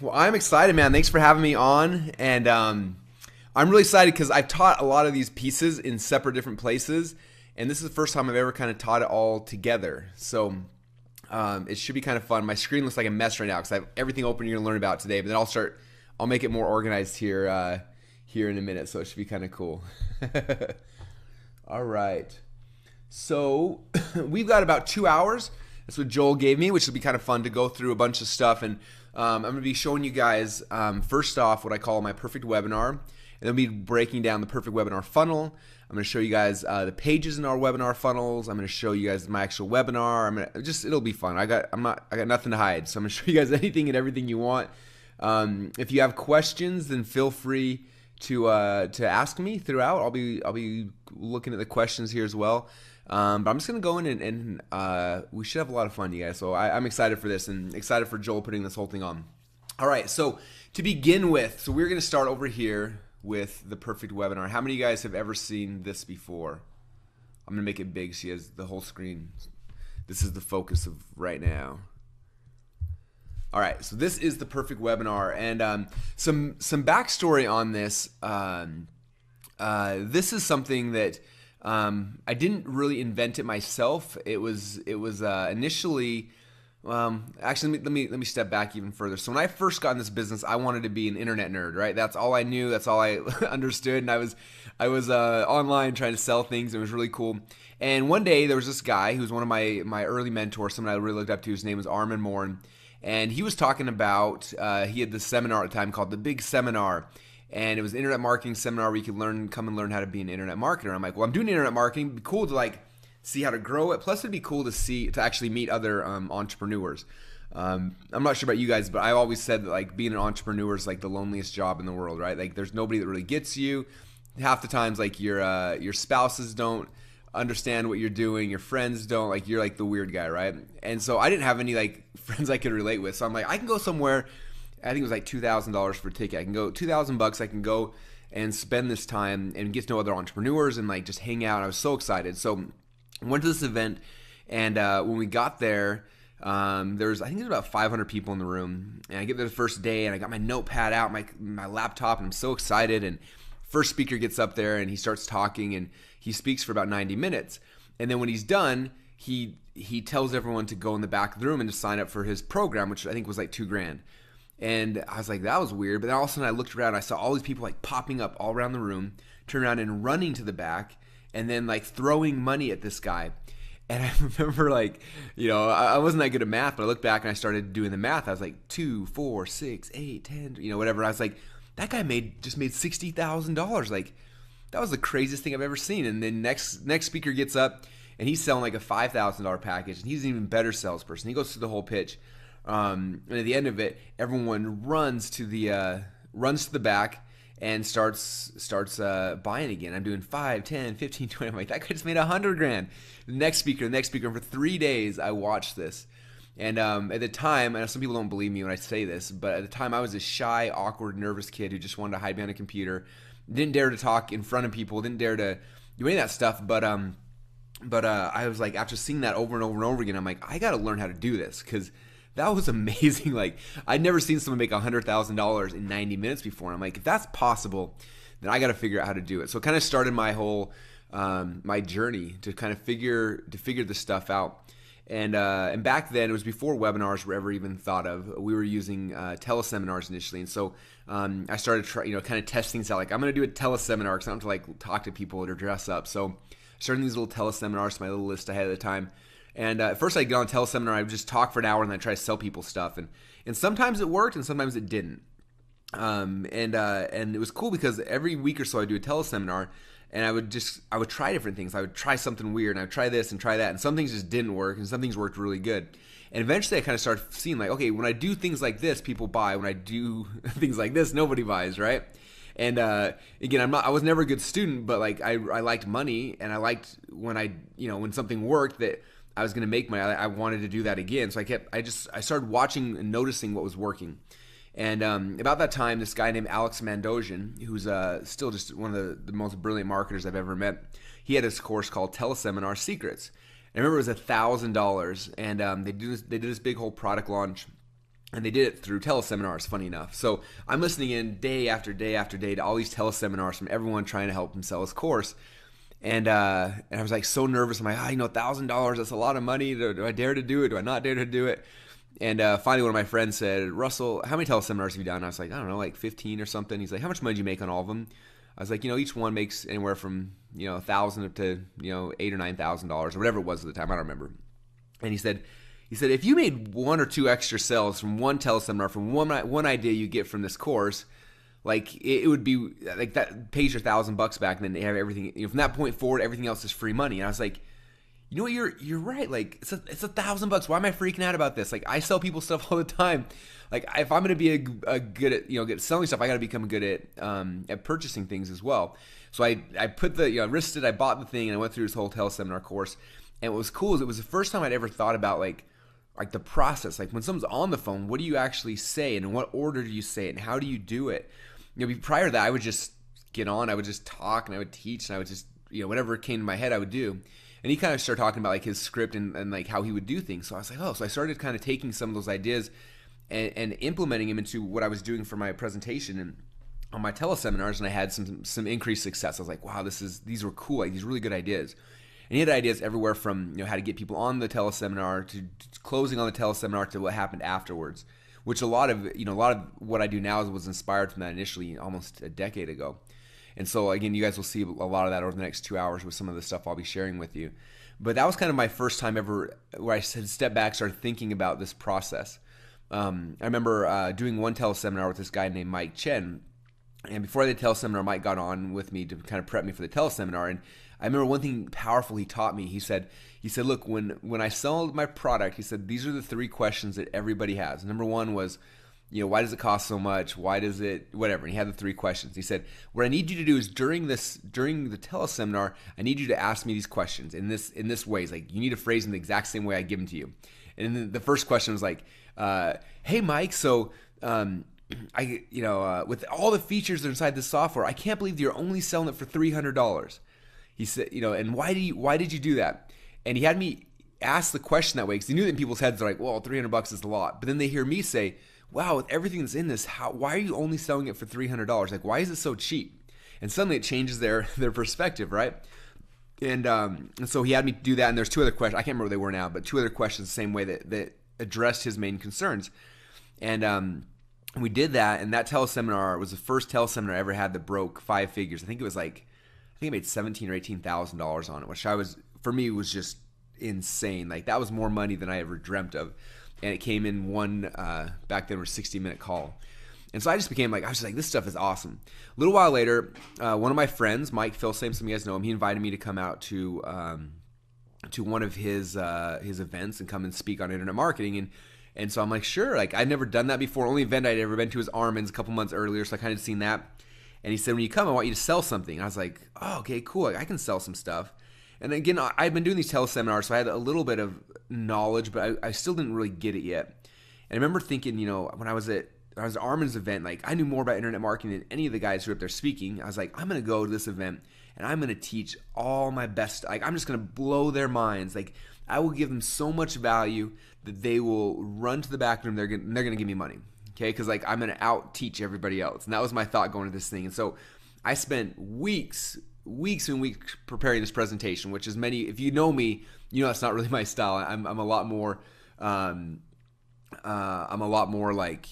Well, I'm excited, man. Thanks for having me on. And I'm really excited because I've taught a lot of these pieces in separate different places. And this is the first time I've ever kind of taught it all together. So it should be kind of fun. My screen looks like a mess right now because I have everything open you're going to learn about today. But then I'll make it more organized here in a minute. So it should be kind of cool. All right. So we've got about 2 hours. That's what Joel gave me, which will be kind of fun to go through a bunch of stuff. And I'm going to be showing you guys, first off, what I call my perfect webinar. And then we'll be breaking down the perfect webinar funnel. I'm going to show you guys the pages in our webinar funnels. I'm going to show you guys my actual webinar. It'll be fun. I got nothing to hide. So I'm going to show you guys anything and everything you want. If you have questions, then feel free to ask me throughout. I'll be looking at the questions here as well. But I'm just going to go in and we should have a lot of fun, you guys. So I'm excited for this and excited for Joel putting this whole thing on. All right, so to begin with, so we're going to start over here with the perfect webinar. How many of you guys have ever seen this before? I'm going to make it big so you has the whole screen. This is the focus of right now. All right, so this is the perfect webinar. And some backstory on this. This is something that I didn't really invent it myself. It was initially, actually let me step back even further. So when I first got in this business, I wanted to be an internet nerd, right? That's all I knew. That's all I understood. And I was online trying to sell things. It was really cool. And one day there was this guy who was one of my early mentors, someone I really looked up to. His name was Armin Morin, and he was talking about he had this seminar at the time called the Big Seminar. And it was an internet marketing seminar where you could come and learn how to be an internet marketer. I'm like, well, I'm doing internet marketing. It'd be cool to see how to grow it. Plus, it'd be cool to actually meet other entrepreneurs. I'm not sure about you guys, but I always said that being an entrepreneur is like the loneliest job in the world, right? Like there's nobody that really gets you. Half the times, your spouses don't understand what you're doing. Your friends don't. You're like the weird guy, right? And so I didn't have any friends I could relate with. So I'm like, I can go somewhere. I think it was $2,000 for a ticket. I can go $2,000. I can go and spend this time and get to know other entrepreneurs and just hang out. I was so excited. So I went to this event, and when we got there, I think there's about 500 people in the room. And I get there the first day, and I got my notepad out, my laptop, and I'm so excited. And first speaker gets up there, and he starts talking, and he speaks for about 90 minutes. And then when he's done, he tells everyone to go in the back of the room and to sign up for his program, which I think was $2,000. And I was like, that was weird. But then all of a sudden I looked around and I saw all these people popping up all around the room, turn around and running to the back and then throwing money at this guy. And I remember I wasn't that good at math, but I looked back and I started doing the math. I was like 2, 4, 6, 8, 10, whatever. I was like, that guy just made $60,000. That was the craziest thing I've ever seen. And then next speaker gets up and he's selling a $5,000 package, and he's an even better salesperson. He goes through the whole pitch. And at the end of it, everyone runs to the back and starts buying again. I'm doing 5, 10, 15, 20. I'm like, that guy just made $100,000. The next speaker. And for 3 days, I watched this. And at the time, and some people don't believe me when I say this, but at the time, I was a shy, awkward, nervous kid who just wanted to hide behind a computer, didn't dare to talk in front of people, didn't dare to do any of that stuff. But I was like, after seeing that over and over and over again, I'm like, I got to learn how to do this because that was amazing. I'd never seen someone make $100,000 in 90 minutes before. And I'm like, if that's possible, then I got to figure out how to do it. So it kind of started my whole my journey to kind of figure this stuff out. And back then, it was before webinars were ever even thought of. We were using teleseminars initially, and so I started kind of testing things out. I'm going to do a teleseminar because I don't have to talk to people or dress up. So I started these little teleseminars to my little list I had at the time. And at first I'd get on a teleseminar, I would just talk for an hour and then I'd try to sell people stuff. And sometimes it worked and sometimes it didn't. And it was cool because every week or so I'd do a teleseminar and I would try different things. I would try something weird and I would try this and try that. And some things just didn't work and some things worked really good. And eventually I kind of started seeing okay, when I do things like this, people buy. When I do things like this, nobody buys, right? And again, I was never a good student, but I liked money and I liked when something worked that I was going to make money. I wanted to do that again. So I started watching and noticing what was working. And about that time, this guy named Alex Mandossian, who's still just one of the most brilliant marketers I've ever met, he had this course called Teleseminar Secrets. And I remember it was $1,000, and they did this big whole product launch. And they did it through teleseminars, funny enough. So I'm listening in day after day after day to all these teleseminars from everyone trying to help him sell his course. And I was like so nervous. I'm like, $1,000, that's a lot of money. Do I dare to do it? Do I not dare to do it? And finally, one of my friends said, Russell, how many teleseminars have you done? I was like, I don't know, like 15 or something. He's like, how much money do you make on all of them? I was like, each one makes anywhere from, $1,000 up to, $8,000 or $9,000 or whatever it was at the time. I don't remember. And he said, if you made one or two extra sales from one teleseminar, from one idea you get from this course, like it would be like that pays your $1,000 back, and then they have everything. From that point forward, everything else is free money. And I was like, you know what, you're right. Like it's $1,000. Why am I freaking out about this? Like I sell people stuff all the time. Like if I'm gonna be a good at good at selling stuff, I gotta become good at purchasing things as well. So I put I risked it. I bought the thing and I went through this whole teleseminar course. And what was cool is it was the first time I'd ever thought about like the process. Like when someone's on the phone, what do you actually say, and in what order do you say it, and how do you do it? Prior to that, I would just get on, I would just talk, and I would teach, and I would just whatever came to my head, I would do. And he kind of started talking about like his script and like how he would do things. So I was like, so I started kind of taking some of those ideas and implementing them into what I was doing for my presentation and on my teleseminars, and I had some increased success. I was like, wow, these were cool, like these really good ideas. And he had ideas everywhere from how to get people on the teleseminar to closing on the teleseminar to what happened afterwards, which a lot of what I do now was inspired from that initially almost a decade ago. And so again, you guys will see a lot of that over the next 2 hours with some of the stuff I'll be sharing with you. But that was kind of my first time ever where I had stepped back, started thinking about this process. I remember doing one teleseminar with this guy named Mike Chen. And before the teleseminar, Mike got on with me to kind of prep me for the teleseminar. And I remember one thing powerful he taught me. He said, look, when I sell my product, he said, these are the three questions that everybody has. Number one was, why does it cost so much? Why does it, whatever. And he had the three questions. He said, what I need you to do is during the teleseminar, I need you to ask me these questions in this way. It's like, you need to phrase them the exact same way I give them to you. And then the first question was like, hey, Mike, so, with all the features that are inside the software, I can't believe you're only selling it for $300. He said, and why did you do that? And he had me ask the question that way because he knew that in people's heads they're like, well, $300 is a lot. But then they hear me say, wow, with everything that's in this, why are you only selling it for $300? Like, why is it so cheap? And suddenly it changes their perspective, right? And so he had me do that. And there's two other questions. I can't remember what they were now, but two other questions the same way that addressed his main concerns. And we did that. And that teleseminar was the first teleseminar I ever had that broke 5 figures. I think I made $17,000 or $18,000 on it, which for me was just insane. Like that was more money than I ever dreamt of. And it came in one, back then, was 60-minute call. And so I just became like, I was just like, this stuff is awesome. A little while later, one of my friends, Mike Philsame, some of you guys know him, he invited me to come out to one of his events and come and speak on internet marketing. And so I'm like, sure. Like I'd never done that before. Only event I'd ever been to was Armin's a couple months earlier. So I kind of seen that. And he said, when you come, I want you to sell something. And I was like, oh, okay, cool. Like, I can sell some stuff. And again, I'd been doing these teleseminars, so I had a little bit of knowledge, but I still didn't really get it yet. And I remember thinking, when I was at Armin's event, like I knew more about internet marketing than any of the guys who were up there speaking. I was like, I'm going to go to this event and I'm going to teach all my best. Like I'm just going to blow their minds. Like I will give them so much value that they will run to the back room. They're going to give me money. Okay, because like I'm going to out teach everybody else. And that was my thought going to this thing. And so I spent weeks and weeks preparing this presentation, which is if you know me, that's not really my style. I'm a lot more like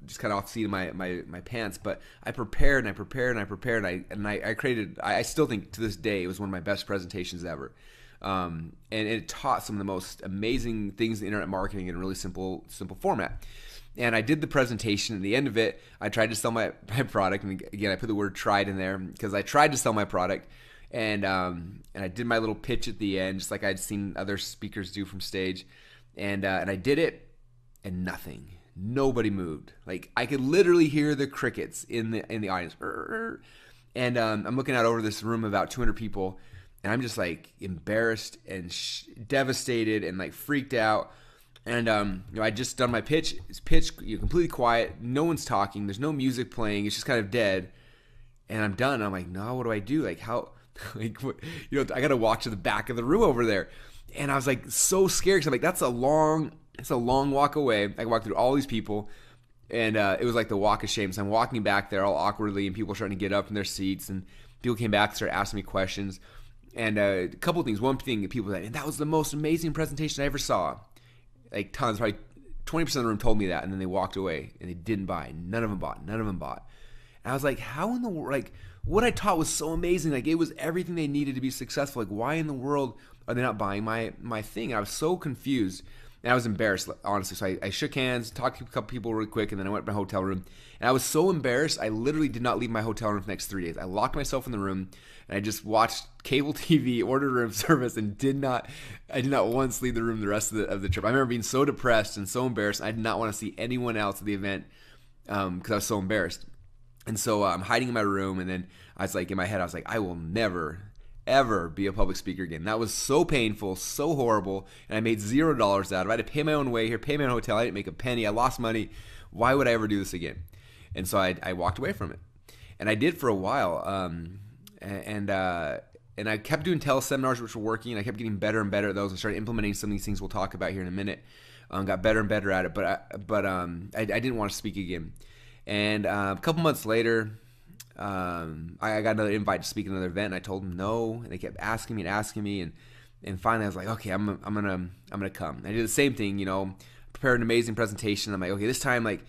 just kind of off the seat of my pants. But I prepared and I prepared and I prepared and I created. I still think to this day it was one of my best presentations ever. And it taught some of the most amazing things in internet marketing in a really simple format. And I did the presentation. At the end of it, I tried to sell my product. And again, I put the word tried in there because I tried to sell my product. And I did my little pitch at the end, just like I'd seen other speakers do from stage. And I did it, and nothing. Nobody moved. Like I could literally hear the crickets in the audience. And I'm looking out over this room of about 200 people. And I'm just like embarrassed and devastated and like freaked out. And I just done my pitch. It's pitch, completely quiet. No one's talking. There's no music playing. It's just kind of dead. And I'm done. I'm like, no, what do I do? Like how? Like I got to walk to the back of the room over there. And I was like so scared because I'm like, that's a long It's a long walk away. I walked through all these people, and it was like the walk of shame. So I'm walking back there all awkwardly, and people are starting to get up from their seats, and people came back and started asking me questions. And a couple of things. One thing, people said, and that was the most amazing presentation I ever saw. Like tons, probably 20% of the room told me that, and then they walked away, and they didn't buy. None of them bought. And I was like, how in the world, like, what I taught was so amazing. Like, it was everything they needed to be successful. Like, why in the world are they not buying my thing? And I was so confused. And I was embarrassed, honestly. So I shook hands, talked to a couple people really quick, and then I went to my hotel room. And I was so embarrassed, I literally did not leave my hotel room for the next 3 days. I locked myself in the room, and I just watched cable TV, ordered room service, and I did not once leave the room the rest of the trip. I remember being so depressed and so embarrassed. I did not want to see anyone else at the event because I was so embarrassed. And so I'm hiding in my room, and then I was like, in my head, I was like, I will never, ever be a public speaker again. That was so painful, so horrible, and I made $0 out of it. I had to pay my own way here, pay my own hotel. I didn't make a penny. I lost money. Why would I ever do this again? And so I walked away from it, and I did for a while. And I kept doing teleseminars, which were working, and I kept getting better and better at those. I started implementing some of these things we'll talk about here in a minute. Got better and better at it, but I didn't want to speak again. And a couple months later, I got another invite to speak at another event, and I told them no, and they kept asking me, and finally I was like, okay, I'm gonna come. I did the same thing, prepared an amazing presentation. I'm like, okay, this time, like,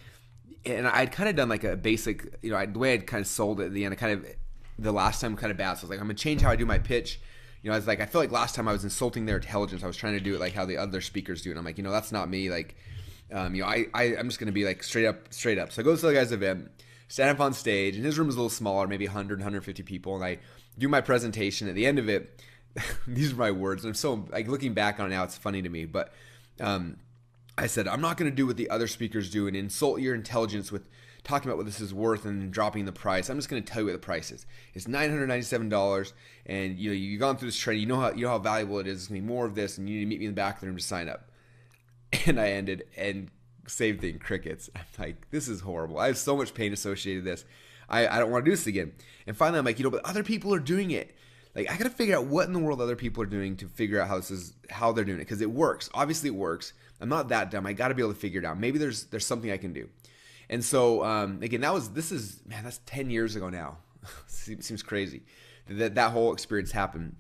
and I'd kind of done like a basic, the way I'd kind of sold it at the end, the last time kind of bad. So I was like, I'm gonna change how I do my pitch. I was like, I feel like last time I was insulting their intelligence. I was trying to do it like how the other speakers do, and I'm like, that's not me. Like, I'm just gonna be like straight up. So I go to the guy's event, stand up on stage, and his room is a little smaller, maybe 100, 150 people, and I do my presentation. At the end of it, these are my words, and I'm so, like, looking back on it now, it's funny to me, but I said, I'm not gonna do what the other speakers do and insult your intelligence with talking about what this is worth and dropping the price. I'm just going to tell you what the price is. It's $997, and you've gone through this training. You know how valuable it is. It's going to be more of this, and you need to meet me in the back of the room to sign up. And I ended, and same thing, crickets. I'm like, this is horrible. I have so much pain associated with this. I don't want to do this again. And finally, I'm like, but other people are doing it. Like, I got to figure out what in the world other people are doing to figure out how they're doing it, because it works. Obviously, it works. I'm not that dumb. I got to be able to figure it out. Maybe there's something I can do. And so, again, that's 10 years ago now. Seems crazy that whole experience happened.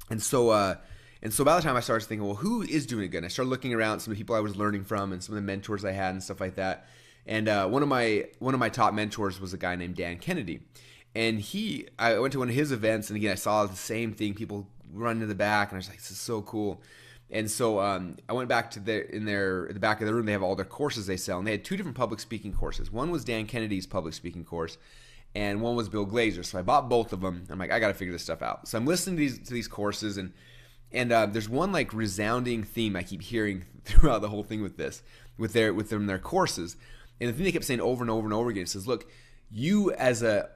And so by the time I started thinking, well, who is doing it good? And I started looking around some of the people I was learning from and some of the mentors I had and stuff like that. And one of my top mentors was a guy named Dan Kennedy. And I went to one of his events, and again, I saw the same thing, people running to the back, and I was like, this is so cool. And so I went back to at the back of the room. They have all their courses they sell, and they had two different public speaking courses. One was Dan Kennedy's public speaking course, and one was Bill Glazer's. So I bought both of them. I'm like, I got to figure this stuff out. So I'm listening to these courses, and there's one like resounding theme I keep hearing throughout the whole thing with their courses. And the thing they kept saying over and over and over again, it says, look, you as a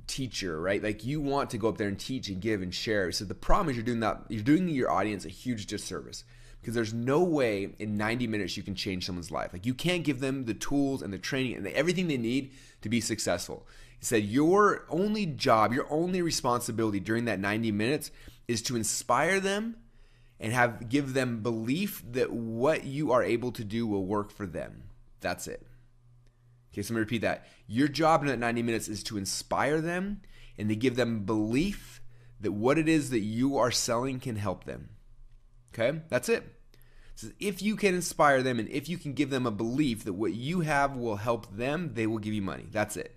teacher, right? Like, you want to go up there and teach and give and share. So the problem is you're doing your audience a huge disservice, because there's no way in 90 minutes you can change someone's life. Like, you can't give them the tools and the training and everything they need to be successful. He said your only job, your only responsibility during that 90 minutes is to inspire them and give them belief that what you are able to do will work for them. That's it. Okay, so let me repeat that. Your job in that 90 minutes is to inspire them and to give them belief that what it is that you are selling can help them. Okay, that's it. So if you can inspire them and if you can give them a belief that what you have will help them, they will give you money. That's it.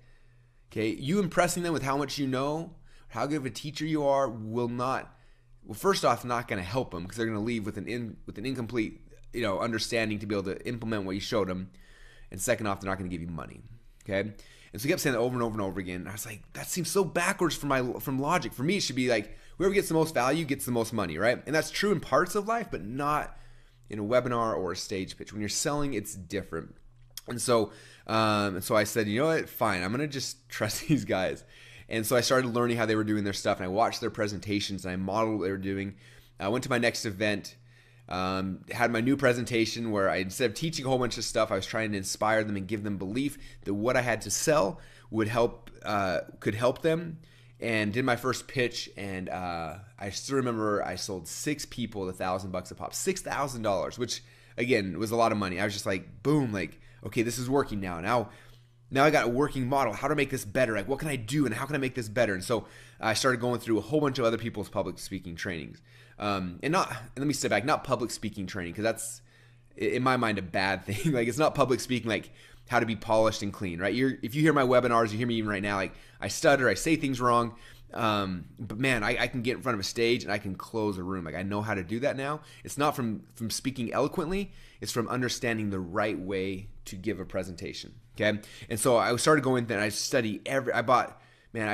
Okay, you impressing them with how much you know, how good of a teacher you are first off, not going to help them, because they're going to leave with an incomplete, understanding to be able to implement what you showed them. And second off, they're not going to give you money. Okay? And so he kept saying that over and over and over again. And I was like, that seems so backwards from logic. For me, it should be like, whoever gets the most value gets the most money, right? And that's true in parts of life, but not in a webinar or a stage pitch. When you're selling, it's different. And so I said, you know what? Fine. I'm going to just trust these guys. And so I started learning how they were doing their stuff, and I watched their presentations, and I modeled what they were doing. I went to my next event. Had my new presentation where instead of teaching a whole bunch of stuff, I was trying to inspire them and give them belief that what I had to sell could help them, and did my first pitch. And I still remember I sold 6 people $1,000 a pop, $6,000, which again, it was a lot of money. I was just like, boom, like, okay, this is working now. Now I got a working model, how to make this better. Like, what can I do and how can I make this better? And so I started going through a whole bunch of other people's public speaking trainings. And let me step back, not public speaking training, because that's, in my mind, a bad thing. Like, it's not public speaking like how to be polished and clean, right? If you hear my webinars, you hear me even right now, like I stutter, I say things wrong. But man, I can get in front of a stage and I can close a room. Like, I know how to do that now. It's not from speaking eloquently. It's from understanding the right way to give a presentation. Okay. And so I started going there and I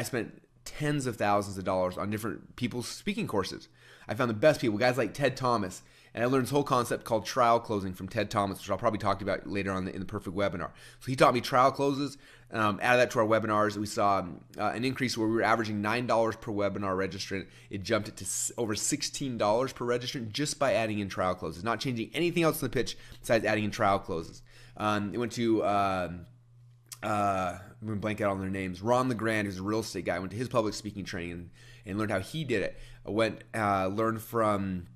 spent tens of thousands of dollars on different people's speaking courses. I found the best people, guys like Ted Thomas. And I learned this whole concept called trial closing from Ted Thomas, which I'll probably talk about later on in the perfect webinar. So he taught me trial closes. Added that to our webinars. We saw an increase where we were averaging $9 per webinar registrant. It jumped it to over $16 per registrant just by adding in trial closes, not changing anything else in the pitch besides adding in trial closes. It went to, I'm going to blank out on their names. Ron LeGrand, who's a real estate guy, went to his public speaking training and learned how he did it. Learned from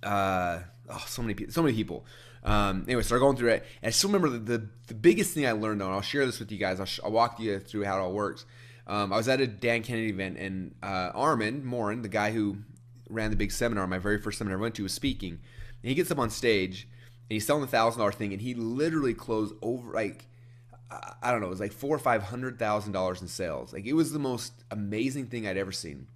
so many people. Anyway, started going through it, and I still remember the biggest thing I learned, and I'll share this with you guys. I'll walk you through how it all works. I was at a Dan Kennedy event, and Armin Morin, the guy who ran the big seminar, my very first seminar I went to, was speaking, and he gets up on stage, and he's selling the $1,000 thing, and he literally closed over, like, I don't know, it was like $400,000 or $500,000 in sales. Like, it was the most amazing thing I'd ever seen.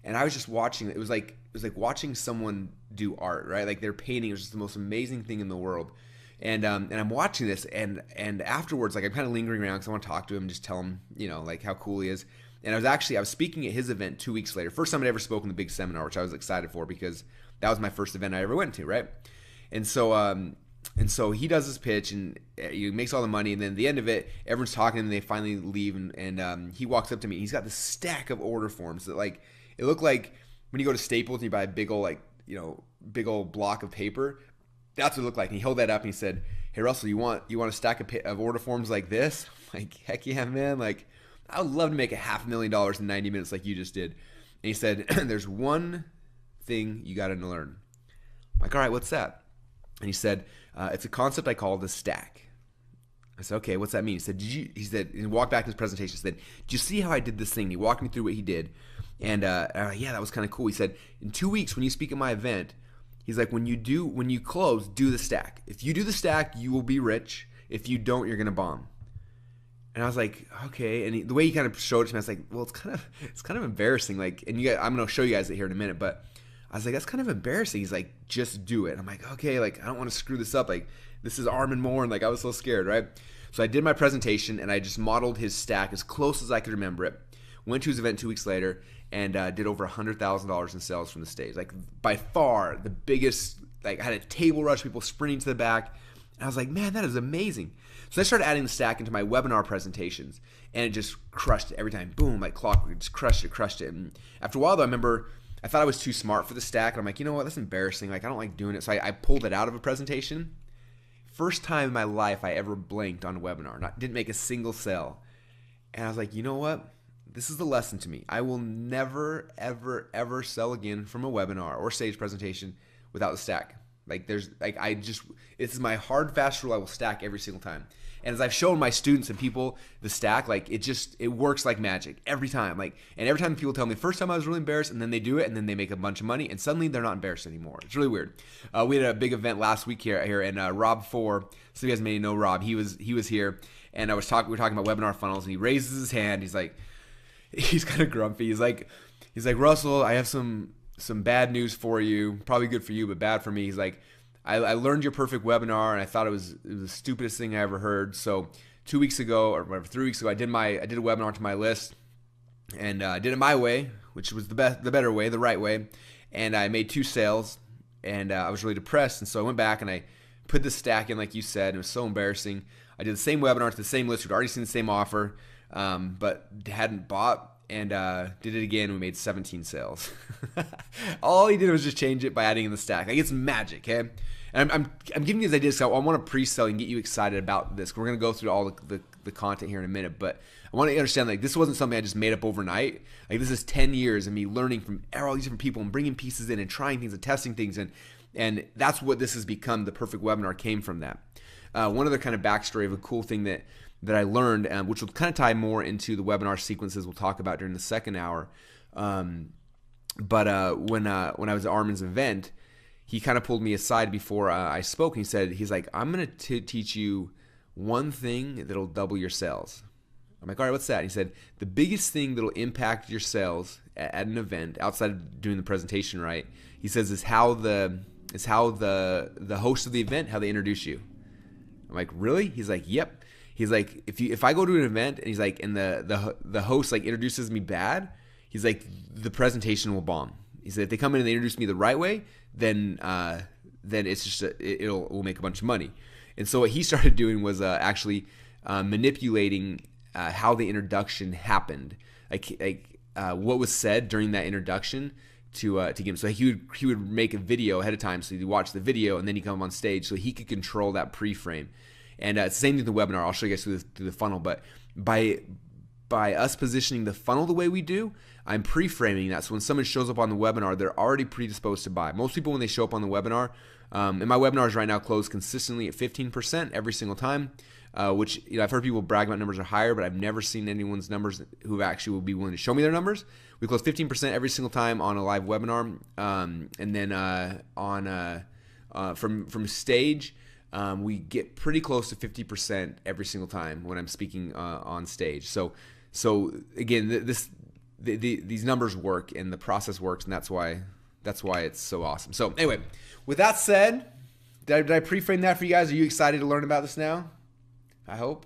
And I was just watching. It was like watching someone do art, right? Like, they're painting. It was just the most amazing thing in the world. And I'm watching this, and afterwards, like, I'm kind of lingering around because I want to talk to him and just tell him, like, how cool he is. And I was speaking at his event 2 weeks later. First time I'd ever spoken in the big seminar, which I was excited for because that was my first event I ever went to, right? And so he does his pitch and he makes all the money, and then at the end of it, everyone's talking and they finally leave, and he walks up to me. And he's got this stack of order forms that, like, it looked like when you go to Staples and you buy a big old block of paper. That's what it looked like. And he held that up and he said, "Hey Russell, you want a stack of order forms like this?" I'm like, heck yeah, man. Like, I would love to make $500,000 in 90 minutes like you just did. And he said, "There's one thing you got to learn." I'm like, "All right, what's that?" And he said, "It's a concept I call the stack." I said, "Okay, what's that mean?" He said, he walked back to his presentation and said, "Did you see how I did this thing?" He walked me through what he did. And yeah, that was kind of cool. He said, "In 2 weeks, when you speak at my event," he's like, when you close, do the stack. If you do the stack, you will be rich. If you don't, you're going to bomb." And I was like, okay. And the way he kind of showed it to me, I was like, well, it's kind of embarrassing. Like, and I'm going to show you guys it here in a minute, but I was like, that's kind of embarrassing. He's like, just do it. And I'm like, okay, like, I don't want to screw this up. Like, this is Armin Moore. And like, I was so scared, right? So I did my presentation and I just modeled his stack as close as I could remember it. Went to his event 2 weeks later and did over $100,000 in sales from the stage. Like, by far the biggest. Like, I had a table rush, people sprinting to the back. And I was like, man, that is amazing. So I started adding the stack into my webinar presentations, and it just crushed it every time. Boom, like clockwork, it just crushed it. And after a while, though, I remember I thought I was too smart for the stack. And I'm like, you know what? That's embarrassing. Like, I don't like doing it. So I pulled it out of a presentation. First time in my life I ever blanked on a webinar. Didn't make a single sale. And I was like, you know what? This is the lesson to me. I will never, ever, ever sell again from a webinar or stage presentation without the stack. This is my hard, fast rule. I will stack every single time. And as I've shown my students and people the stack, like, it works like magic every time. Like, and every time people tell me, first time I was really embarrassed, and then they do it, and then they make a bunch of money, and suddenly they're not embarrassed anymore. It's really weird. We had a big event last week here, and Rob Four, so you guys may know Rob. He was here, and we were talking about webinar funnels, and he raises his hand. He's kind of grumpy. He's like, Russell, I have some bad news for you. Probably good for you, but bad for me. He's like, I learned your perfect webinar, and I thought it was the stupidest thing I ever heard. So 2 weeks ago, or whatever, 3 weeks ago, I did a webinar to my list, and I did it my way, which was the better way, the right way. And I made 2 sales, and I was really depressed. And so I went back and I put the stack in, like you said, and it was so embarrassing. I did the same webinar to the same list who'd already seen the same offer, but hadn't bought. And did it again. We made 17 sales. All he did was just change it by adding in the stack. Like, it's magic, okay? And I'm giving you these ideas because I want to pre-sell and get you excited about this. We're going to go through all the content here in a minute, but I want to understand, like, this wasn't something I just made up overnight. Like, this is 10 years of me learning from all these different people and bringing pieces in and trying things and testing things. And And that's what this has become. The perfect webinar came from that. One other kind of backstory of a cool thing that I learned, which will kind of tie more into the webinar sequences we'll talk about during the second hour. But when I was at Armin's event, he kind of pulled me aside before I spoke, and he's like, I'm going to teach you one thing that'll double your sales. I'm like, all right, what's that? And he said, the biggest thing that'll impact your sales at an event, outside of doing the presentation right, he says, is how the host of the event, how they introduce you. I'm like, really? He's like, yep. He's like, if I go to an event and he's like, and the host like introduces me bad, he's like, the presentation will bomb. He said, if they come in and they introduce me the right way, then it's just we'll make a bunch of money. And so what he started doing was actually manipulating how the introduction happened, like what was said during that introduction to get him. So he would make a video ahead of time, so you watch the video and then you come on stage, so he could control that pre-frame. And it's the same thing with the webinar. I'll show you guys through the funnel, but by us positioning the funnel the way we do, I'm pre-framing that. So when someone shows up on the webinar, they're already predisposed to buy. Most people, when they show up on the webinar, and my webinars right now close consistently at 15% every single time, which I've heard people brag about numbers are higher, but I've never seen anyone's numbers who actually will be willing to show me their numbers. We close 15% every single time on a live webinar, and then from stage, we get pretty close to 50% every single time when I'm speaking on stage. So again, these numbers work and the process works, and that's why it's so awesome. So anyway, with that said, did I pre-frame that for you guys? Are you excited to learn about this now? I hope.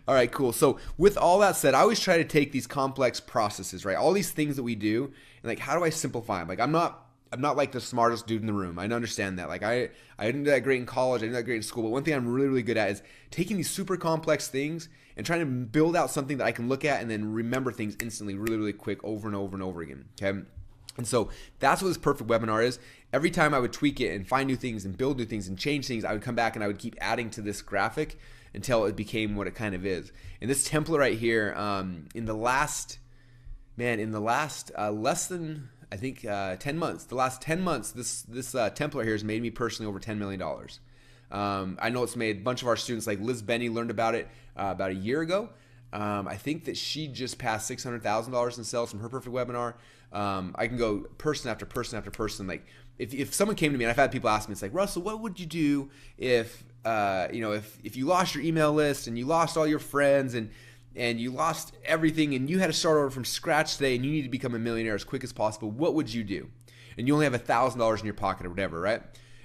All right, cool. So with all that said, I always try to take these complex processes, right? All these things that we do, and like, how do I simplify them? Like, I'm not like the smartest dude in the room. I understand that. Like, I didn't do that great in college. I didn't do that great in school. But one thing I'm really, really good at is taking these super complex things and trying to build out something that I can look at and then remember things instantly, really, really quick, over and over and over again. Okay. And so that's what this perfect webinar is. Every time I would tweak it and find new things and build new things and change things, I would come back and I would keep adding to this graphic until it became what it kind of is. And this template right here, in the last less than, I think, 10 months, the last 10 months, this template here has made me personally over $10 million. I know it's made a bunch of our students, like Liz Benny, learned about it about a year ago. I think that she just passed $600,000 in sales from her perfect webinar. I can go person after person after person. Like if someone came to me, and I've had people ask me, it's like, Russell, what would you do if you lost your email list and you lost all your friends and you lost everything and you had to start over from scratch today and you need to become a millionaire as quick as possible, what would you do? And you only have $1,000 in your pocket or whatever, right?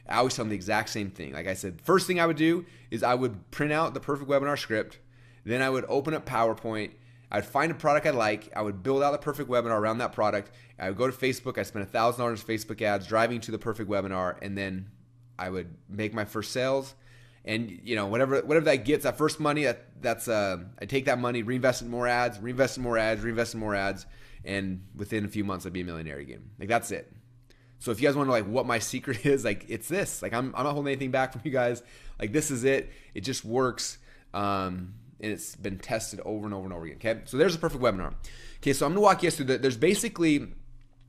I always tell them the exact same thing. Like I said, first thing I would do is I would print out the perfect webinar script. Then I would open up PowerPoint. I'd find a product I like. I would build out the perfect webinar around that product. I would go to Facebook. I spent $1,000 in Facebook ads driving to the perfect webinar, and then I would make my first sales. And whatever that gets, that first money, that's I take that money, reinvest in more ads, reinvest in more ads, reinvest in more ads, and within a few months I'd be a millionaire again. Like, that's it. So if you guys want to know like what my secret is, like, it's this. Like, I'm not holding anything back from you guys. Like, this is it. It just works. And it's been tested over and over and over again. Okay, so there's a perfect webinar. Okay, so I'm gonna walk you through that. There's basically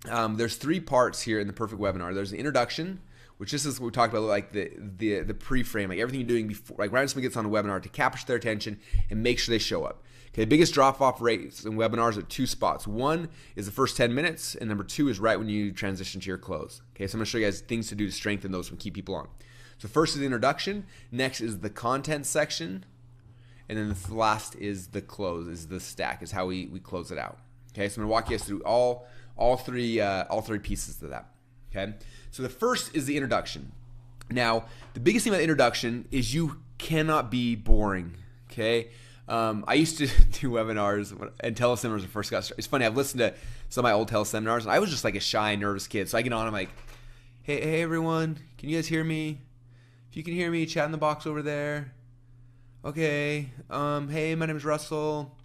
there's three parts here in the perfect webinar. There's the introduction, which this is what we talked about, like the pre-frame, like everything you're doing before, like right when someone gets on a webinar, to capture their attention and make sure they show up. Okay, the biggest drop-off rates in webinars are two spots. One is the first 10 minutes, and number two is right when you transition to your close. Okay, so I'm gonna show you guys things to do to strengthen those and keep people on. So first is the introduction. Next is the content section. And then the last is the close, is the stack, is how we close it out. Okay, so I'm gonna walk you guys through all three pieces of that. Okay, so the first is the introduction. Now, the biggest thing about the introduction is you cannot be boring. Okay, I used to do webinars and teleseminars when I first got started. It's funny, I've listened to some of my old teleseminars, and I was just like a shy, nervous kid. So I get on, I'm like, hey everyone, can you guys hear me? If you can hear me, chat in the box over there. Okay, hey, my name is Russell,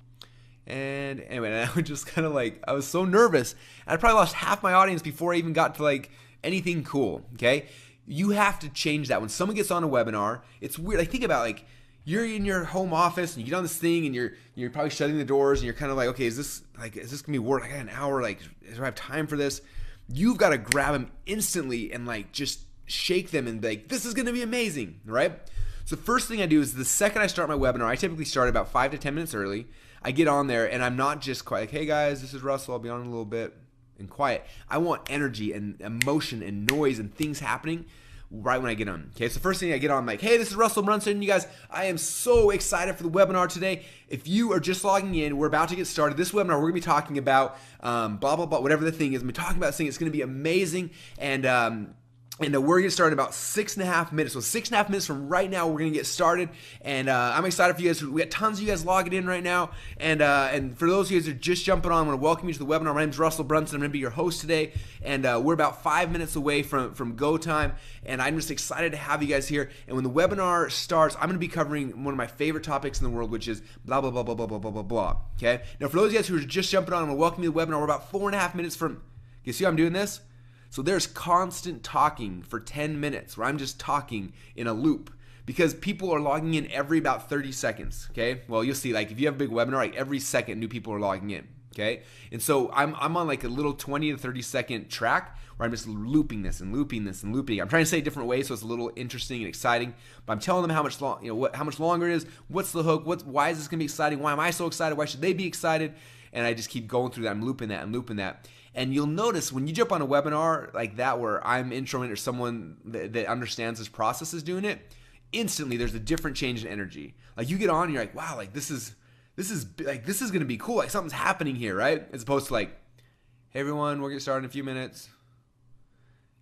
and anyway, I would just kind of like, I was so nervous, and I probably lost half my audience before I even got to like anything cool. Okay, you have to change that. When someone gets on a webinar, it's weird. Like, think about, like, you're in your home office and you get on this thing and you're probably shutting the doors and you're kind of like, okay, is this gonna be work? I got an hour. Like, do I have time for this? You've got to grab them instantly and like just shake them and be like, this is going to be amazing, right? So first thing I do is the second I start my webinar, I typically start about 5 to 10 minutes early. I get on there and I'm not just quiet, like, hey guys, this is Russell, I'll be on in a little bit, and quiet. I want energy and emotion and noise and things happening right when I get on. Okay, so first thing I get on, I'm like, hey, this is Russell Brunson. You guys, I am so excited for the webinar today. If you are just logging in, we're about to get started. This webinar, we're gonna be talking about blah, blah, blah, whatever the thing is. We're talking about this thing. It's gonna be amazing. And we're going to start in about 6.5 minutes. So 6.5 minutes from right now, we're going to get started. And I'm excited for you guys. We got tons of you guys logging in right now. And for those of you guys who are just jumping on, I want to welcome you to the webinar. My name is Russell Brunson. I'm going to be your host today. And we're about 5 minutes away from go time. And I'm just excited to have you guys here. And when the webinar starts, I'm going to be covering one of my favorite topics in the world, which is blah, blah, blah, blah, blah, blah, blah, blah, blah. Okay? Now, for those of you guys who are just jumping on, I'm going to welcome you to the webinar. We're about 4.5 minutes from, you see how I'm doing this? So there's constant talking for 10 minutes where I'm just talking in a loop because people are logging in every about 30 seconds, okay? Well, you'll see, like if you have a big webinar, like every second new people are logging in, okay? And so I'm on like a little 20 to 30 second track where I'm just looping this and looping this and looping. I'm trying to say it different ways so it's a little interesting and exciting, but I'm telling them how much how much longer it is, what's the hook, why is this gonna be exciting, why am I so excited, why should they be excited? And I just keep going through that. I'm looping that and looping that. And you'll notice when you jump on a webinar like that where I'm introing or someone that understands this process is doing it, instantly there's a different change in energy. Like you get on and you're like, wow, like this is gonna be cool. Like something's happening here, right? As opposed to like, hey everyone, we're gonna start in a few minutes.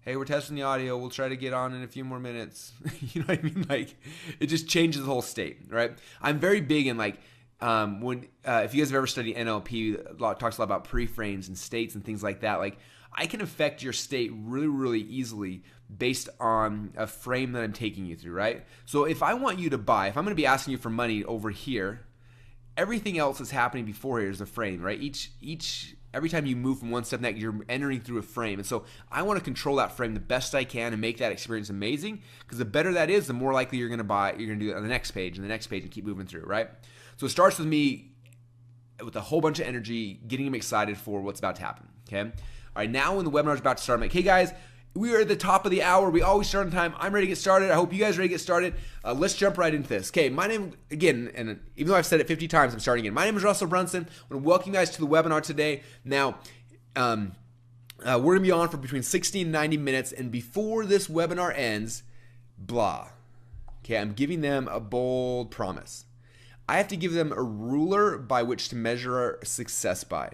Hey, we're testing the audio. We'll try to get on in a few more minutes. You know what I mean? Like it just changes the whole state, right? I'm very big in like, if you guys have ever studied NLP, talks a lot about pre-frames and states and things like that. Like I can affect your state really, really easily based on a frame that I'm taking you through, right? So if I want you to buy, if I'm going to be asking you for money over here, everything else that's happening before here is a frame, right? Every time you move from one step next, you're entering through a frame. And so I want to control that frame the best I can and make that experience amazing because the better that is, the more likely you're going to buy, you're going to do it on the next page and the next page and keep moving through, right? So it starts with me with a whole bunch of energy, getting them excited for what's about to happen, okay? All right, now when the webinar is about to start, I'm like, hey guys, we are at the top of the hour. We always start on time. I'm ready to get started. I hope you guys are ready to get started. Let's jump right into this. Okay, my name, again, and even though I've said it 50 times, I'm starting again. My name is Russell Brunson. I want to welcome you guys to the webinar today. Now, we're going to be on for between 60 and 90 minutes, and before this webinar ends, blah. Okay, I'm giving them a bold promise. I have to give them a ruler by which to measure success by.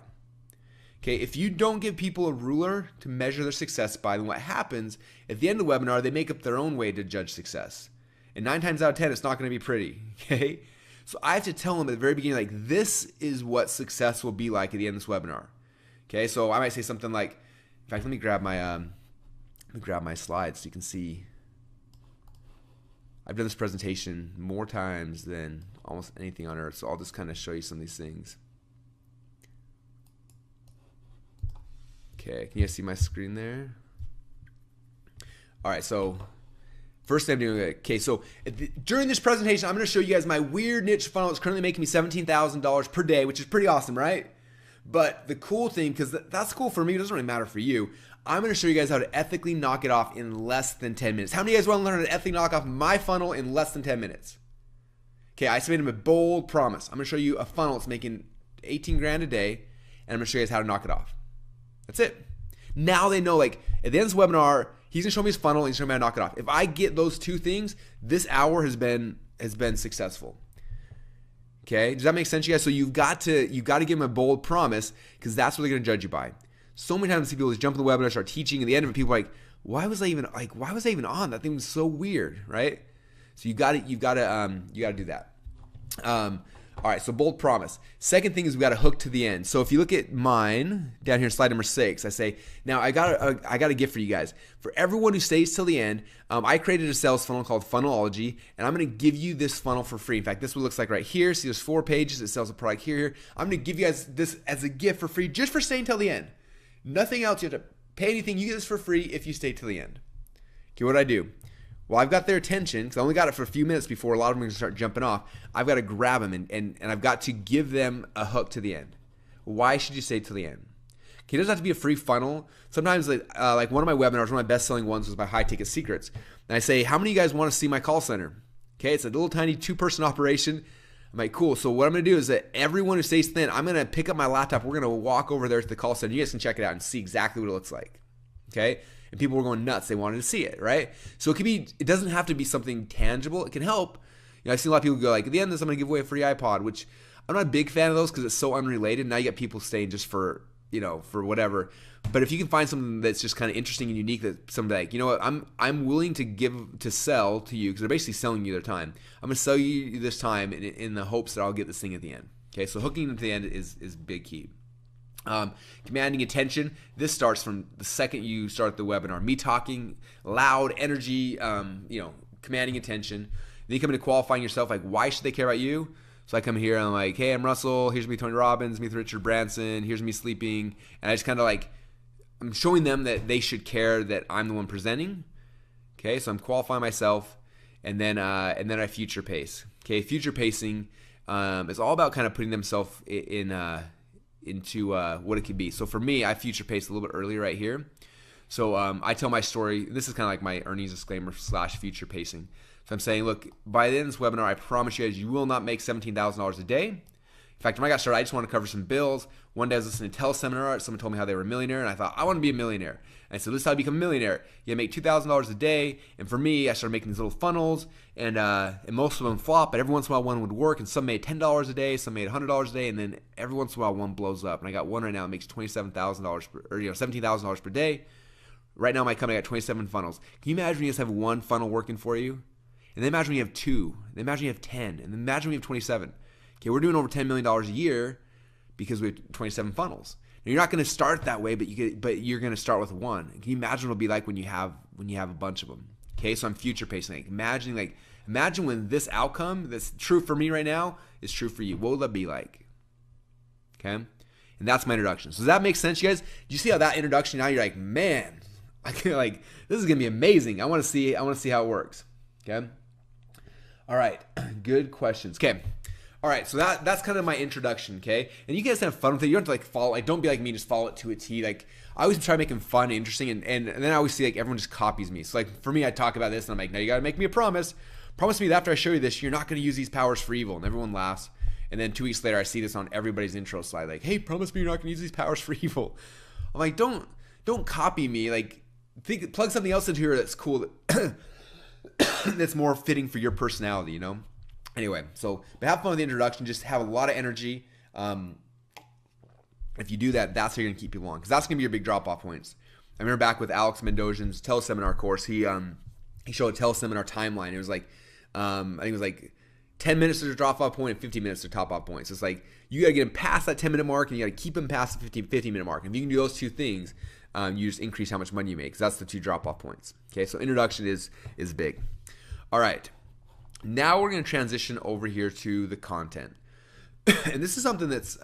Okay, if you don't give people a ruler to measure their success by, then what happens at the end of the webinar, they make up their own way to judge success. And 9 times out of 10, it's not going to be pretty, okay? So I have to tell them at the very beginning, like, this is what success will be like at the end of this webinar. Okay, so I might say something like, in fact, let me grab my slides so you can see. I've done this presentation more times than almost anything on earth, so I'll just kind of show you some of these things. Okay, can you guys see my screen there? All right, so first thing I'm doing, okay, so during this presentation, I'm going to show you guys my weird niche funnel. It's currently making me $17,000 per day, which is pretty awesome, right? But the cool thing, because that's cool for me, it doesn't really matter for you, I'm going to show you guys how to ethically knock it off in less than 10 minutes. How many of you guys want to learn how to ethically knock off my funnel in less than 10 minutes? Okay, I made them a bold promise. I'm going to show you a funnel that's making 18 grand a day, and I'm going to show you guys how to knock it off. That's it. Now they know, like, at the end of this webinar, he's going to show me his funnel, and he's going to show me how to knock it off. If I get those two things, this hour has been successful. Okay, does that make sense, you guys? So you've got to give them a bold promise because that's what they're going to judge you by. So many times I see people just jump in the webinar, start teaching, and at the end of it, people are like, why was I even on? That thing was so weird, right? So you got to do that. All right, so bold promise. Second thing is we got to hook to the end. So if you look at mine down here, slide number 6, I say, now I got a gift for you guys. For everyone who stays till the end, I created a sales funnel called Funnelology, and I'm going to give you this funnel for free. In fact, this is what it looks like right here. See, there's 4 pages. It sells a product here. I'm going to give you guys this as a gift for free, just for staying till the end. Nothing else. You have to pay anything. You get this for free if you stay till the end. Okay, what do I do? Well, I've got their attention because I only got it for a few minutes before a lot of them are going to start jumping off. I've got to grab them and I've got to give them a hook to the end. Why should you stay till the end? It doesn't have to be a free funnel. Sometimes like one of my webinars, one of my best-selling ones was my high ticket secrets. And I say, how many of you guys want to see my call center? Okay, it's a little tiny 2-person operation. I'm like, cool. So what I'm going to do is that everyone who stays thin, I'm going to pick up my laptop. We're going to walk over there to the call center. You guys can check it out and see exactly what it looks like. Okay? And people were going nuts. They wanted to see it, right? So it doesn't have to be something tangible. It can help. I've seen a lot of people go like, at the end of this, I'm going to give away a free iPod, which I'm not a big fan of those because it's so unrelated. Now you get people staying just for whatever. But if you can find something that's just kind of interesting and unique, that somebody like, you know what, I'm willing to sell to you, because they're basically selling you their time. I'm going to sell you this time in the hopes that I'll get this thing at the end. Okay, so hooking them to the end is big key. Commanding attention. This starts from the second you start the webinar. Me talking loud, energy, commanding attention. Then you come into qualifying yourself, like, why should they care about you? So I come here and I'm like, hey, I'm Russell. Here's me, Tony Robbins. Me, Richard Branson. Here's me sleeping. And I just kind of like, I'm showing them that they should care that I'm the one presenting. Okay, so I'm qualifying myself, and then I future pace. Okay, future pacing is all about kind of putting themselves into what it could be. So for me, I future pace a little bit earlier right here. So I tell my story. This is kind of like my earnings disclaimer / future pacing. So I'm saying, look, by the end of this webinar, I promise you guys, you will not make $17,000 a day. In fact, when I got started, I just want to cover some bills. One day I was listening to a teleseminar. Someone told me how they were a millionaire, and I thought, I want to be a millionaire. And so this is how you become a millionaire. You make $2,000 a day. And for me, I started making these little funnels, and most of them flop, but every once in a while one would work, and some made $10 a day, some made $100 a day, and then every once in a while one blows up. And I got one right now that makes $27,000 or $17,000 per day. Right now, my company got 27 funnels. Can you imagine when you just have one funnel working for you? And then imagine when you have 2. And then imagine you have 10. And then imagine when you have 27. Okay, we're doing over $10 million a year because we have 27 funnels. Now, you're not going to start that way, but you're going to start with one. Can you imagine what it'll be like when you have a bunch of them? Okay, so I'm future pacing. Imagine when this outcome that's true for me right now is true for you. What will that be like? Okay, and that's my introduction. So does that make sense, you guys? Do you see how that introduction? Now you're like, man, like this is gonna be amazing. I want to see how it works. Okay. All right, good questions. Okay. All right, so that's kind of my introduction, okay? And you guys have fun with it. You don't have to like follow, like don't be like me, just follow it to a T. Like I always try making fun, interesting, and then I always see like everyone just copies me. So like for me, I talk about this and I'm like, now you gotta make me a promise. Promise me that after I show you this, you're not gonna use these powers for evil. And everyone laughs. And then 2 weeks later, I see this on everybody's intro slide, like, hey, promise me you're not gonna use these powers for evil. I'm like, don't copy me. Like plug something else into here that's cool, that's more fitting for your personality, you know? Anyway, but have fun with the introduction. Just have a lot of energy. If you do that, that's how you're going to keep people on, because that's going to be your big drop-off points. I remember back with Alex Mendoza's teleseminar course, he showed a teleseminar timeline. It was like, I think it was like 10 minutes to the drop-off point and 15 minutes to top-off point. So it's like you got to get them past that 10-minute mark, and you got to keep them past the 15-minute mark. And if you can do those two things, you just increase how much money you make, because that's the 2 drop-off points. Okay, so introduction is big. All right. Now we're going to transition over here to the content. And this is something that's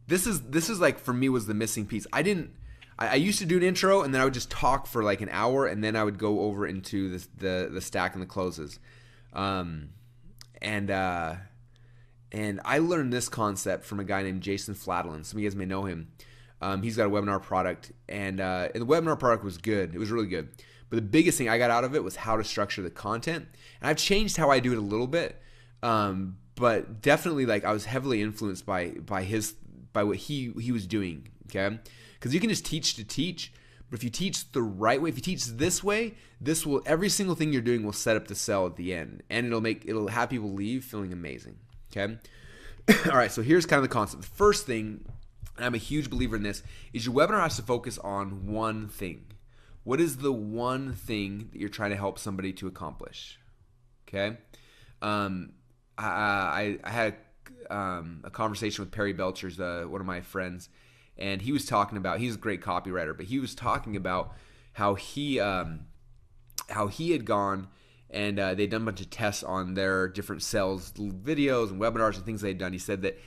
this is like, for me, was the missing piece. I used to do an intro, and then I would just talk for like an hour, and then I would go over into the stack and the closes. And I learned this concept from a guy named Jason Fladlin. Some of you guys may know him. He's got a webinar product, and the webinar product was good. It was really good. But the biggest thing I got out of it was how to structure the content. And I've changed how I do it a little bit. But definitely, like, I was heavily influenced by what he was doing, okay? Because you can just teach to teach, but if you teach the right way, if you teach this way, every single thing you're doing will set up the sell at the end, and it'll have people leave feeling amazing, okay? All right, so here's kind of the concept. The first thing, and I'm a huge believer in this, is your webinar has to focus on one thing. What is the one thing that you're trying to help somebody to accomplish? Okay, I had a conversation with Perry Belcher's, one of my friends, and he was talking about, he's a great copywriter, but he was talking about how he had gone and they'd done a bunch of tests on their different sales videos and webinars and things they'd done. He said that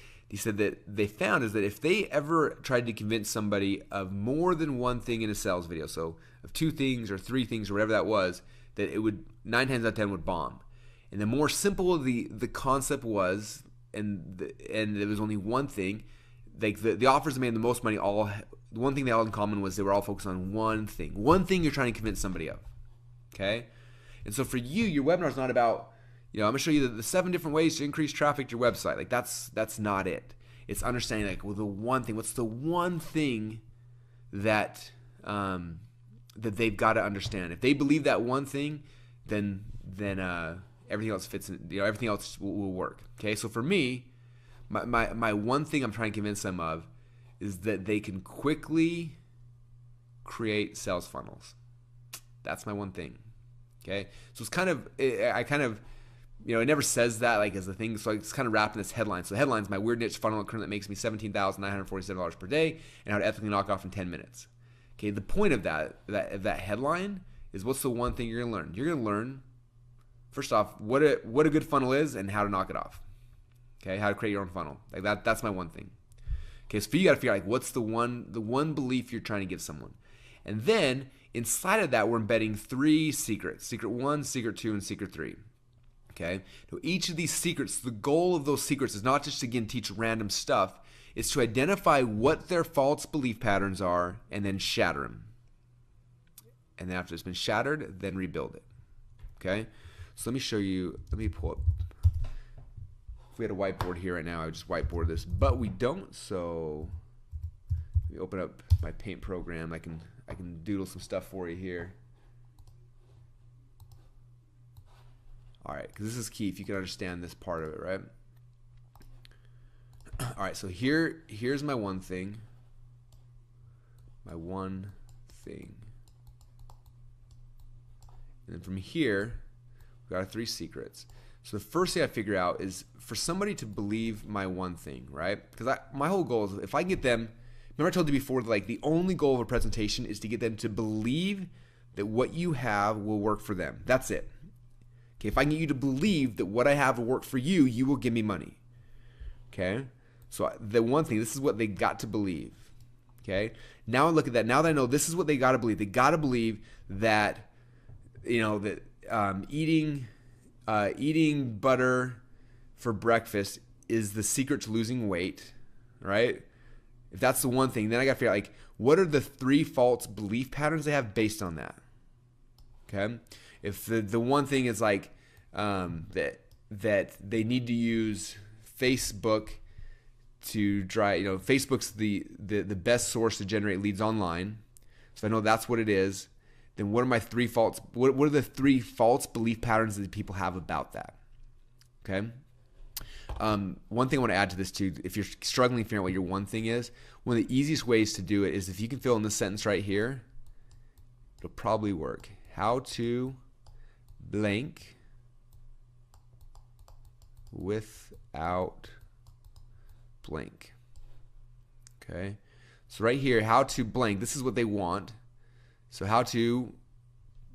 they found is that if they ever tried to convince somebody of more than one thing in a sales video, so of 2 things or 3 things or whatever that was, that it would 9 times out of 10 would bomb. And the more simple the concept was, and there was only one thing, like the offers that made the most money, the one thing they all had in common was they were all focused on one thing you're trying to convince somebody of. Okay, and so for you, your webinar is not about, I'm gonna show you the 7 different ways to increase traffic to your website. Like that's not it. It's understanding like, well, the one thing. What's the one thing that that they've got to understand? If they believe that one thing, then everything else fits in. Everything else will work. Okay, so for me, my one thing I'm trying to convince them of is that they can quickly create sales funnels. That's my one thing. Okay, so it's kind of it never says that like as a thing, so it's kind of wrapped in this headline. So the headline's my weird niche funnel currently that makes me $17,947 per day and how to ethically knock off in 10 minutes. Okay, the point of that headline is, what's the one thing you're gonna learn? You're gonna learn, first off, what a good funnel is and how to knock it off. Okay, how to create your own funnel. Like that's my one thing. Okay, so for you gotta figure out like what's the one belief you're trying to give someone. And then inside of that, we're embedding 3 secrets. Secret 1, secret 2, and secret 3. Okay, so each of these secrets, the goal of those secrets is not just to, again, teach random stuff. It's to identify what their false belief patterns are and then shatter them. And then after it's been shattered, then rebuild it. Okay, so let me show you. Let me pull up. If we had a whiteboard here right now, I would just whiteboard this, but we don't. So let me open up my Paint program. I can doodle some stuff for you here. All right, because this is key if you can understand this part of it, right? All right, so here's my one thing. My one thing. And then from here, we've got our 3 secrets. So the first thing I figure out is for somebody to believe my one thing, right? Because my whole goal is if I can get them, remember I told you before that like the only goal of a presentation is to get them to believe that what you have will work for them. That's it. Okay, if I can get you to believe that what I have will work for you, you will give me money. Okay, so the one thing, this is what they got to believe. Okay, now I look at that. Now that I know this is what they got to believe, they got to believe that eating butter for breakfast is the secret to losing weight, right? If that's the one thing, then I got to figure out like what are the 3 false belief patterns they have based on that. Okay. If the one thing is like that they need to use Facebook to drive, Facebook's the best source to generate leads online. So I know that's what it is. Then what are my 3 false? What are the 3 false belief patterns that people have about that? Okay. One thing I want to add to this too, if you're struggling figuring out what your one thing is, one of the easiest ways to do it is if you can fill in this sentence right here, it'll probably work. How to blank without blank. Okay, so right here, how to blank, this is what they want. So how to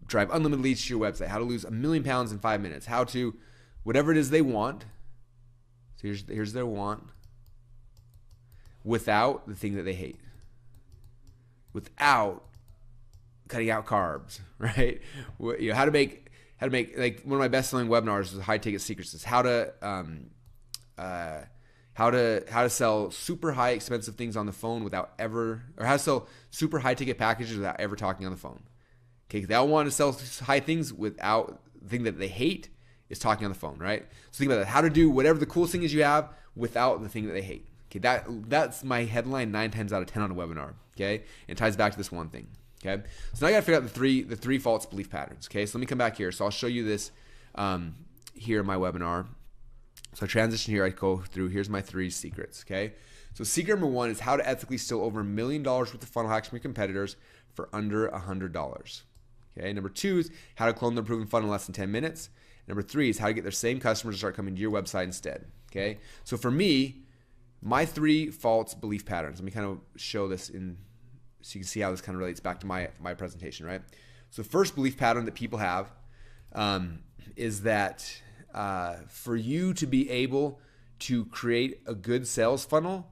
drive unlimited leads to your website, how to lose 1 million pounds in 5 minutes, how to whatever it is they want. So here's their want without the thing that they hate, without cutting out carbs, right? How to make like one of my best selling webinars is high ticket secrets. Is how to sell super high expensive things on the phone without ever, or how to sell super high ticket packages without ever talking on the phone. Okay, they all want to sell high things without the thing that they hate is talking on the phone, right? So think about that. How to do whatever the coolest thing is you have without the thing that they hate. Okay, that's my headline 9 times out of 10 on a webinar. Okay, and it ties back to this one thing. Okay, so now I got to figure out the three false belief patterns. Okay, so let me come back here. So I'll show you this here in my webinar. So I transition here. I go through. Here's my 3 secrets. Okay, so secret number 1 is how to ethically steal over $1 million worth of funnel hacks from your competitors for under $100. Okay, number 2 is how to clone their proven funnel in less than 10 minutes. Number 3 is how to get their same customers to start coming to your website instead. Okay, so for me, my 3 false belief patterns. Let me kind of show this in so you can see how this kind of relates back to my presentation, right? So the first belief pattern that people have is that for you to be able to create a good sales funnel,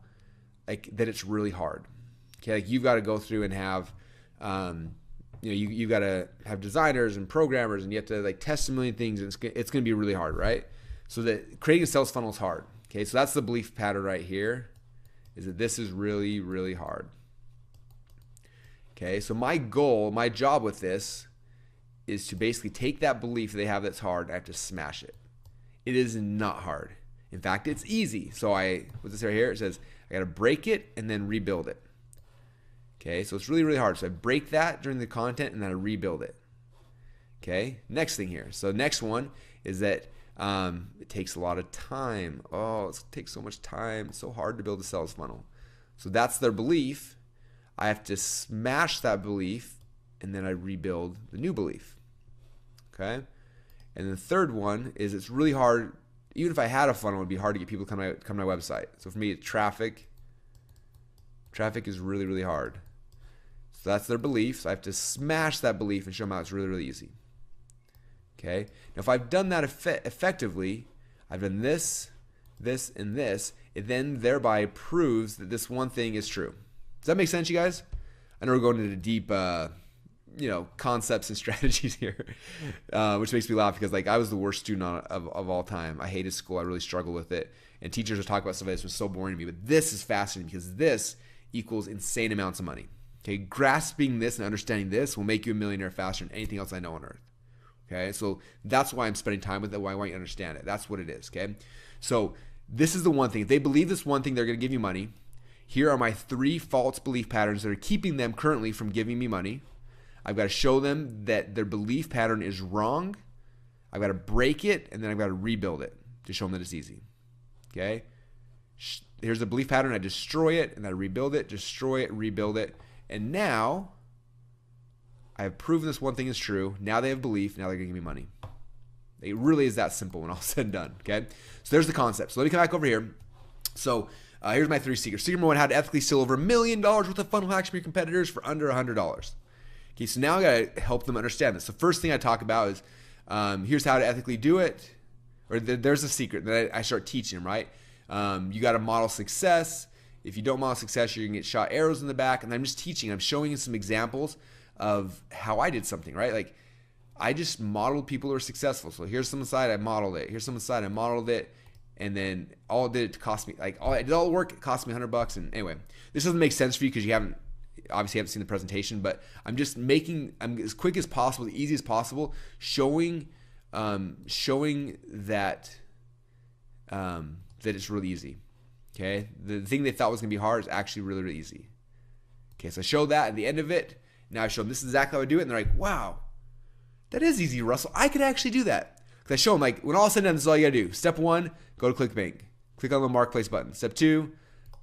like that it's really hard. Okay, like you've got to go through and have you've got to have designers and programmers, and you have to like test a million things, and it's going to be really hard, right? So that creating a sales funnel is hard. Okay, so that's the belief pattern right here, is that this is really, really hard. Okay, so my goal, my job with this is to basically take that belief they have that's hard, I have to smash it. It is not hard. In fact, it's easy. So what's this right here? It says, I got to break it and then rebuild it. Okay, so it's really, really hard. So I break that during the content and then I rebuild it. Okay, next thing here. So next one is that it takes a lot of time. Oh, it takes so much time. It's so hard to build a sales funnel. So that's their belief. I have to smash that belief and then I rebuild the new belief. Okay, and the third one is it's really hard. Even if I had a funnel, it would be hard to get people to come to my website. So for me, it's traffic. Traffic is really, really hard. So that's their belief. So I have to smash that belief and show them how it's really, really easy. Okay. Now, if I've done that effectively, I've done this, this, and this, it then thereby proves that this one thing is true. Does that make sense, you guys? I know we're going into deep, concepts and strategies here, which makes me laugh because like I was the worst student of all time. I hated school. I really struggled with it. And teachers would talk about stuff like this was so boring to me. But this is fascinating because this equals insane amounts of money. Okay, grasping this and understanding this will make you a millionaire faster than anything else I know on earth. Okay, so that's why I'm spending time with it, why I want you to understand it. That's what it is, okay? So this is the one thing. If they believe this one thing, they're going to give you money. Here are my 3 false belief patterns that are keeping them currently from giving me money. I've got to show them that their belief pattern is wrong. I've got to break it, and then I've got to rebuild it to show them that it's easy, okay? Here's the belief pattern. I destroy it, and then I rebuild it, destroy it, rebuild it. And now I have proven this one thing is true. Now they have belief. Now they're going to give me money. It really is that simple when all said and done, okay? So there's the concept. So let me come back over here. So here's my 3 secrets. Secret number 1, how to ethically steal over $1 million worth of funnel hacks from your competitors for under $100. Okay, so now I got to help them understand this. The first thing I talk about is here's how to ethically do it. Or there's a secret that I start teaching them, right? You got to model success. If you don't model success, you're going to get shot arrows in the back. And I'm just teaching. I'm showing you some examples of how I did something, right? Like I just modeled people who are successful. So here's some side, I modeled it. Here's some side, I modeled it. And then all it did to cost me, like I did all the work, it cost me $100. And anyway, this doesn't make sense for you because you obviously haven't seen the presentation, but I'm just I'm as quick as possible, the easy as possible, showing that it's really easy. Okay, the thing they thought was gonna be hard is actually really, really easy. Okay, so I showed that at the end of it. Now I show them this is exactly how I do it, and they're like, "Wow, that is easy, Russell. I could actually do that." Because I show them like when all is said and done, this is all you gotta do. Step 1, go to ClickBank, click on the marketplace button. Step 2,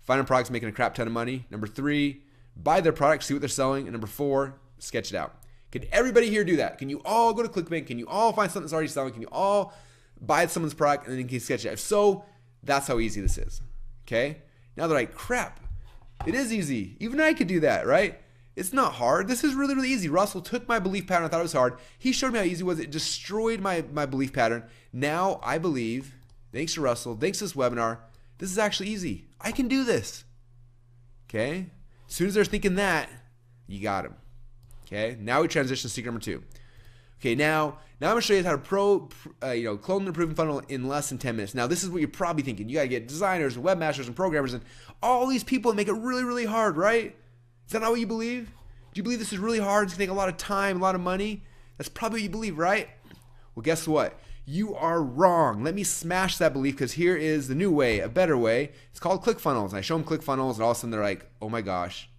find a product's making a crap ton of money. Number 3, buy their product, see what they're selling. And number 4, sketch it out. Can everybody here do that? Can you all go to ClickBank? Can you all find something that's already selling? Can you all buy someone's product and then you can sketch it out? If so, that's how easy this is. Okay? Now they're like, crap, it is easy. Even I could do that, right? It's not hard. This is really, really easy. Russell took my belief pattern. I thought it was hard. He showed me how easy it was. It destroyed my belief pattern. Now I believe, thanks to Russell, thanks to this webinar, this is actually easy. I can do this. Okay? As soon as they're thinking that, you got them. Okay? Now we transition to secret number 2. Okay, now I'm going to show you how to clone and improve funnel in less than 10 minutes. Now, this is what you're probably thinking. You got to get designers and webmasters and programmers and all these people and make it really, really hard, right? Is that not what you believe? Do you believe this is really hard? It's going to take a lot of time, a lot of money? That's probably what you believe, right? Well, guess what? You are wrong. Let me smash that belief because here is the new way, a better way. It's called Clickfunnels. And I show them Clickfunnels and all of a sudden they're like, oh my gosh,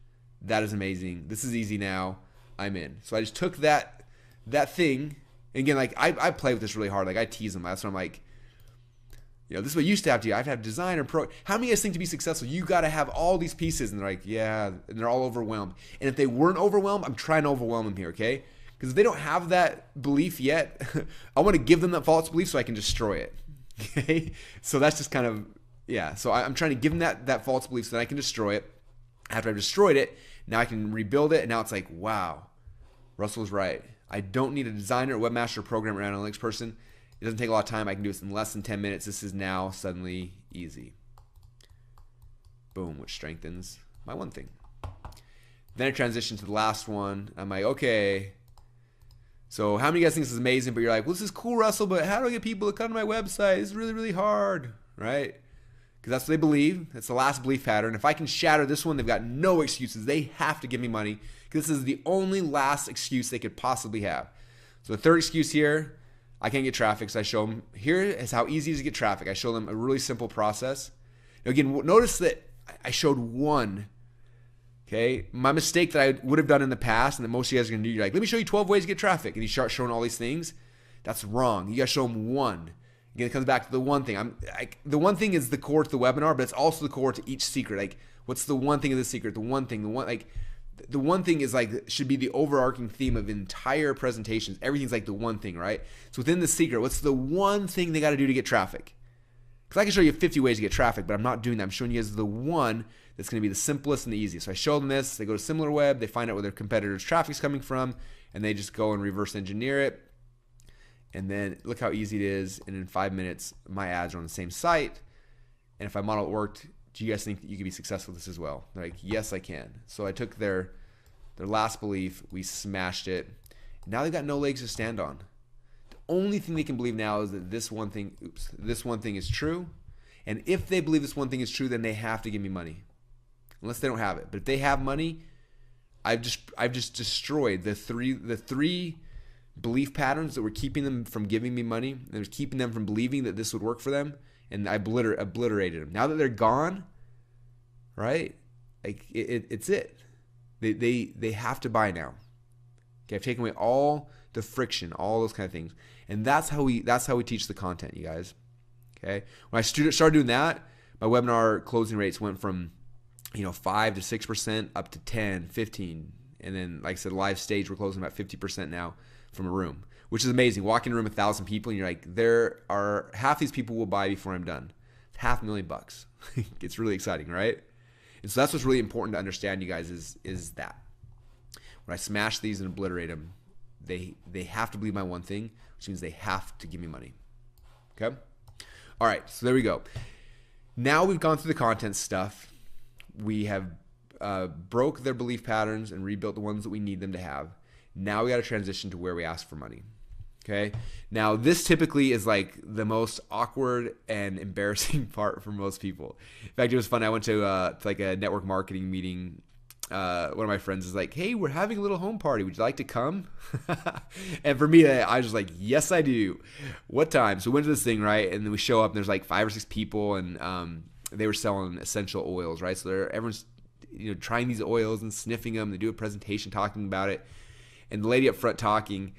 that is amazing. This is easy now. I'm in. So I just took that thing. And again, like I play with this really hard. Like I tease them. That's what I'm like, this is what you used to have to do. I've had designer, pro. How many of you guys think to be successful, you got to have all these pieces? And they're like, yeah. And they're all overwhelmed. And if they weren't overwhelmed, I'm trying to overwhelm them here, okay? Because if they don't have that belief yet, I want to give them that false belief so I can destroy it. Okay? So that's just kind of, yeah. So I'm trying to give them that false belief so that I can destroy it. After I've destroyed it, now I can rebuild it. And now it's like, wow, Russell's right. I don't need a designer, webmaster, programmer, or analytics person. It doesn't take a lot of time. I can do this in less than 10 minutes. This is now suddenly easy. Boom, which strengthens my one thing. Then I transition to the last one. I'm like, okay. So how many of you guys think this is amazing, but you're like, well, this is cool, Russell, but how do I get people to come to my website? It's really, really hard, right? because that's what they believe. It's the last belief pattern. If I can shatter this one, they've got no excuses. They have to give me money because this is the only last excuse they could possibly have. So the third excuse here, I can't get traffic. So I show them, here is how easy it is to get traffic. I show them a really simple process. Now again, notice that I showed one. Okay, my mistake that I would have done in the past and that most of you guys are going to do, you're like, let me show you 12 ways to get traffic. And you start showing all these things. That's wrong. You got to show them one. Again, it comes back to the one thing. The one thing is the core to the webinar, but it's also the core to each secret. Like, what's the one thing of the secret? The one thing, the one thing is like, should be the overarching theme of entire presentations. Everything's like the one thing, right? So within the secret, what's the one thing they got to do to get traffic? Because I can show you 50 ways to get traffic, but I'm not doing that. I'm showing you guys the one that's going to be the simplest and the easiest. So I show them this. They go to SimilarWeb. They find out where their competitors' traffic's coming from, and they just go and reverse engineer it. And then look how easy it is. And in 5 minutes, my ads are on the same site. And if my model worked, do you guys think that you could be successful with this as well? They're like, yes, I can. So I took their last belief. We smashed it. Now they've got no legs to stand on. The only thing they can believe now is that this one thing is true. And if they believe this one thing is true, then they have to give me money. Unless they don't have it. But if they have money, I've just destroyed the three belief patterns that were keeping them from giving me money. That was keeping them from believing that this would work for them. And I obliterated them. Now that they're gone, right? Like it's it. They have to buy now. Okay, I've taken away all the friction, all those kind of things. And that's how we teach the content, you guys. Okay? When I started doing that, my webinar closing rates went from 5 to 6% up to 10, 15. And then, like I said, live stage, we're closing about 50% now from a room, which is amazing. Walk in a room with 1,000 people and you're like, there are half these people will buy before I'm done. It's $500,000. It's really exciting, right? And so that's what's really important to understand, you guys, is that when I smash these and obliterate them, they have to believe my one thing, which means they have to give me money. Okay? All right, so there we go. Now we've gone through the content stuff. We have broke their belief patterns and rebuilt the ones that we need them to have. Now we got to transition to where we ask for money. Okay. Now this typically is like the most awkward and embarrassing part for most people. In fact, it was fun. I went to like a network marketing meeting. One of my friends is like, "Hey, we're having a little home party. Would you like to come?" And for me, I was just like, "Yes, I do." What time? So we went to this thing, right? And then we show up and there's like 5 or 6 people and they were selling essential oils, right? So everyone's trying these oils and sniffing them. They do a presentation talking about it. And the lady up front talking,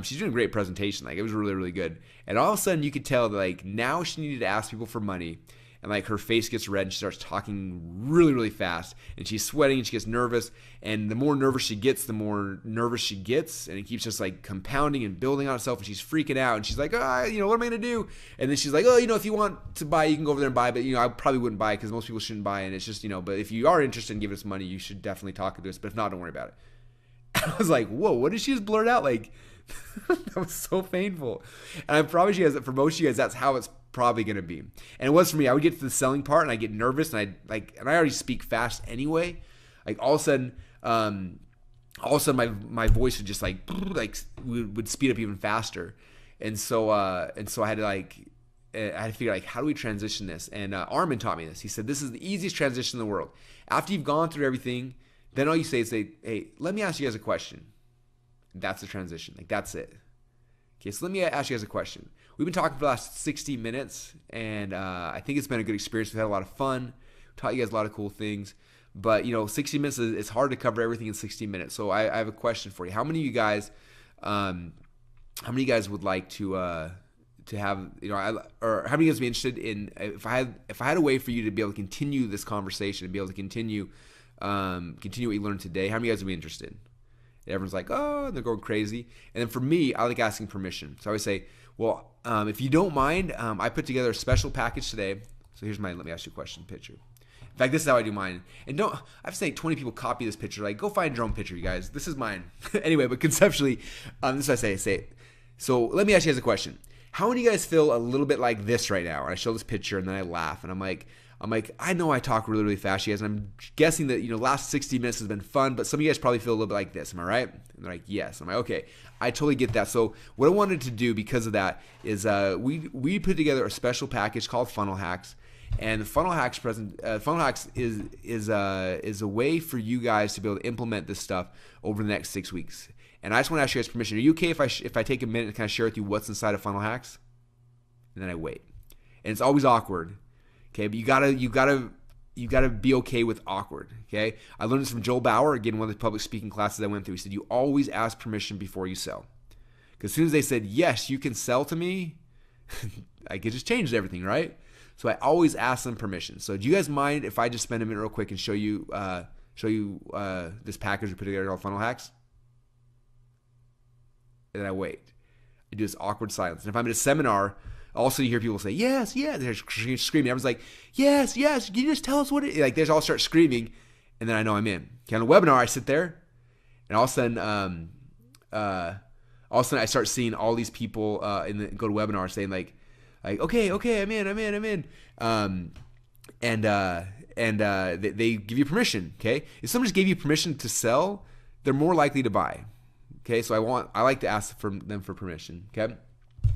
she's doing a great presentation. Like, it was really, really good. And all of a sudden, you could tell that, like, now she needed to ask people for money. And, like, her face gets red and she starts talking really, really fast. And she's sweating and she gets nervous. And the more nervous she gets, the more nervous she gets. And it keeps just, like, compounding and building on itself. And she's freaking out. And she's like, what am I going to do? And then she's like, if you want to buy, you can go over there and buy. But, I probably wouldn't buy because most people shouldn't buy. And it's just, but if you are interested in giving us money, you should definitely talk to us. But if not, don't worry about it. I was like, whoa, what did she just blurt out? Like, that was so painful. And I promise you guys that for most of you guys, that's how it's probably going to be. And it was for me. I would get to the selling part and I get nervous and I already speak fast anyway. Like all of a sudden my voice would just would speed up even faster. And so I had to figure out how do we transition this? And Armin taught me this. He said, this is the easiest transition in the world. After you've gone through everything, then all you say is, hey, let me ask you guys a question. That's the transition. Like, that's it. Okay, so let me ask you guys a question. We've been talking for the last 60 minutes, and I think it's been a good experience. We've had a lot of fun. Taught you guys a lot of cool things. But, 60 minutes, it's hard to cover everything in 60 minutes. So I have a question for you. How many of you guys would like to have, or how many of you guys would be interested in, if I had a way for you to be able to continue this conversation and be able to continue what you learned today, how many of you guys would be interested? And everyone's like, oh, and they're going crazy. And then for me, I like asking permission. So I always say, well, if you don't mind, I put together a special package today. So here's let me ask you a question picture. In fact, this is how I do mine. And I have to say 20 people copy this picture. Like, go find your own picture, you guys. This is mine. Anyway, but conceptually, this is what I say. So let me ask you guys a question. How many of you guys feel a little bit like this right now? And I show this picture and then I laugh and I'm like, I know I talk really, really fast, you guys, and I'm guessing that, last 60 minutes has been fun, but some of you guys probably feel a little bit like this. Am I right? And they're like, yes. I'm like, okay, I totally get that. So what I wanted to do because of that is we put together a special package called Funnel Hacks, And the Funnel Hacks is a way for you guys to be able to implement this stuff over the next 6 weeks. And I just want to ask you guys permission. Are you okay if I take a minute and kind of share with you what's inside of Funnel Hacks? And then I wait. And it's always awkward. Okay, but you gotta be okay with awkward. Okay, I learned this from Joel Bauer, again, one of the public speaking classes I went through. He said, you always ask permission before you sell. Because as soon as they said, yes, you can sell to me, it just changed everything, right? So I always ask them permission. So do you guys mind if I just spend a minute real quick and show you this package we put together called Funnel Hacks? And then I wait. I do this awkward silence. And if I'm at a seminar, also you hear people say, yes, yes. They're screaming. Everyone's like, yes, yes. Can you just tell us what it is? Like they just all start screaming. And then I know I'm in. Okay, on a webinar, I sit there. And all of a sudden I start seeing all these people in the GoToWebinar saying like, okay, I'm in. They give you permission. Okay, if someone just gave you permission to sell, they're more likely to buy. Okay, so I like to ask them for permission. Okay,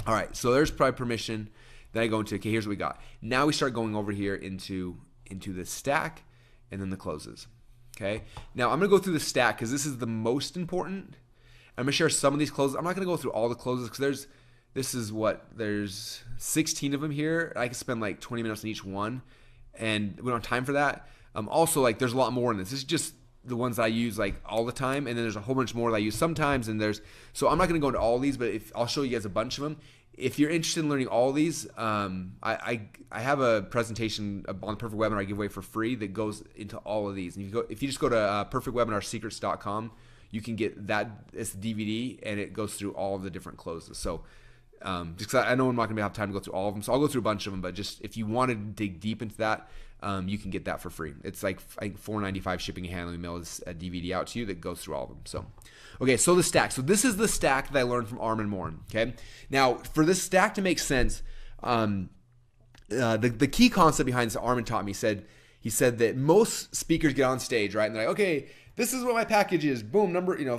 all right. So there's probably permission. Then I go into, okay, here's what we got. Now we start going over here into the stack and then the closes. Okay, now I'm gonna go through the stack because this is the most important. I'm gonna share some of these closes. I'm not gonna go through all the closes because there's 16 of them here. I can spend like 20 minutes on each one, and we don't have time for that. Also, like there's a lot more in this. This is just the ones that I use like all the time, and then there's a whole bunch more that I use sometimes. And so I'm not gonna go into all these, but I'll show you guys a bunch of them. If you're interested in learning all these, I have a presentation on the Perfect Webinar I give away for free that goes into all of these. And if you just go to perfectwebinarsecrets.com, you can get that. It's the DVD, and it goes through all of the different closes. So just 'cause I know I'm not going to have time to go through all of them, so I'll go through a bunch of them. But just if you want to dig deep into that, you can get that for free. It's like I think $4.95 shipping and handling. Mail is a DVD out to you that goes through all of them. So, okay, so the stack. So this is the stack that I learned from Armin Morin. Okay, now for this stack to make sense, the key concept behind this Armin taught me. He said that most speakers get on stage, right, and they're like, okay, this is what my package is. Boom,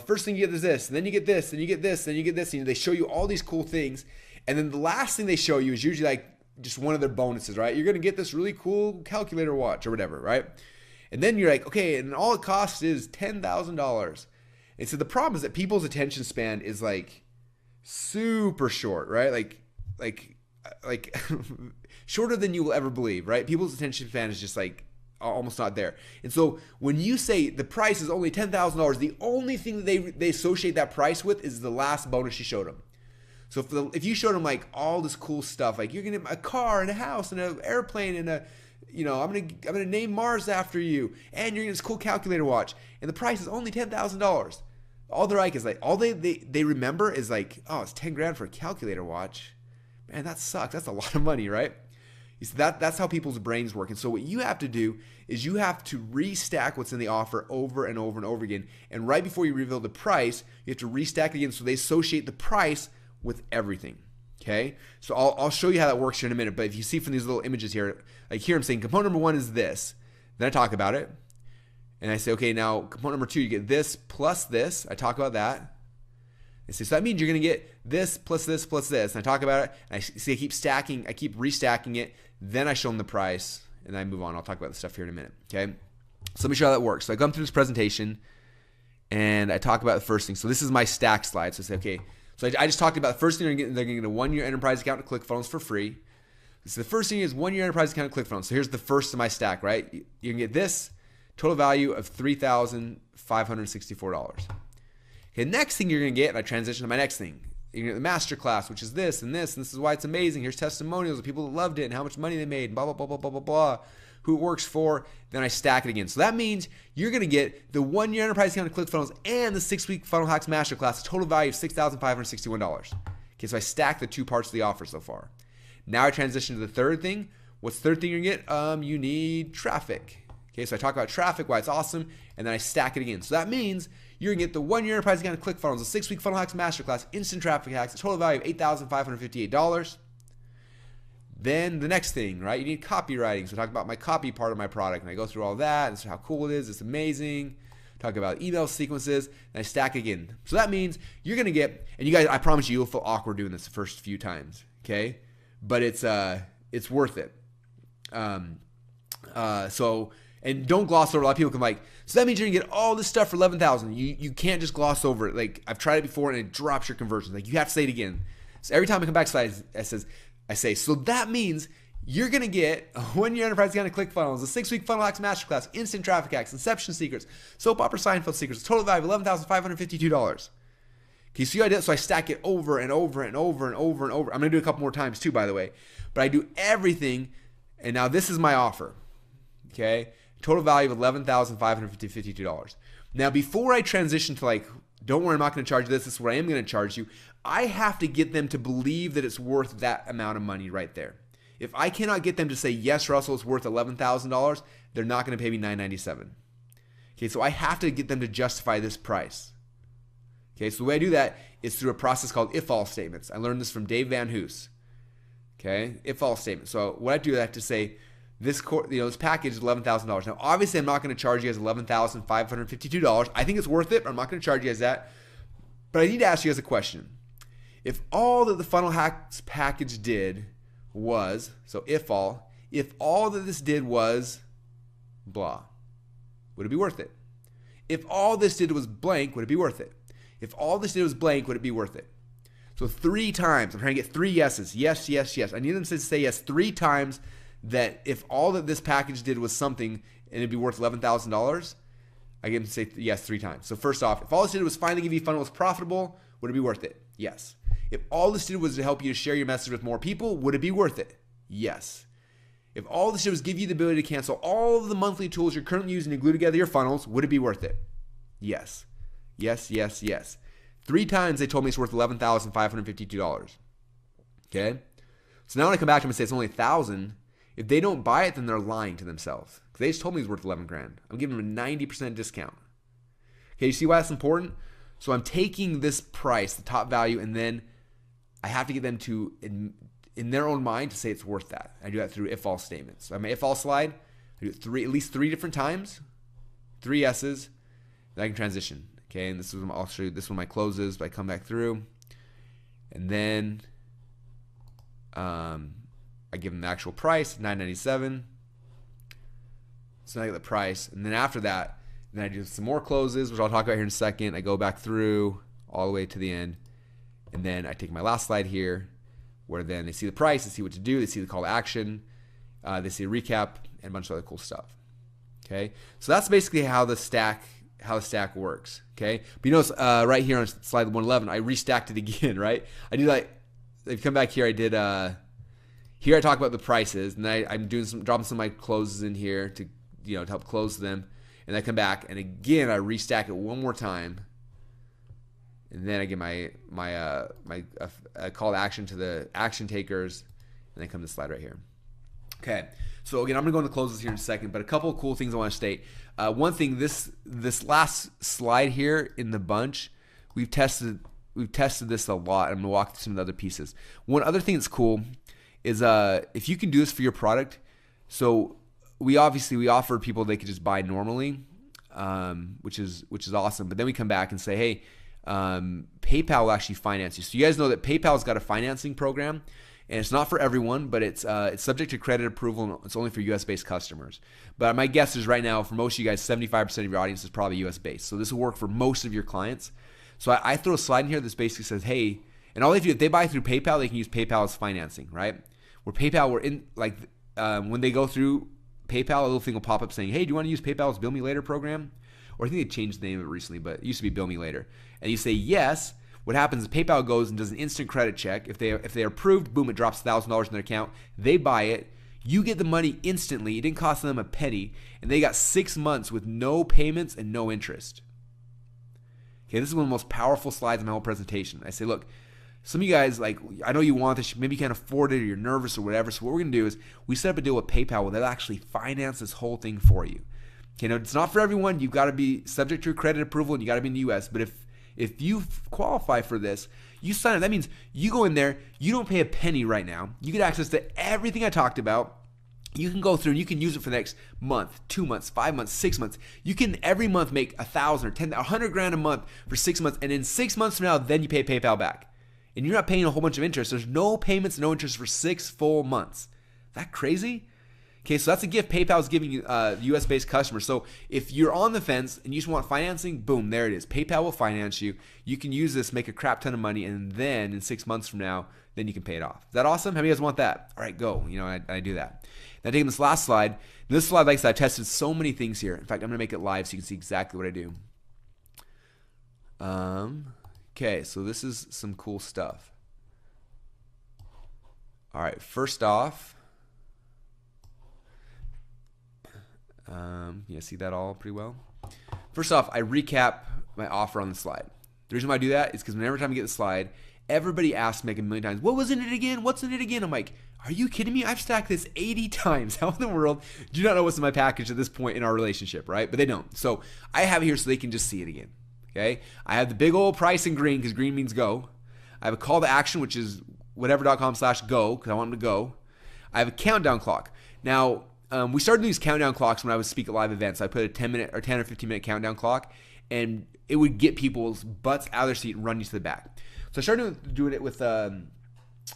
first thing you get is this, and then you get this, and you get this, and you get this. And they show you all these cool things, and then the last thing they show you is usually like just one of their bonuses, right? You're gonna get this really cool calculator watch or whatever, right? And then you're like, okay, and all it costs is $10,000. And so the problem is that people's attention span is like super short, right? Like shorter than you will ever believe, right? People's attention span is just like almost not there. And so when you say the price is only $10,000, the only thing that they associate that price with is the last bonus you showed them. So if you showed them like all this cool stuff, like you're gonna get a car and a house and an airplane and I'm gonna name Mars after you, and you're gonna get this cool calculator watch, and the price is only $10,000. All they're like is like all they remember is like, oh, it's 10 grand for a calculator watch. Man, that sucks. That's a lot of money, right? So that's how people's brains work. And so what you have to do is you have to restack what's in the offer over and over and over again. And right before you reveal the price, you have to restack it again so they associate the price with everything. Okay? So I'll show you how that works here in a minute. But if you see from these little images here, like here I'm saying component number 1 is this. Then I talk about it. And I say, okay, now component number 2, you get this plus this. I talk about that. And so that means you're going to get this plus this plus this. And I talk about it. And I see I keep stacking. I keep restacking it. Then I show them the price. And then I move on. I'll talk about the stuff here in a minute. Okay? So let me show you how that works. So I come through this presentation. And I talk about the first thing. So this is my stack slide. So I say, okay. So I just talked about the first thing they're going to get a 1-year enterprise account to ClickFunnels for free. So the first thing is 1-year enterprise account to ClickFunnels. So here's the first of my stack, right? You can get this total value of $3,564. Okay, next thing you're going to get, and I transition to my next thing. You're going to get the master class, which is this and this, and this is why it's amazing. Here's testimonials of people that loved it and how much money they made, and blah, blah, blah, blah, blah, blah, blah, who it works for. Then I stack it again. So that means you're going to get the 1-year enterprise account to ClickFunnels and the 6-week Funnel Hacks Masterclass, a total value of $6,561. Okay, so I stack the 2 parts of the offer so far. Now I transition to the third thing. What's the third thing you're going to get? You need traffic. Okay, so I talk about traffic, why it's awesome, and then I stack it again. So that means you're going to get the 1-year enterprise account to ClickFunnels, a 6-week Funnel Hacks Masterclass, instant traffic hacks, a total value of $8,558. Then the next thing, right? You need copywriting. So I talk about my copy part of my product, and I go through all that, and so how cool it is. It's amazing. Talk about email sequences, and I stack again. So that means you're going to get, and you guys, I promise you'll feel awkward doing this the first few times, okay? But it's worth it. And don't gloss over. A lot of people can like, so that means you're gonna get all this stuff for 11,000. You can't just gloss over it. Like I've tried it before and it drops your conversions. Like you have to say it again. So every time I come back to it, I say, so that means you're gonna get a 1-year enterprise account of ClickFunnels, a 6-week funnel hacks masterclass, instant traffic hacks, inception secrets, soap opera Seinfeld secrets, total value of $11,552. Okay, so you did it. So I stack it over and over and over and over and over. I'm gonna do it a couple more times too, by the way. But I do everything, and now this is my offer. Okay, total value of $11,552. Now, before I transition to like, don't worry, I'm not gonna charge you this. This is what I am gonna charge you. I have to get them to believe that it's worth that amount of money right there. If I cannot get them to say, yes, Russell, it's worth $11,000, they're not going to pay me $997. Okay, so I have to get them to justify this price. Okay, so the way I do that is through a process called if-all statements. I learned this from Dave Van Hoos. Okay, if-all statement. So what I do is I have to say, this package is $11,000. Now, obviously, I'm not going to charge you guys $11,552. I think it's worth it, but I'm not going to charge you guys that. But I need to ask you guys a question. If all that the funnel hacks package did was, so if all that this did was blah, would it be worth it? If all this did was blank, would it be worth it? If all this did was blank, would it be worth it? So 3 times, I'm trying to get 3 yeses. Yes, yes, yes. I need them to say yes 3 times that if all that this package did was something and it'd be worth $11,000, I get them to say yes 3 times. So first off, if all this did was finally give you funnel was profitable, would it be worth it? Yes. If all this did was to help you to share your message with more people, would it be worth it? Yes. If all this did was give you the ability to cancel all of the monthly tools you're currently using to glue together your funnels, would it be worth it? Yes. Yes, yes, yes. 3 times they told me it's worth $11,552. Okay? So now when I come back to them and say it's only $1,000, if they don't buy it, then they're lying to themselves. Because they just told me it's worth $11,000. I'm giving them a 90% discount. Okay, you see why that's important? So I'm taking this price, the top value, and then I have to get them to, in their own mind, to say it's worth that. I do that through if-all statements. So I have my if-all slide. I do it at least 3 different times, 3 yeses, then I can transition. Okay, and this is I'll show you this one my closes. But I come back through, and then I give them the actual price, $997. So now I get the price, and then after that, then I do some more closes, which I'll talk about here in a second. I go back through all the way to the end. And then I take my last slide here, where then they see the price, they see what to do, they see the call to action, they see a recap, and a bunch of other cool stuff. Okay, so that's basically how the stack works. Okay, but you notice right here on slide 111, I restacked it again. Right, I do like if you come back here, I did here I talk about the prices, and then I'm doing dropping some of my closes in here to help close them, and I come back and again I restack it one more time. And then I get my call to action to the action takers, and then come to the slide right here. Okay, so again, I'm gonna go into closes here in a second, but a couple of cool things I want to state. One thing, this last slide here in the bunch, we've tested this a lot. I'm gonna walk through some of the other pieces. One other thing that's cool is if you can do this for your product. So we offer people they could just buy normally, which is awesome. But then we come back and say, hey, PayPal will actually finance you. So you guys know that PayPal's got a financing program, and it's not for everyone, but it's subject to credit approval, and it's only for US-based customers. But my guess is right now, for most of you guys, 75% of your audience is probably US-based. So this will work for most of your clients. So I throw a slide in here that basically says, hey, and all they do, if they buy through PayPal, they can use PayPal as financing, right? Where PayPal, when they go through PayPal, a little thing will pop up saying, hey, do you want to use PayPal's Bill Me Later program? Or I think they changed the name of it recently, but it used to be Bill Me Later. And you say yes. What happens is PayPal goes and does an instant credit check. If they're approved, boom, it drops $1,000 in their account. They buy it. You get the money instantly. It didn't cost them a penny. And they got 6 months with no payments and no interest. Okay, this is one of the most powerful slides in my whole presentation. I say, look, some of you guys, I know you want this, maybe you can't afford it or you're nervous or whatever. So what we're going to do is we set up a deal with PayPal where they'll actually finance this whole thing for you. Okay, now it's not for everyone. You've got to be subject to credit approval and you got to be in the US. But if you qualify for this, you sign up. That means you go in there, you don't pay a penny right now. You get access to everything I talked about. You can go through and you can use it for the next month, 2 months, 5 months, 6 months. You can every month make $1,000 or $10,000, $100,000 a month for 6 months. And in 6 months from now, then you pay PayPal back. And you're not paying a whole bunch of interest. There's no payments, no interest for 6 full months. Is that crazy? Okay, so that's a gift PayPal is giving you US-based customers. So if you're on the fence and you just want financing, boom, there it is. PayPal will finance you. You can use this, make a crap ton of money, and then in 6 months from now, then you can pay it off. Is that awesome? How many of you guys want that? All right, go. I do that. Now taking this last slide. This slide, like I said, I tested so many things here. In fact, I'm going to make it live so you can see exactly what I do. Okay, so this is some cool stuff. All right, first off, you see that all pretty well? First off, I recap my offer on the slide. The reason why I do that is because whenever time I get the slide, everybody asks me like a million times, what was in it again? What's in it again? I'm like, are you kidding me? I've stacked this 80 times. How in the world do you not know what's in my package at this point in our relationship, right? But they don't. So I have it here so they can just see it again, okay? I have the big old price in green because green means go. I have a call to action, which is whatever.com/go because I want them to go. I have a countdown clock. Now, we started these countdown clocks when I would speak at live events. I put a 10 or 15-minute countdown clock, and it would get people's butts out of their seat and run you to the back. So I started doing it with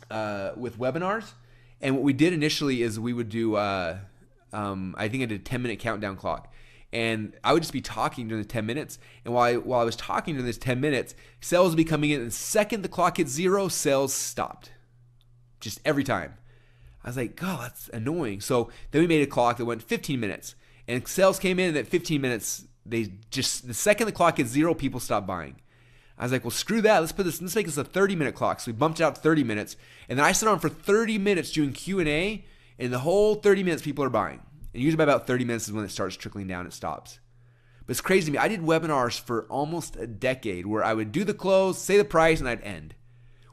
webinars. And what we did initially is we would do, I think I did a 10-minute countdown clock. And I would just be talking during the 10 minutes. And while I was talking during this 10 minutes, sales would be coming in. And the second the clock hit 0, sales stopped. Just every time. I was like, God, that's annoying. So then we made a clock that went 15 minutes. And sales came in, and at 15 minutes, the second the clock hit 0, people stopped buying. I was like, well, screw that. Let's make this a 30-minute clock. So we bumped it out to 30 minutes. And then I sat on for 30 minutes doing Q&A. And the whole 30 minutes, people are buying. And usually by about 30 minutes is when it starts trickling down. It stops. But it's crazy to me. I did webinars for almost a decade where I would do the close, say the price, and I'd end.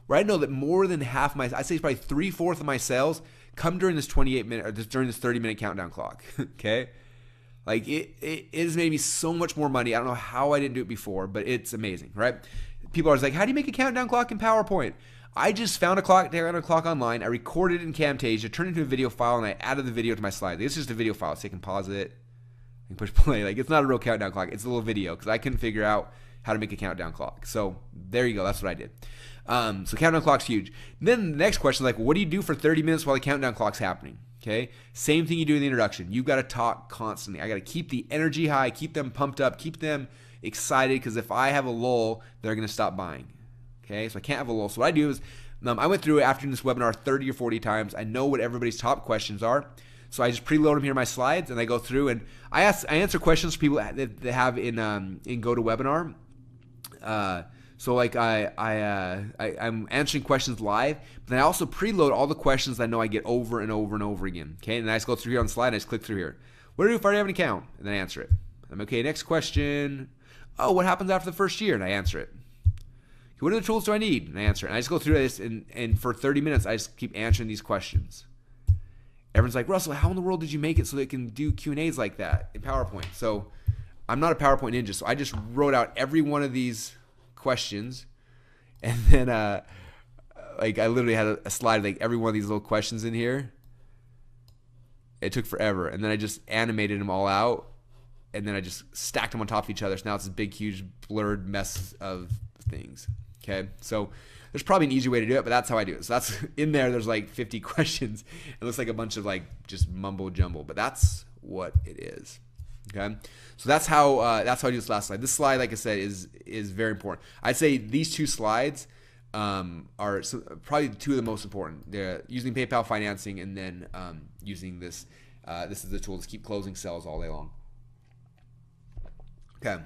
Where I know that more than half I'd say probably 3/4 of my sales come during this 28-minute or during this 30-minute countdown clock. Okay? Like it has made me so much more money. I don't know how I didn't do it before, but it's amazing, right? People are always like, how do you make a countdown clock in PowerPoint? I just found a clock online. I recorded it in Camtasia, turned it into a video file, and I added the video to my slide. It's just a video file, so you can pause it and push play. Like it's not a real countdown clock. It's a little video because I couldn't figure out how to make a countdown clock. So there you go. That's what I did. So countdown clock's huge. Then the next question is like, what do you do for 30 minutes while the countdown clock's happening? Okay, same thing you do in the introduction. You've got to talk constantly. I got to keep the energy high, keep them pumped up, keep them excited, because if I have a lull, they're going to stop buying. Okay, so I can't have a lull. So what I do is I went through it after this webinar 30 or 40 times. I know what everybody's top questions are. So I just preload them here in my slides, and I go through and I answer questions for people that have in GoToWebinar. So like I'm answering questions live, but then I also preload all the questions I know I get over and over and over again. Okay, and I just go through here on the slide and I just click through here. What do I do if I already have an account? And then I answer it. I'm okay, next question. Oh, what happens after the first year? And I answer it. What other tools do I need? And I answer it. And I just go through this, and for 30 minutes, I just keep answering these questions. Everyone's like, Russell, how in the world did you make it so they can do Q&As like that in PowerPoint? So I'm not a PowerPoint ninja, so I just wrote out every one of these questions, and then like I literally had a slide like every one of these little questions in here. It took forever, and then I just animated them all out, and then I just stacked them on top of each other. So now it's this big, huge, blurred mess of things. Okay, so there's probably an easier way to do it, but that's how I do it. So that's in there. There's like 50 questions. It looks like a bunch of like just mumbo jumbo, but that's what it is. Okay, so that's how I do this last slide. This slide, like I said, is very important. I'd say these two slides are probably two of the most important. They're using PayPal financing, and then using this. This is the tool to keep closing sales all day long. Okay.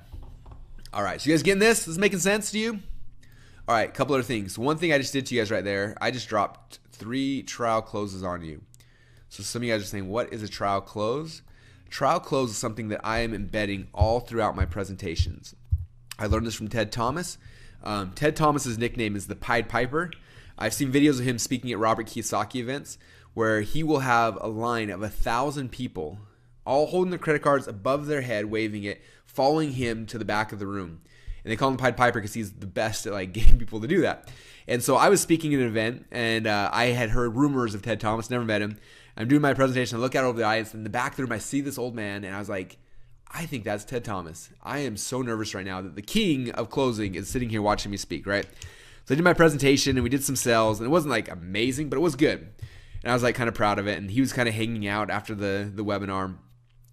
All right. So you guys getting this? This is making sense to you? All right. A couple other things. One thing I just did to you guys right there, I just dropped 3 trial closes on you. So some of you guys are saying, what is a trial close? Trial close is something that I am embedding all throughout my presentations. I learned this from Ted Thomas. Ted Thomas's nickname is the Pied Piper. I've seen videos of him speaking at Robert Kiyosaki events where he will have a line of 1,000 people all holding their credit cards above their head, waving it, following him to the back of the room. And they call him Pied Piper because he's the best at like getting people to do that. And so I was speaking at an event, and I had heard rumors of Ted Thomas, never met him. I'm doing my presentation, I look out over the audience, and in the back of the room I see this old man, and I was like, I think that's Ted Thomas. I am so nervous right now that the king of closing is sitting here watching me speak, right? So I did my presentation, and we did some sales, and it wasn't like amazing, but it was good. And I was like kind of proud of it. And he was kind of hanging out after the webinar,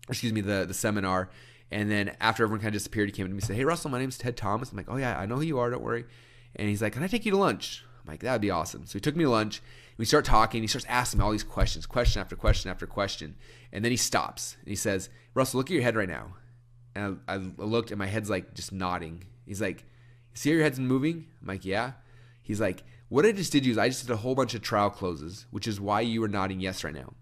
the seminar. And then after everyone kind of disappeared, he came to me and said, "Hey, Russell, my name's Ted Thomas." I'm like, "Oh yeah, I know who you are. Don't worry." And he's like, "Can I take you to lunch?" I'm like, "That'd be awesome." So he took me to lunch. We start talking. He starts asking me all these questions, question after question after question. And then he stops and he says, "Russell, look at your head right now." And I looked and my head's like just nodding. He's like, "See how your head's moving?" I'm like, "Yeah." He's like, "What I just did is I just did a whole bunch of trial closes, which is why you are nodding yes right now."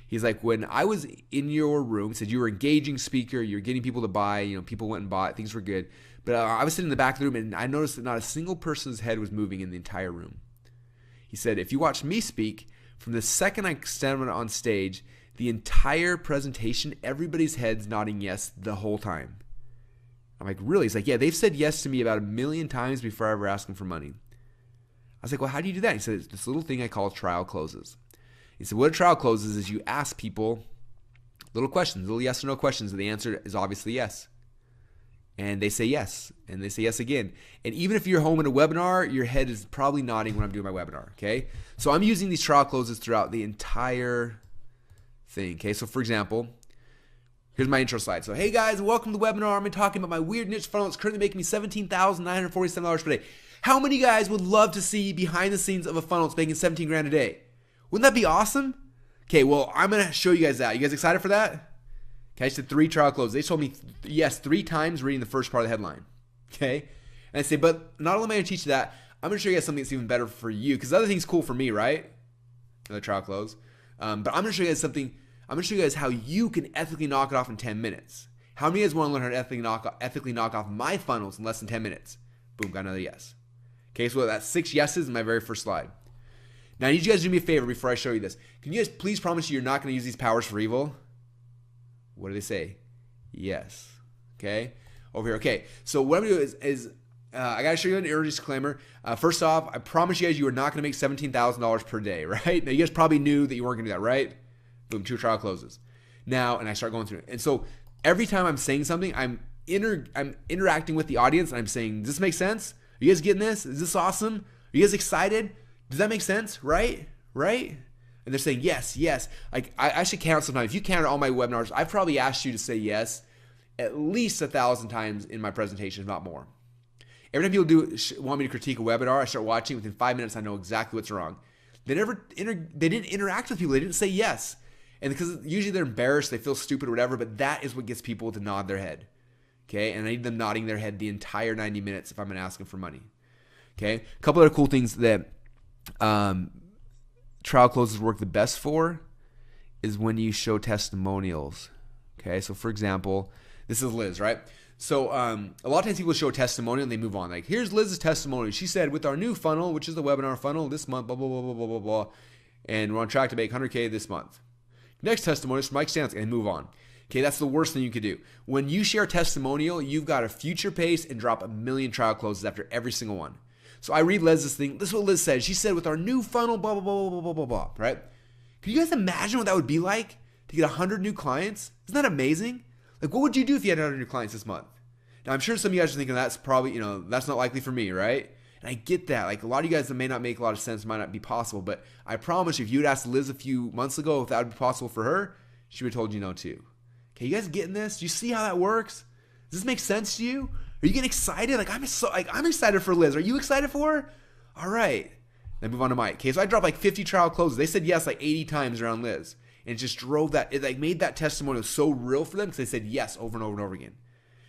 He's like, "When I was in your room," he said, "you were an engaging speaker. You're getting people to buy. People went and bought. Things were good. But I was sitting in the back of the room and I noticed that not a single person's head was moving in the entire room." He said, "If you watch me speak, from the second I stand on stage, the entire presentation, everybody's head's nodding yes the whole time." I'm like, "Really?" He's like, "Yeah, they've said yes to me about 1,000,000 times before I ever asked them for money." I was like, "Well, how do you do that?" He said, "It's this little thing I call trial closes." He said, what a trial closes is you ask people little questions, little yes or no questions, and the answer is obviously yes. And they say yes, and they say yes again. And even if you're home in a webinar, your head is probably nodding when I'm doing my webinar, okay? So I'm using these trial closes throughout the entire thing, okay? So for example, here's my intro slide. So hey guys, welcome to the webinar. I'm talking about my weird niche funnel. It's currently making me $17,947 per day. How many guys would love to see behind the scenes of a funnel that's making 17 grand a day? Wouldn't that be awesome? Okay, well, I'm going to show you guys that. You guys excited for that? Okay, I just did 3 trial closes. They told me yes 3 times reading the first part of the headline. Okay? And I say, but not only am I going to teach you that, I'm going to show you guys something that's even better for you. Because the other thing's cool for me, right? Another trial close. But I'm going to show you guys something. I'm going to show you guys how you can ethically knock it off in 10 minutes. How many of you guys want to learn how to ethically knock off my funnels in less than 10 minutes? Boom, got another yes. Okay, so that's 6 yeses in my very first slide. Now, I need you guys to do me a favor before I show you this. Can you guys please promise you're not going to use these powers for evil? What do they say? Yes. Okay? Over here. Okay, so what I'm going to do is I got to show you an early disclaimer. First off, I promise you guys you are not going to make $17,000 per day, right? Now, you guys probably knew that you weren't going to do that, right? Boom, 2 trial closes. Now, and I start going through it. And so every time I'm saying something, I'm interacting with the audience, and I'm saying, does this make sense? Are you guys getting this? Is this awesome? Are you guys excited? Does that make sense? Right? And they're saying, yes, yes. Like I should count sometimes. If you counted all my webinars, I've probably asked you to say yes at least 1,000 times in my presentation, if not more. Every time people want me to critique a webinar, I start watching. Within 5 minutes, I know exactly what's wrong. They didn't interact with people. They didn't say yes. And because usually they're embarrassed, they feel stupid or whatever, but that is what gets people to nod their head. Okay? And I need them nodding their head the entire 90 minutes if I'm going to ask them for money. Okay? A couple other cool things that trial closes work the best for is when you show testimonials. Okay, so for example, this is Liz, right? So a lot of times people show a testimonial and they move on. Like, here's Liz's testimonial. She said, with our new funnel, which is the webinar funnel, this month, blah, blah, blah, blah, blah, blah, blah, and we're on track to make 100K this month. Next testimonial is from Mike Stansky, and move on. Okay, that's the worst thing you could do. When you share a testimonial, you've got to future pace and drop 1,000,000 trial closes after every single one. So I read Liz's thing. This is what Liz said. She said, with our new funnel, blah, blah, blah, blah, blah, blah, blah, right? Can you guys imagine what that would be like to get 100 new clients? Isn't that amazing? Like, what would you do if you had 100 new clients this month? Now, I'm sure some of you guys are thinking that's probably, that's not likely for me, right? And I get that. Like, a lot of you guys, that may not make a lot of sense, might not be possible. But I promise you, if you had asked Liz a few months ago if that would be possible for her, she would have told you no too. Okay, you guys getting this? Do you see how that works? Does this make sense to you? Are you getting excited? I'm excited for Liz. Are you excited for her? All right. Then move on to Mike. Okay, so I dropped like 50 trial closes. They said yes like 80 times around Liz. And it just drove that, it like made that testimonial so real for them because they said yes over and over and over again.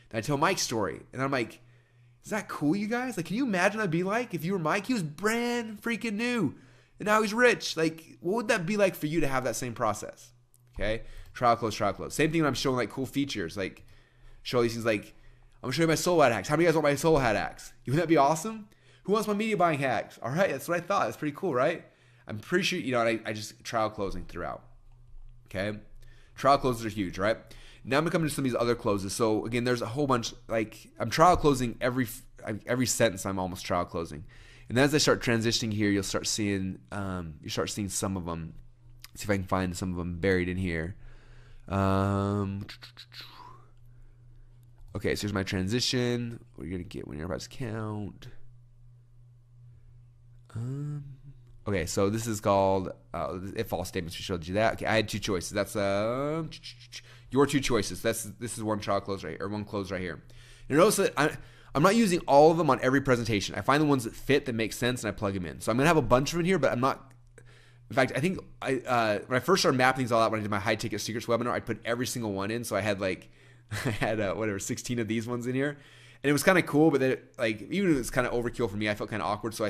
Then I tell Mike's story. And I'm like, is that cool, you guys? Like, can you imagine what that'd be like if you were Mike? He was brand freaking new. And now he's rich. Like, what would that be like for you to have that same process? Okay? Trial close, trial close. Same thing when I'm showing like cool features. Like, show these things like, I'm going to show you my solo ad hacks. How many of you guys want my solo ad hacks? Wouldn't that be awesome? Who wants my media buying hacks? All right, that's what I thought. That's pretty cool, right? I'm pretty sure, I just trial closing throughout. Okay? Trial closes are huge, right? Now I'm going to come into some of these other closes. So again, there's a whole bunch, like I'm trial closing every sentence. I'm almost trial closing. And then as I start transitioning here, you'll start seeing some of them. Let's see if I can find some of them buried in here. Okay, so here's my transition. What are you going to get when your about to count? Okay, so this is called if false statements. We showed you that. Okay, I had two choices. That's your two choices. This is one trial close right here, or one close right here. You notice that I'm not using all of them on every presentation. I find the ones that fit, that make sense, and I plug them in. So I'm gonna have a bunch of them in here, but I'm not. In fact, I think when I first started mapping these all out, when I did my high ticket secrets webinar, I'd put every single one in. So I had whatever 16 of these ones in here, and it was kind of cool. But then even if it's kind of overkill for me, I felt kind of awkward. So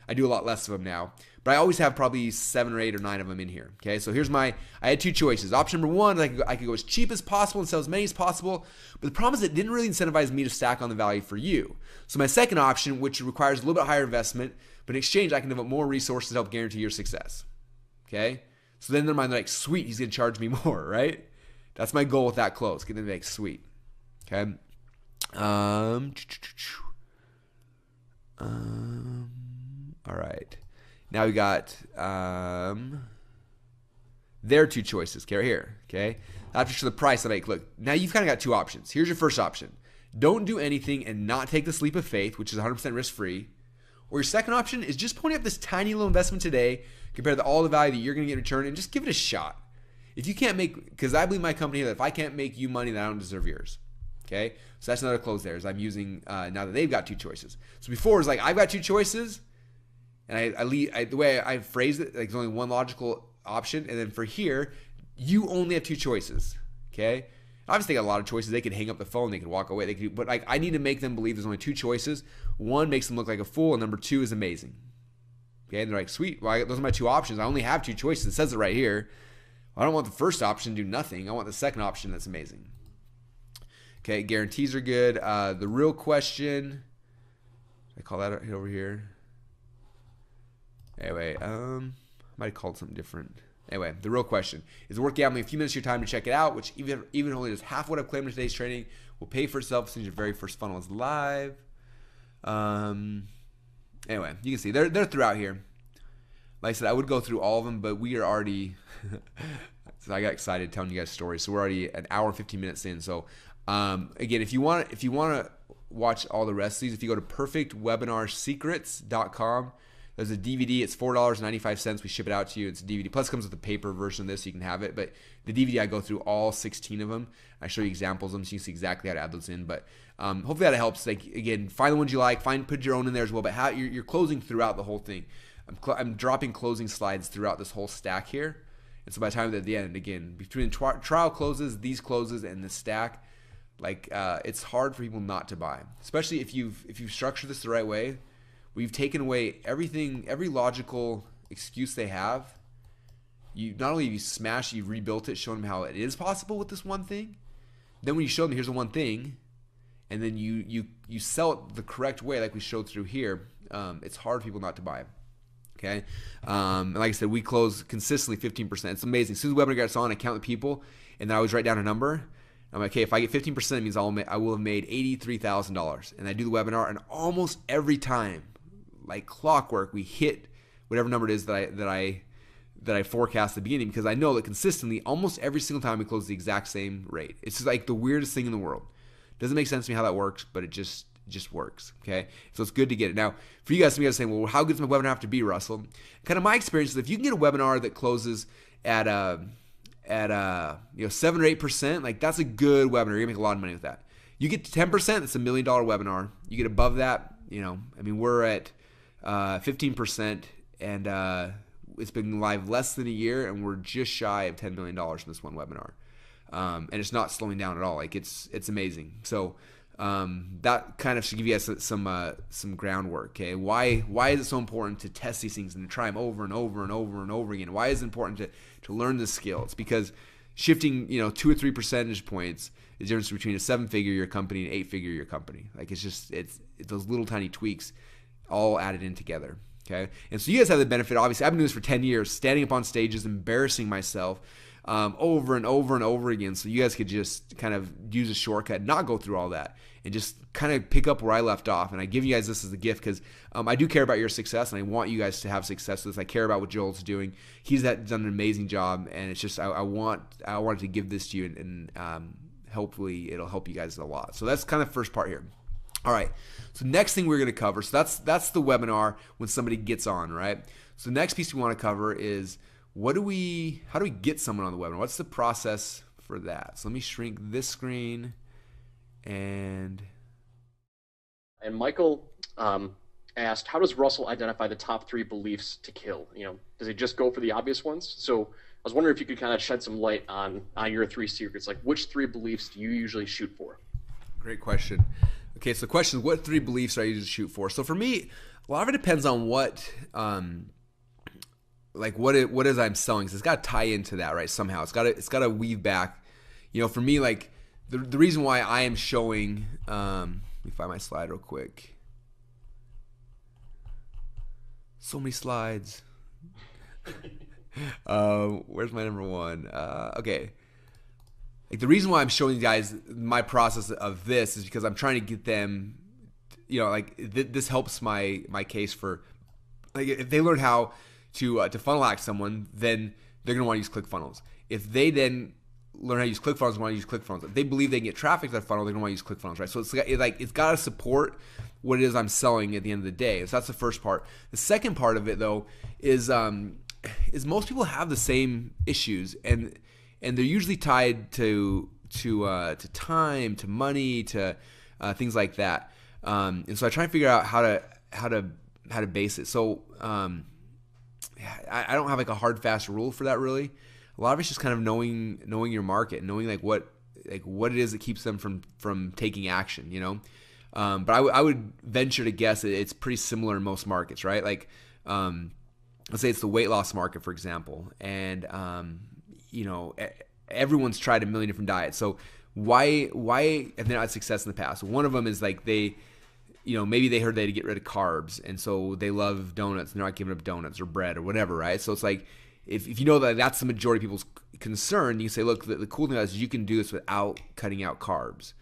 I do a lot less of them now, but I always have probably 7 or 8 or 9 of them in here. Okay, so I had two choices. Option number one, I could go as cheap as possible and sell as many as possible, but the problem is it didn't really incentivize me to stack on the value for you. So my second option, which requires a little bit higher investment, but in exchange I can devote more resources to help guarantee your success. Okay, so then in their mind they're like, sweet, he's gonna charge me more, right? That's my goal with that close, get them to make sweet. Okay. All right. Now we got their two choices. Okay, right here. Okay. After the price, look, now you've kind of got two options. Here's your first option. Don't do anything and not take the leap of faith, which is 100% risk-free. Or your second option is just pony up this tiny little investment today compared to all the value that you're going to get in return, and just give it a shot. If you can't because I believe my company that if I can't make you money, then I don't deserve yours. Okay. So that's another close there. Is I'm using now that they've got two choices. So before it's like I've got two choices. And the way I phrased it, there's only one logical option. And then for here, you only have two choices. Okay? Obviously, they got a lot of choices. They could hang up the phone. They could walk away. But I need to make them believe there's only two choices. One makes them look like a fool, and number two is amazing. Okay? And they're like, sweet. Well, those are my two options. I only have two choices. It says it right here. I don't want the first option to do nothing. I want the second option that's amazing. Okay? Guarantees are good. The real question, I call that over here. Anyway, I might have called something different. Anyway, the real question is it worth gambling a few minutes of your time to check it out, which even only does half what I've claimed in today's training, will pay for itself since your very first funnel is live. Anyway, you can see they're throughout here. Like I said, I would go through all of them, but we are already. So I got excited telling you guys stories. So we're already an hour and 15 minutes in. So again, if you want to watch all the rest of these, if you go to perfectwebinarsecrets.com. There's a DVD. It's $4.95. We ship it out to you. It's a DVD. Plus, it comes with a paper version of this, so you can have it. But the DVD, I go through all 16 of them. I show you examples of them, so you can see exactly how to add those in. But hopefully that helps. Again, find the ones you like. Put your own in there as well. But how you're closing throughout the whole thing. I'm dropping closing slides throughout this whole stack here. And so by the time at the end, again, between trial closes, these closes, and the stack, it's hard for people not to buy, especially if you've structured this the right way. We've taken away everything, every logical excuse they have. You not only have you smashed, you've rebuilt it, shown them how it is possible with this one thing. Then when you show them here's the one thing, and then you sell it the correct way, like we showed through here, it's hard for people not to buy. Okay, and like I said, we close consistently 15%. It's amazing. As soon as the webinar gets on, I count the people, and then I always write down a number. I'm like, okay, if I get 15%, it means I will have made $83,000. And I do the webinar, and almost every time, like clockwork, we hit whatever number it is that I forecast at the beginning, because I know that consistently almost every single time we close the exact same rate. It's just like the weirdest thing in the world. Doesn't make sense to me how that works, but it just works. Okay, so it's good to get it. Now, for you guys, some of you guys saying, well, how good does my webinar have to be, Russell? Kind of my experience is if you can get a webinar that closes at 7 or 8%, like that's a good webinar. You're gonna make a lot of money with that. You get to 10%, it's $1 million webinar. You get above that, we're at 15%, and it's been live less than a year, and we're just shy of $10 million from this one webinar. And it's not slowing down at all. Like it's amazing. So that kind of should give you guys some groundwork. Okay, why is it so important to test these things and to try them over and over and over and over again? Why is it important to learn this skill? It's because shifting 2 or 3 percentage points is the difference between a 7-figure company and an 8-figure company. Like it's those little tiny tweaks all added in together. Okay, and so you guys have the benefit. Obviously, I've been doing this for 10 years, standing up on stages, embarrassing myself over and over and over again. So you guys could just kind of use a shortcut, not go through all that, and just kind of pick up where I left off. And I give you guys this as a gift because I do care about your success, and I want you guys to have success with this. I care about what Joel's doing. He's done an amazing job, and it's just I wanted to give this to you, and hopefully it'll help you guys a lot. So that's kind of the first part here. All right. So next thing we're going to cover, so that's the webinar when somebody gets on, right? So the next piece we want to cover is how do we get someone on the webinar? What's the process for that? So let me shrink this screen and Michael asked, how does Russell identify the top 3 beliefs to kill? Does he just go for the obvious ones? So I was wondering if you could kind of shed some light on your 3 secrets. Like, which 3 beliefs do you usually shoot for? Great question. Okay, so the question is, what 3 beliefs do I usually shoot for? So for me, a lot of it depends on what what is I'm selling. So it's got to tie into that, right? Somehow it's got to weave back. For me, like the reason why I am showing. Let me find my slide real quick. So many slides. Where's my number 1? Okay. Like the reason why I'm showing you guys my process of this is because I'm trying to get them, this helps my case for, like, if they learn how to funnel hack someone, then they're gonna want to use Clickfunnels. If they then learn how to use Clickfunnels, want to use Clickfunnels. If they believe they can get traffic to their funnel, they're gonna want to use Clickfunnels, right? So it's got to support what it is I'm selling at the end of the day. So that's the first part. The second part of it though is most people have the same issues, and they're usually tied to time, to money, to things like that. And so I try and figure out how to base it. So I don't have like a hard fast rule for that really. A lot of it's just kind of knowing your market, knowing what it is that keeps them from taking action. But I would venture to guess that it's pretty similar in most markets, right? Like let's say it's the weight loss market, for example, and everyone's tried a million different diets. So why have they not had success in the past? One of them is like maybe they heard they had to get rid of carbs, and so they love donuts and they're not giving up donuts or bread or whatever, right? So it's like if you know that that's the majority of people's concern, you say, look, the cool thing is you can do this without cutting out carbs.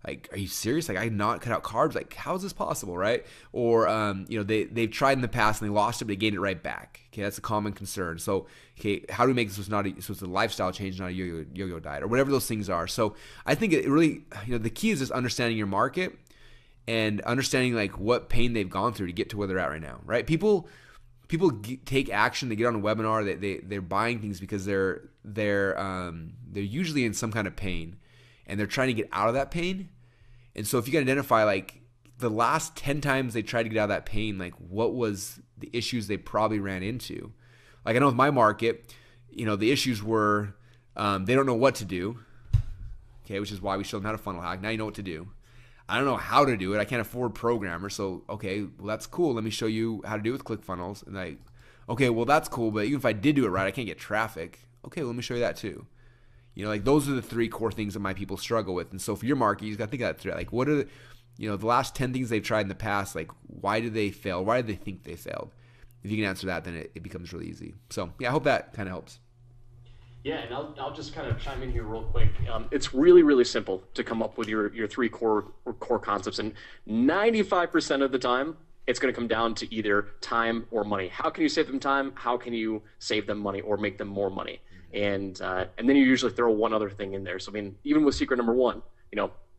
Like, are you serious? Like, I not cut out carbs? Like, how is this possible, right? Or, they've tried in the past and they lost it, but they gained it right back. Okay, that's a common concern. So, okay, how do we make this so it's a lifestyle change, not a yo-yo diet, or whatever those things are? So, I think it really, the key is just understanding your market and understanding like what pain they've gone through to get to where they're at right now, right? People take action. They get on a webinar. They're buying things because they're usually in some kind of pain, and they're trying to get out of that pain. And so if you can identify like the last 10 times they tried to get out of that pain, like what was the issues they probably ran into? Like I know with my market, the issues were they don't know what to do. Okay, which is why we show them how to funnel hack. Now you know what to do. I don't know how to do it. I can't afford programmers. So, okay, well, that's cool. Let me show you how to do it with Clickfunnels. And okay, well, that's cool. But even if I did do it right, I can't get traffic. Okay, well, let me show you that too. Like those are the 3 core things that my people struggle with. And so for your market, you just got to think of that through. Like what are the last 10 things they've tried in the past, like why did they fail? Why did they think they failed? If you can answer that, then it becomes really easy. So yeah, I hope that kind of helps. Yeah, and I'll just kind of chime in here real quick. It's really, really simple to come up with your 3 core concepts, and 95% of the time, it's going to come down to either time or money. How can you save them time? How can you save them money or make them more money? And then you usually throw one other thing in there. So I mean, even with secret number 1,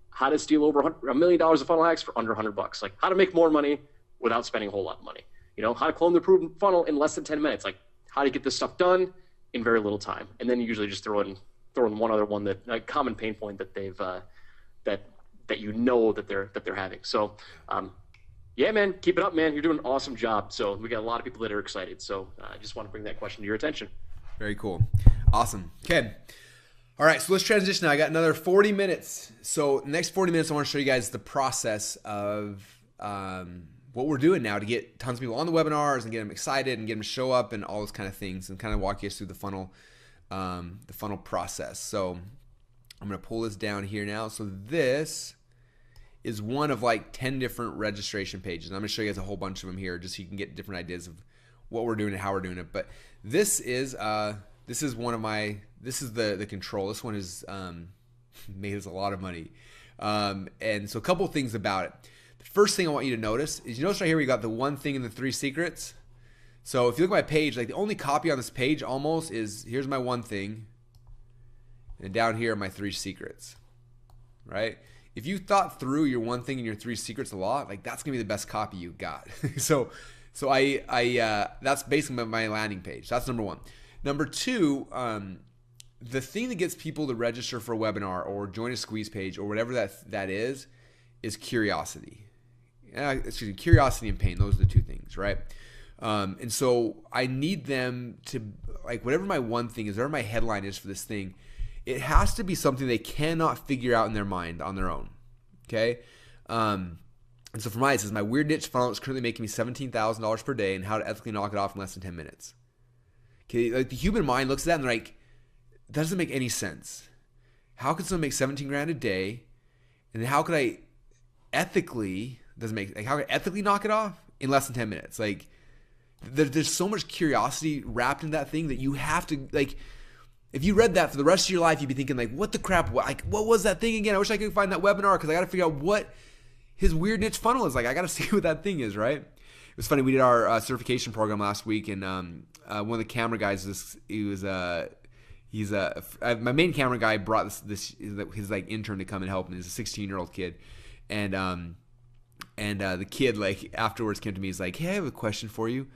how to steal over $1 million of funnel hacks for under $100. Like how to make more money without spending a whole lot of money. How to clone the proven funnel in less than 10 minutes. Like how to get this stuff done in very little time. And then you usually just throw in one other one, that a common pain point that they've that they're having. So yeah, man, keep it up, man. You're doing an awesome job. So we got a lot of people that are excited. So I just want to bring that question to your attention. Very cool. Awesome. Okay. All right, so let's transition now. I got another 40 minutes. So next 40 minutes, I want to show you guys the process of what we're doing now to get tons of people on the webinars and get them excited and get them to show up and all those kind of things, and kind of walk you through the funnel process. So I'm going to pull this down here now. So this is one of like 10 different registration pages. I'm going to show you guys a whole bunch of them here just so you can get different ideas of what we're doing and how we're doing it. But this is one of my, this is the control. This one is made us a lot of money. And so a couple things about it. The first thing I want you to notice is, you notice right here we got the one thing and the 3 secrets. So if you look at my page, like the only copy on this page almost is, here's my one thing, and down here are my 3 secrets, right? if you thought through your one thing and your 3 secrets a lot, like that's gonna be the best copy you got. so I that's basically my landing page. That's number 1. Number 2, the thing that gets people to register for a webinar or join a squeeze page or whatever that is curiosity. Curiosity and pain. Those are the 2 things, right? And so I need them to, like, whatever my one thing is, whatever my headline is for this thing, it has to be something they cannot figure out in their mind on their own. Okay. And so for mine, it says my weird niche funnel is currently making me $17,000 per day and how to ethically knock it off in less than 10 minutes. Okay. Like the human mind looks at that and they're like, that doesn't make any sense. How could someone make 17 grand a day? And then how could I ethically, how could I ethically knock it off in less than 10 minutes? Like there's so much curiosity wrapped in that thing that you have to, like, if you read that for the rest of your life, you'd be thinking like, what the crap? What was that thing again? I wish I could find that webinar because I got to figure out what his weird niche funnel is like. I got to see what that thing is, right? It was funny. We did our certification program last week, and one of the camera guys, my main camera guy brought his like intern to come and help him. He's a 16-year-old kid, and the kid like afterwards came to me. He's like, "Hey, I have a question for you.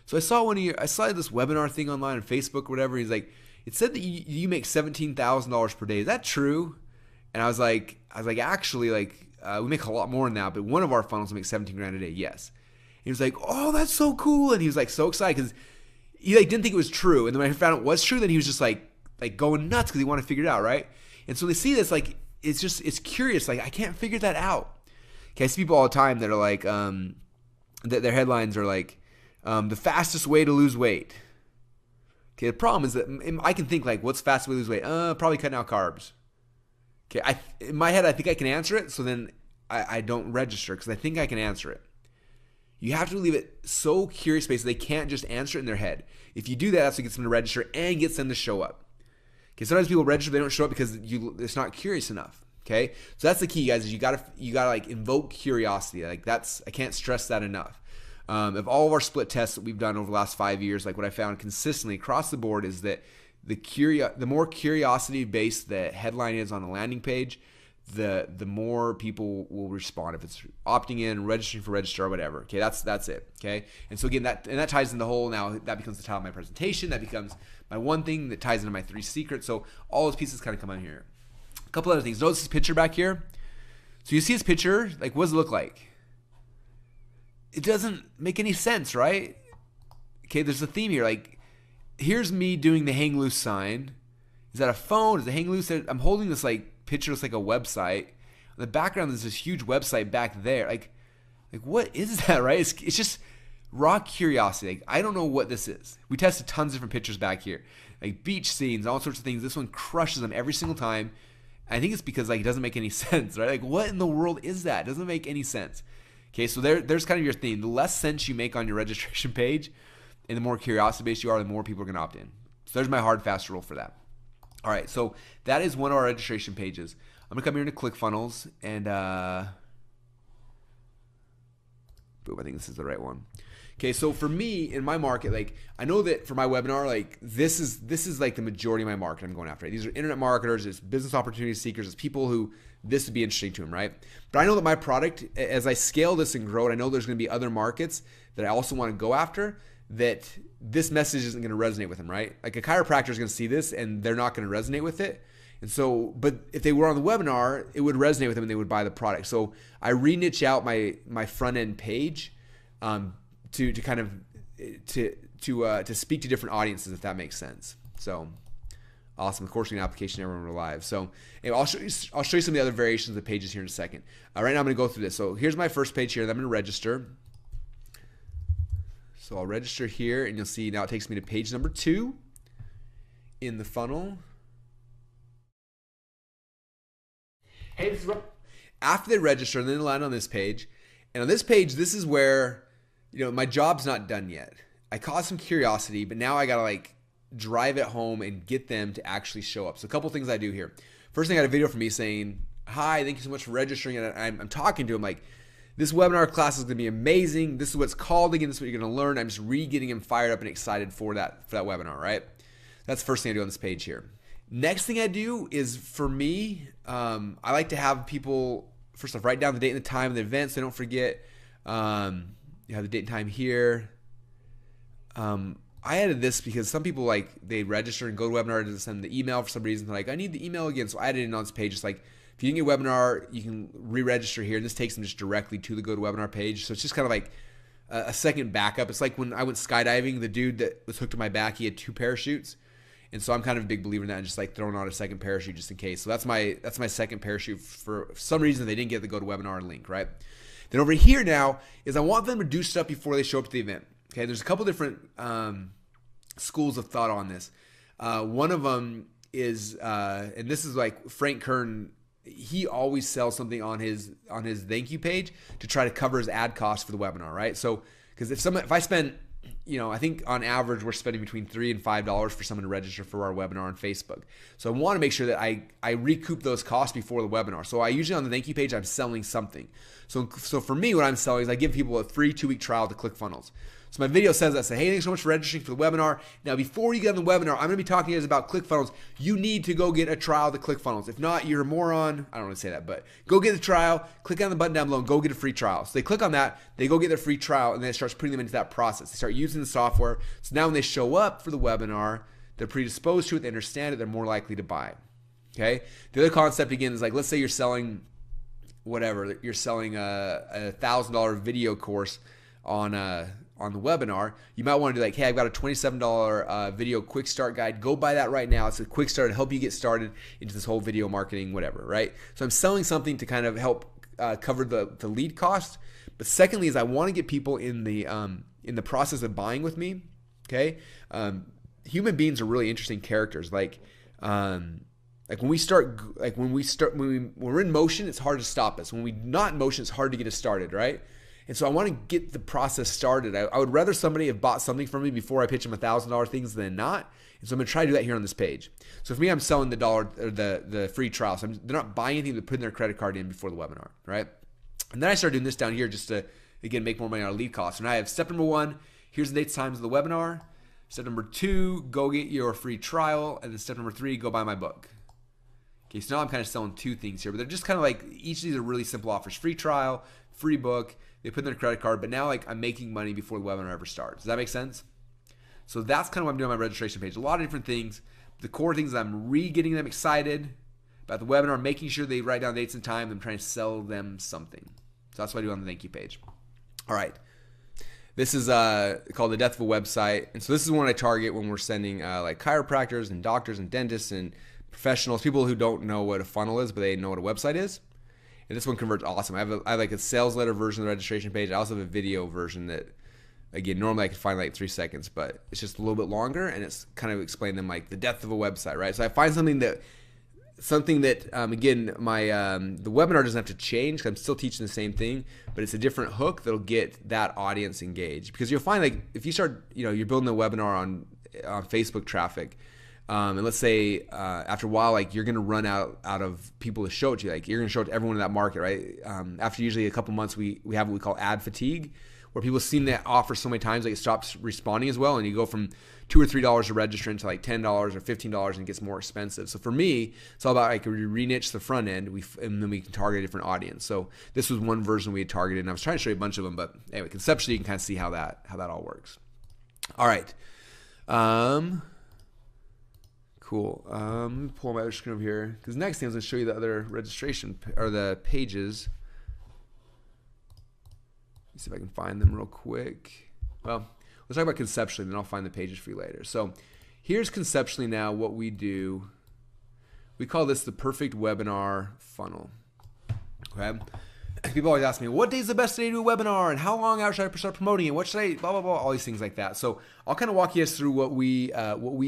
So I saw this webinar thing online on Facebook or whatever." He's like, it said that you make $17,000 per day. Is that true? And I was like, actually, like, we make a lot more than that, but one of our funnels makes 17 grand a day. Yes. And he was like, oh, that's so cool. And he was like so excited because he like didn't think it was true. And then when I found out it was true, then he was just like going nuts because he wanted to figure it out, right? And so they see this, like, it's curious. Like, I can't figure that out. Okay, I see people all the time that are like, their headlines are like, the fastest way to lose weight. Okay, the problem is that I can think like, what's the fastest way to lose weight? Probably cutting out carbs. Okay, in my head, I think I can answer it, so then I don't register because I think I can answer it. You have to leave it so curious space they can't just answer it in their head. If you do that, that's what gets them to register and gets them to show up. Okay, sometimes people register, they don't show up because it's not curious enough. Okay, so that's the key, guys. Is you gotta like invoke curiosity. Like I can't stress that enough. Of all of our split tests that we've done over the last 5 years, like what I found consistently across the board is that the more curiosity based the headline is on a landing page, the more people will respond. If it's opting in, registering for register or whatever. Okay, that's it. Okay, and so again, that ties in the whole. Now that becomes the title of my presentation. That becomes my one thing that ties into my 3 secrets. So all those pieces kind of come out here. A couple other things. Notice this picture back here. So you see his picture. Like, what does it look like? It doesn't make any sense, right? Okay, there's a theme here. Like, here's me doing the hang loose sign. Is that a phone? Is it hang loose? I'm holding this like picture. It's like a website. In the background, there's this huge website back there. Like what is that, right? It's just raw curiosity. Like, I don't know what this is. We tested tons of different pictures back here, like beach scenes, all sorts of things. This one crushes them every single time. I think it's because like it doesn't make any sense, right? Like, what in the world is that? It doesn't make any sense. Okay, so there's kind of your theme. The less sense you make on your registration page and the more curiosity-based you are, the more people are going to opt in. So there's my hard, fast rule for that. All right, so that is one of our registration pages. I'm going to come here into Clickfunnels and boom, I think this is the right one. Okay, so for me, in my market, like, I know that for my webinar, like, this is like the majority of my market I'm going after. Right? These are internet marketers, it's business opportunity seekers, it's people who this would be interesting to them, right? But I know that my product, as I scale this and grow it, I know there's going to be other markets that I also want to go after that this message isn't going to resonate with them, right? Like a chiropractor is going to see this and they're not going to resonate with it. And so, but if they were on the webinar, it would resonate with them and they would buy the product. So I re-niche out my front end page to kind of to speak to different audiences, if that makes sense. So awesome. Of course, we can application everyone we're live. So anyway, I'll show you some of the other variations of the pages here in a second. Right now I'm going to go through this. So here's my first page here, and I'm going to register. So I'll register here, and you'll see now it takes me to page number 2 in the funnel. Hey, this is after they register, then they land on this page. And on this page, this is where, my job's not done yet. I caused some curiosity, but now I got to like drive it home and get them to actually show up. So a couple things I do here. First thing, I got a video from me saying, hi, thank you so much for registering. And I'm talking to him like, this webinar class is going to be amazing. This is what it's called again. This is what you're going to learn. I'm just getting him fired up and excited for that webinar, right? That's the first thing I do on this page here. Next thing I do is, for me, I like to have people first off, write down the date and the time of the event so don't forget. You have the date and time here. I added this because some people like they register and go to webinar to send the email for some reason. They're like, I need the email again. So I added it on this page. It's like, if you didn't get a webinar, you can re-register here. And this takes them just directly to the GoToWebinar page. So it's just kind of like a second backup. It's like when I went skydiving, the dude that was hooked to my back, he had 2 parachutes. And so I'm kind of a big believer in that and just like throwing on a second parachute just in case. So that's my second parachute. For some reason, they didn't get the GoToWebinar link, right? Then over here now is I want them to do stuff before they show up to the event. Okay, there's a couple different schools of thought on this. One of them is, and this is like Frank Kern, he always sells something on his thank you page to try to cover his ad costs for the webinar, right? So, because if I spend, I think on average we're spending between $3 and $5 for someone to register for our webinar on Facebook. So I want to make sure that I recoup those costs before the webinar. So I usually on the thank you page I'm selling something. So for me, what I'm selling is I give people a free 2-week trial to Clickfunnels. So my video says that, hey, thanks so much for registering for the webinar. Now, before you get on the webinar, I'm going to be talking to you guys about ClickFunnels. You need to go get a trial to ClickFunnels. If not, you're a moron. I don't want to say that, but go get the trial. Click on the button down below and go get a free trial. So they click on that, they go get their free trial, and then it starts putting them into that process. They start using the software. So now when they show up for the webinar, they're predisposed to it, they understand it, they're more likely to buy. Okay? The other concept, again, is like, let's say you're selling whatever. You're selling a $1,000 video course on the webinar. You might want to do like, hey, I've got a $27 video quick start guide. Go buy that right now. It's a quick start to help you get started into this whole video marketing, whatever, right? So I'm selling something to kind of help cover the lead cost. But secondly is I want to get people in the process of buying with me. Okay, human beings are really interesting characters. Like when we're in motion, it's hard to stop us. When we're not in motion, it's hard to get us started, right? And so I want to get the process started. I would rather somebody have bought something from me before I pitch them $1,000 things than not. And so I'm going to try to do that here on this page. So for me, I'm selling the free trial. So they're not buying anything, but putting their credit card in before the webinar, right? And then I started doing this down here just to, again, make more money on our lead costs. And I have step number 1, here's the dates, times of the webinar. Step number 2, go get your free trial. And then step number 3, go buy my book. Okay, so now I'm kind of selling 2 things here, but they're just kind of like, each of these are really simple offers. Free trial, free book. They put in their credit card, but now like I'm making money before the webinar ever starts. Does that make sense? So that's kind of what I'm doing on my registration page. A lot of different things. The core things, I'm getting them excited about the webinar, making sure they write down dates and time. I'm trying to sell them something. So that's what I do on the thank you page. All right. This is called the death of a website. And so this is one I target when we're sending like chiropractors and doctors and dentists and professionals, people who don't know what a funnel is, but they know what a website is. And this one converts awesome. I have like a sales letter version of the registration page. I also have a video version that, again, normally I could find like 3 seconds, but it's just a little bit longer, and it's kind of explaining them like the death of a website, right? So I find something that again, my the webinar doesn't have to change because I'm still teaching the same thing, but it's a different hook that'll get that audience engaged. Because you'll find like if you start, you're building a webinar on Facebook traffic. And let's say after a while, like you're gonna run out of people to show it to. Like you're gonna show it to everyone in that market, right? After usually a couple months, we have what we call ad fatigue, where people have seen that offer so many times, like it stops responding as well, and you go from $2 or $3 a registrant to like $10 or $15, and it gets more expensive. So for me, it's all about like we re-niche the front end, and then we can target a different audience. So this was one version we had targeted, and I was trying to show you a bunch of them, but anyway, conceptually you can kind of see how that all works. All right. Cool. Let me pull my other screen over here because next thing I was going to show you the other registration or the pages. Let's see if I can find them real quick. Well, let's talk about conceptually, then I'll find the pages for you later. So here's conceptually now what we do. We call this the perfect webinar funnel. Okay. People always ask me, what day is the best day to do a webinar, and how long out should I start promoting it? What should I, blah, blah, blah, all these things like that. So I'll kind of walk you guys through what we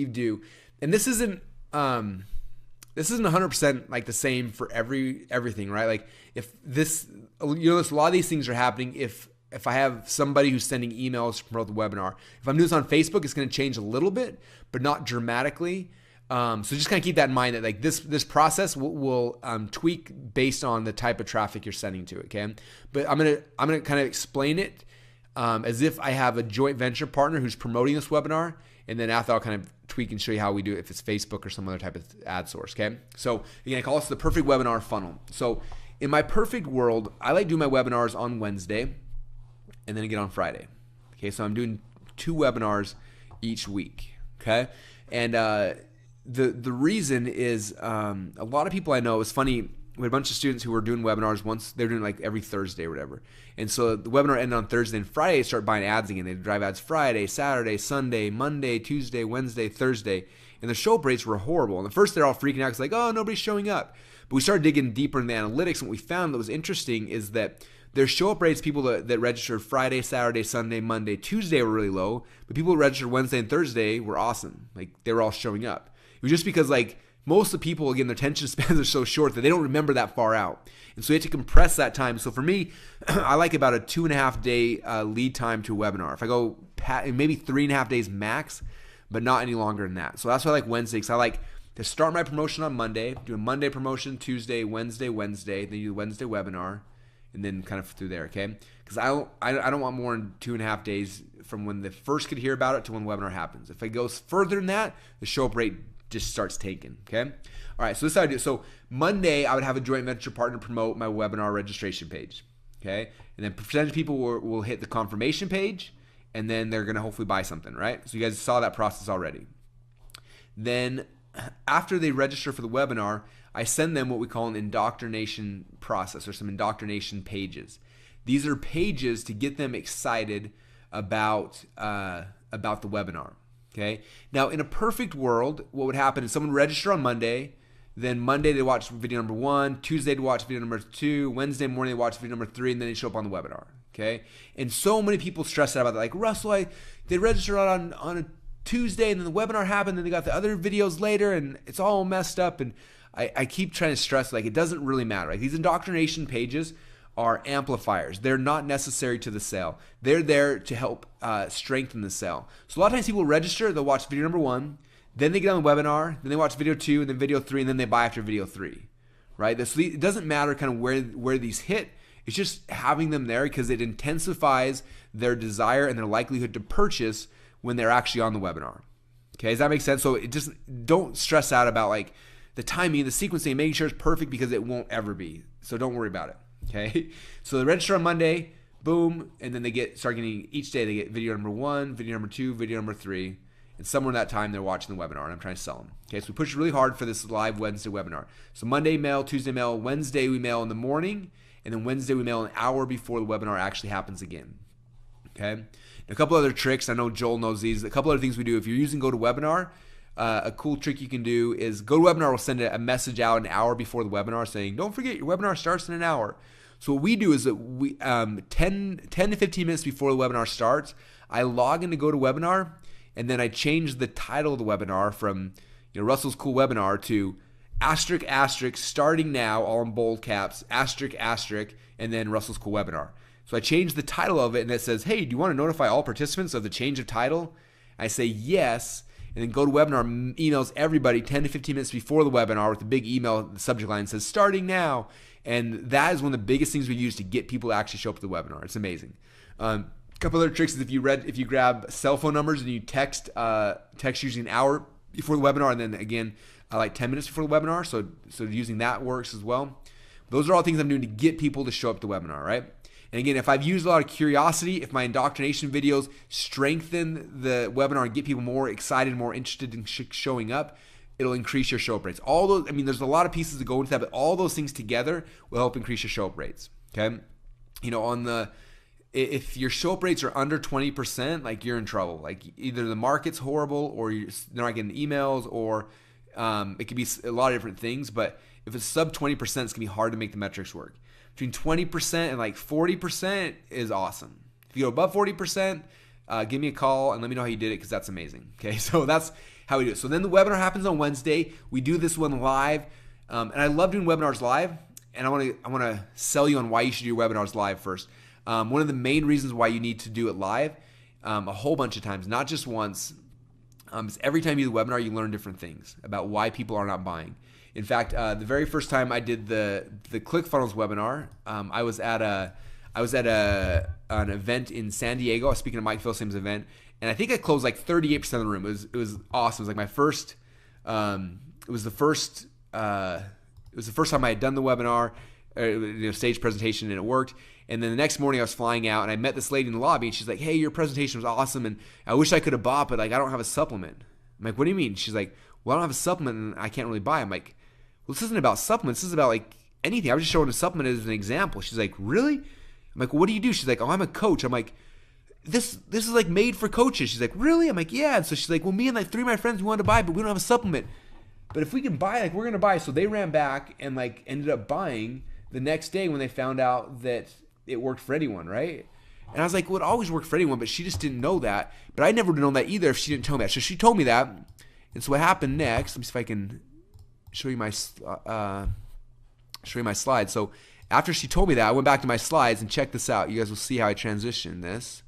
do. And this isn't 100% like the same for everything, right? Like if this, a lot of these things are happening if I have somebody who's sending emails to promote the webinar. If I'm doing this on Facebook, it's going to change a little bit, but not dramatically. So just kind of keep that in mind that like this process will tweak based on the type of traffic you're sending to it. Okay, but I'm gonna kind of explain it as if I have a joint venture partner who's promoting this webinar. And then after I'll kind of tweak and show you how we do it if it's Facebook or some other type of ad source, okay? So again, I call this the perfect webinar funnel. So in my perfect world, I like doing my webinars on Wednesday and then again on Friday. Okay, so I'm doing 2 webinars each week. Okay, and the reason is a lot of people I know. It's funny. We had a bunch of students who were doing webinars once. They're doing like every Thursday or whatever. And so the webinar ended on Thursday, and Friday they start buying ads again. They drive ads Friday, Saturday, Sunday, Monday, Tuesday, Wednesday, Thursday. And the show up rates were horrible. And at first they're all freaking out. It's like, oh, nobody's showing up. But we started digging deeper in the analytics, and what we found that was interesting is that their show up rates, people that registered Friday, Saturday, Sunday, Monday, Tuesday were really low. But people that registered Wednesday and Thursday were awesome. Like they were all showing up. It was just because like most of the people, again, their attention spans are so short that they don't remember that far out. And so you have to compress that time. So for me, I like about a 2.5 day lead time to a webinar. If I go maybe 3.5 days max, but not any longer than that. So that's why I like Wednesday, because I like to start my promotion on Monday, do a Monday promotion, Tuesday, Wednesday, then you do the Wednesday webinar, and then kind of through there, okay? Because I don't want more than 2.5 days from when they first could hear about it to when the webinar happens. If it goes further than that, the show up rate just starts taking, okay? All right, so this is how I do it. So Monday, I would have a joint venture partner promote my webinar registration page, okay? And then percentage of people will hit the confirmation page, and then they're gonna hopefully buy something, right? So you guys saw that process already. Then after they register for the webinar, I send them what we call an indoctrination process, or some indoctrination pages. These are pages to get them excited about the webinar. Okay. Now, in a perfect world, what would happen is someone would register on Monday, then Monday they watch video number 1, Tuesday they watch video number 2, Wednesday morning they watch video number 3, and then they show up on the webinar. Okay. And so many people stress out about that. Like, Russell, they registered on a Tuesday, and then the webinar happened, and they got the other videos later, and it's all messed up. And I keep trying to stress, like, it doesn't really matter. Like, these indoctrination pages are amplifiers. They're not necessary to the sale. They're there to help strengthen the sale. So a lot of times people register, they'll watch video number 1, then they get on the webinar, then they watch video 2, and then video 3, and then they buy after video 3, right? It doesn't matter kind of where these hit. It's just having them there because it intensifies their desire and their likelihood to purchase when they're actually on the webinar. Okay, does that make sense? So it just, don't stress out about like the timing, the sequencing, making sure it's perfect, because it won't ever be. So don't worry about it. Okay, so they register on Monday, boom, and then they start getting, each day they get video number 1, video number 2, video number 3, and somewhere in that time they're watching the webinar, and I'm trying to sell them. Okay, so we push really hard for this live Wednesday webinar. So Monday mail, Tuesday mail, Wednesday we mail in the morning, and then Wednesday we mail an hour before the webinar actually happens again. Okay, a couple other tricks, I know Joel knows these. A couple other things we do if you're using GoToWebinar. A cool trick you can do is GoToWebinar will send a message out an hour before the webinar saying, don't forget your webinar starts in an hour. So what we do is that we 10 to 15 minutes before the webinar starts, I log into GoToWebinar, and then I change the title of the webinar from Russell's Cool Webinar to asterisk asterisk starting now, all in bold caps, asterisk asterisk, and then Russell's Cool Webinar. So I change the title of it, and it says, hey, do you want to notify all participants of the change of title? I say yes. And then GoToWebinar emails everybody 10 to 15 minutes before the webinar with the big email, the subject line says starting now. And that is one of the biggest things we use to get people to actually show up to the webinar. It's amazing. A couple other tricks is if you grab cell phone numbers and you text usually an hour before the webinar, and then again like 10 minutes before the webinar. So using that works as well. Those are all things I'm doing to get people to show up to the webinar, right? And again, if I've used a lot of curiosity, if my indoctrination videos strengthen the webinar and get people more excited, more interested in showing up, it'll increase your show up rates. All those, there's a lot of pieces that go into that, but all those things together will help increase your show up rates. Okay, if your show up rates are under 20%, like you're in trouble. Like either the market's horrible, or they're not getting emails, or it could be a lot of different things. But if it's sub 20%, it's gonna be hard to make the metrics work. Between 20% and like 40% is awesome. If you go above 40%, give me a call and let me know how you did it, because that's amazing. Okay, so that's how we do it. So then the webinar happens on Wednesday. We do this one live, and I love doing webinars live. And I want to sell you on why you should do your webinars live first. One of the main reasons why you need to do it live, a whole bunch of times, not just once, is every time you do the webinar, you learn different things about why people are not buying. In fact, the very first time I did the Clickfunnels webinar, I was at an event in San Diego. I was speaking at Mike Philsim's event, and I think I closed like 38% of the room. It was awesome. It was like my first. It was the first time I had done the webinar. stage presentation, and it worked. And then the next morning I was flying out and I met this lady in the lobby and she's like, hey, your presentation was awesome and I wish I could have bought, but like I don't have a supplement. I'm like, what do you mean? She's like, well, I don't have a supplement and I can't really buy. I'm like, well, this isn't about supplements. This is about like anything. I was just showing a supplement as an example. She's like, really? I'm like, well, what do you do? She's like, oh, I'm a coach. I'm like, this is like made for coaches. She's like, really? I'm like, yeah. And so she's like, well, me and like 3 of my friends, we wanted to buy, but we don't have a supplement. But if we can buy, like we're going to buy. So they ran back and like ended up buying the next day when they found out that it worked for anyone, right? And I was like, well, it always worked for anyone, but she just didn't know that. But I never would have known that either if she didn't tell me that. So she told me that. And so what happened next, let me see if I can show you my slides. So after she told me that, I went back to my slides and check this out. You guys will see how I transition this.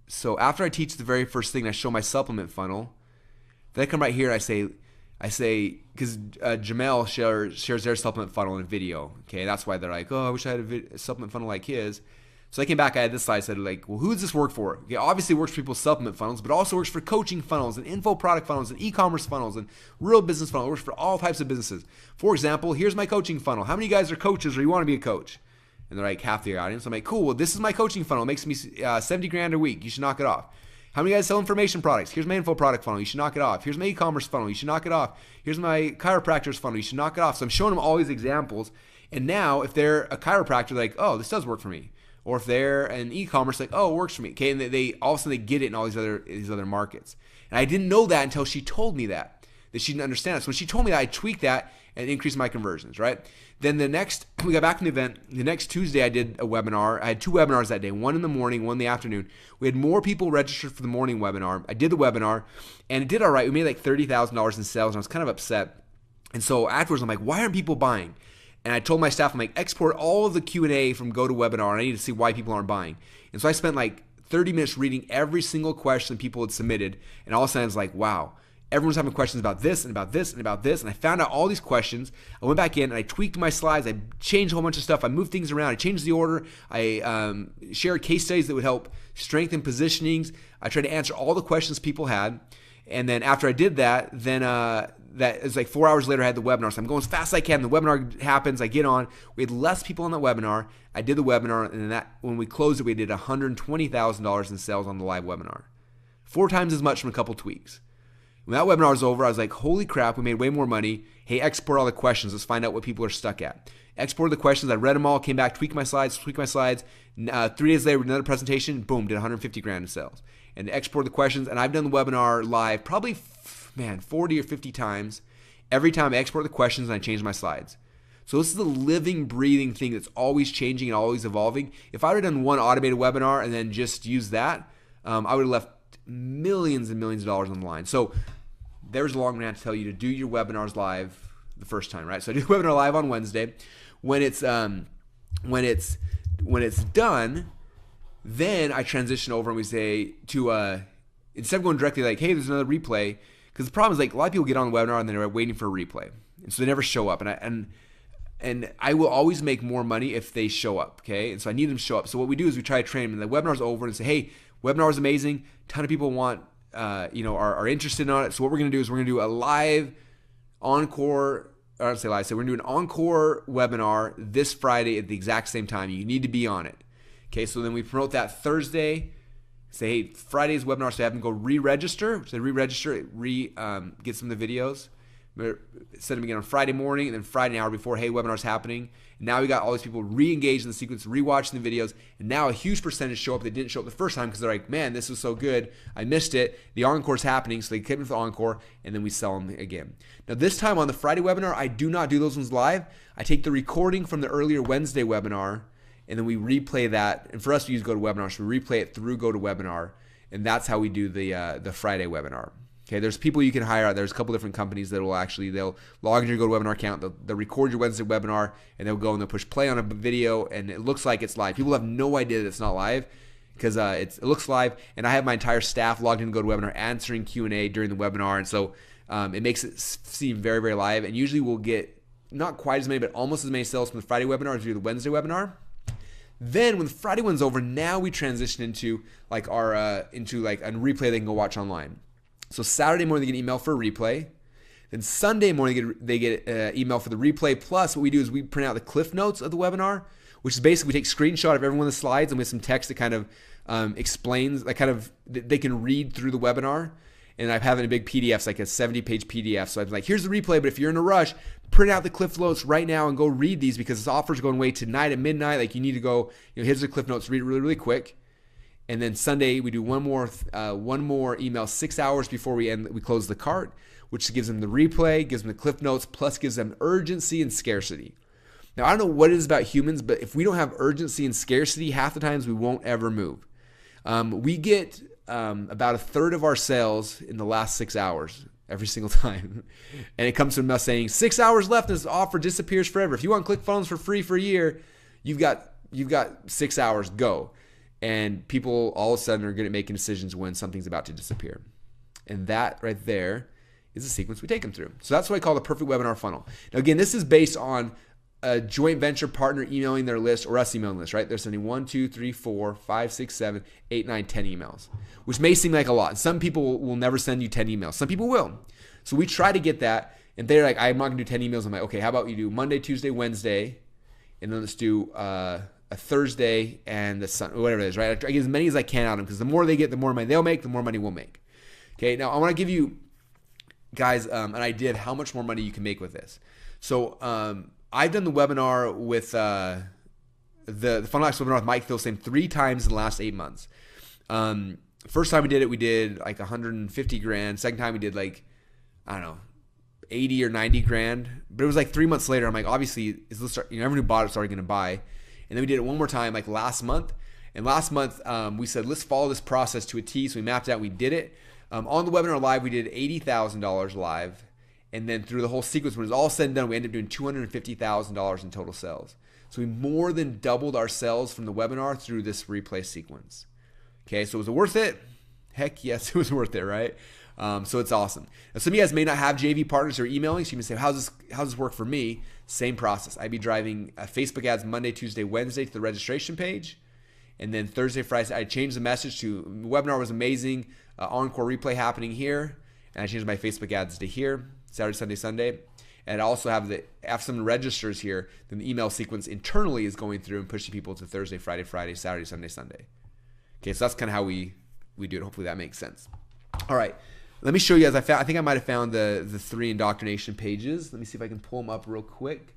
So after I teach the very first thing, I show my supplement funnel. Then I come right here and I say, because Jamel shares their supplement funnel in a video. Okay, that's why they're like, oh, I wish I had a supplement funnel like his. So I came back, I had this slide, said like, well, who does this work for? Okay, obviously it works for people's supplement funnels, but also works for coaching funnels and info product funnels and e-commerce funnels and real business funnels. It works for all types of businesses. For example, here's my coaching funnel. How many of you guys are coaches or you want to be a coach? And they're like half the audience. I'm like, cool, well, this is my coaching funnel. It makes me 70 grand a week. You should knock it off. How many of you guys sell information products? Here's my info product funnel. You should knock it off. Here's my e-commerce funnel. You should knock it off. Here's my chiropractor's funnel. You should knock it off. So I'm showing them all these examples. And now if they're a chiropractor, they're like, oh, this does work for me. Or if they're an e-commerce, like, oh, it works for me. Okay, and they all of a sudden they get it in all these other markets. And I didn't know that until she told me that she didn't understand it. So when she told me that, I tweaked that and increased my conversions, right? Then we got back from the event. The next Tuesday, I did a webinar. I had 2 webinars that day, one in the morning, one in the afternoon. We had more people registered for the morning webinar. I did the webinar, and it did all right. We made like $30,000 in sales, and I was kind of upset. And so afterwards, I'm like, why aren't people buying? And I told my staff, I'm like, export all of the Q&A from GoToWebinar. I need to see why people aren't buying. And so I spent like 30 minutes reading every single question people had submitted. And all of a sudden, it's like, wow. Everyone's having questions about this and about this and about this. And I found out all these questions. I went back in and I tweaked my slides. I changed a whole bunch of stuff. I moved things around. I changed the order. I shared case studies that would help strengthen positionings. I tried to answer all the questions people had. And then after I did that, then that is like 4 hours later, I had the webinar. So I'm going as fast as I can. The webinar happens. I get on. We had less people on that webinar. I did the webinar. And then when we closed it, we did $120,000 in sales on the live webinar. 4 times as much from a couple tweaks. When that webinar was over, I was like, holy crap, we made way more money. Hey, export all the questions. Let's find out what people are stuck at. Exported the questions. I read them all, came back, tweaked my slides. 3 days later, another presentation, boom, did 150 grand in sales. And exported the questions, and I've done the webinar live probably, 40 or 50 times. Every time I export the questions and I change my slides. So this is a living, breathing thing that's always changing and always evolving. If I would have done one automated webinar and then just used that, I would have left millions and millions of dollars on the line. So there's a long rant to tell you to do your webinars live the first time, right? So I do the webinar live on Wednesday. When it's done, then I transition over and we say to instead of going directly like, hey, there's another replay, because the problem is like a lot of people get on the webinar and then they're waiting for a replay, and so they never show up. And I will always make more money if they show up, okay? And so I need them to show up. So what we do is we try to train them. And the webinar's over and say, hey, webinar is amazing. A ton of people are interested in it. So what we're going to do is we're going to do a live encore. I don't say live. So we're going to do an encore webinar this Friday at the exact same time. You need to be on it. Okay, so then we promote that Thursday. Say, hey, Friday's webinar, so have them go re-register. So re-register, get some of the videos. Send them again on Friday morning, and then Friday an hour before, hey, webinar's happening. And now we got all these people re-engaged in the sequence, re-watching the videos, and now a huge percentage show up that didn't show up the first time because they're like, man, this was so good. I missed it. The encore's happening, so they come in for the encore, and then we sell them again. Now this time on the Friday webinar, I do not do those ones live. I take the recording from the earlier Wednesday webinar, and then we replay that. And for us, we use GoToWebinar, so we replay it through GoToWebinar, and that's how we do the Friday webinar. Okay, there's people you can hire out. There's a couple different companies that they'll log into your GoToWebinar account, they'll record your Wednesday webinar, and they'll go and they'll push play on a video, and it looks like it's live. People have no idea that it's not live because it looks live, and I have my entire staff logged in to GoToWebinar answering Q&A during the webinar, and so it makes it seem very, very live, and usually we'll get not quite as many, but almost as many sales from the Friday webinar as we do the Wednesday webinar. Then when the Friday one's over, now we transition into like a replay they can go watch online. So Saturday morning they get an email for a replay. And Sunday morning, they get email for the replay. Plus, what we do is we print out the cliff notes of the webinar, which is basically we take a screenshot of every one of the slides and with some text that kind of explains, like kind of they can read through the webinar. And I have it in a big PDF, it's like a 70-page PDF. So I'm like, here's the replay, but if you're in a rush, print out the cliff notes right now and go read these because this offer's going away tonight at midnight. Like you need to go, here's the cliff notes, read it really, really quick. And then Sunday we do one more email 6 hours before we close the cart, which gives them the replay, gives them the cliff notes, plus gives them urgency and scarcity. Now I don't know what it is about humans, but if we don't have urgency and scarcity, half the times we won't ever move. We get about a third of our sales in the last 6 hours every single time. And it comes from us saying 6 hours left and this offer disappears forever. If you want Clickfunnels for free for a year, you've got 6 hours, go. And people all of a sudden are good at making decisions when something's about to disappear. And that right there is the sequence we take them through. So that's what I call the perfect webinar funnel. Now again, this is based on a joint venture partner emailing their list or us emailing list, right? They're sending 1, 2, 3, 4, 5, 6, 7, 8, 9, 10 emails, which may seem like a lot. Some people will never send you 10 emails. Some people will. So we try to get that. And they're like, I'm not going to do 10 emails. I'm like, okay, how about you do Monday, Tuesday, Wednesday, and then let's do a Thursday and the Sunday, whatever it is, right? I get as many as I can out of them because the more they get, the more money they'll make, the more money we'll make. Okay, now I want to give you guys an idea of how much more money you can make with this. So I've done the webinar with the Funnel Hacks webinar with Mike Philsame 3 times in the last 8 months. First time we did like 150 grand. Second time we did like, I don't know, 80 or 90 grand. But it was like 3 months later. I'm like, obviously, everyone who bought it's already going to buy. And then we did it one more time like last month. And last month we said, let's follow this process to a T. So we mapped it out. We did it. On the webinar live, we did $80,000 live. And then through the whole sequence, when it was all said and done, we ended up doing $250,000 in total sales. So we more than doubled our sales from the webinar through this replay sequence. Okay, so was it worth it? Heck yes, it was worth it, right? So it's awesome. Now, some of you guys may not have JV partners who are emailing, so you can say, how's this work for me? Same process. I'd be driving Facebook ads Monday, Tuesday, Wednesday to the registration page. And then Thursday, Friday, I changed the message to webinar was amazing, encore replay happening here. And I changed my Facebook ads to here, Saturday, Sunday, Sunday. And I also have after someone registers here, then the email sequence internally is going through and pushing people to Thursday, Friday, Friday, Saturday, Sunday, Sunday. Okay, so that's kind of how we do it. Hopefully that makes sense. All right, let me show you guys. I think I might have found the 3 indoctrination pages. Let me see if I can pull them up real quick.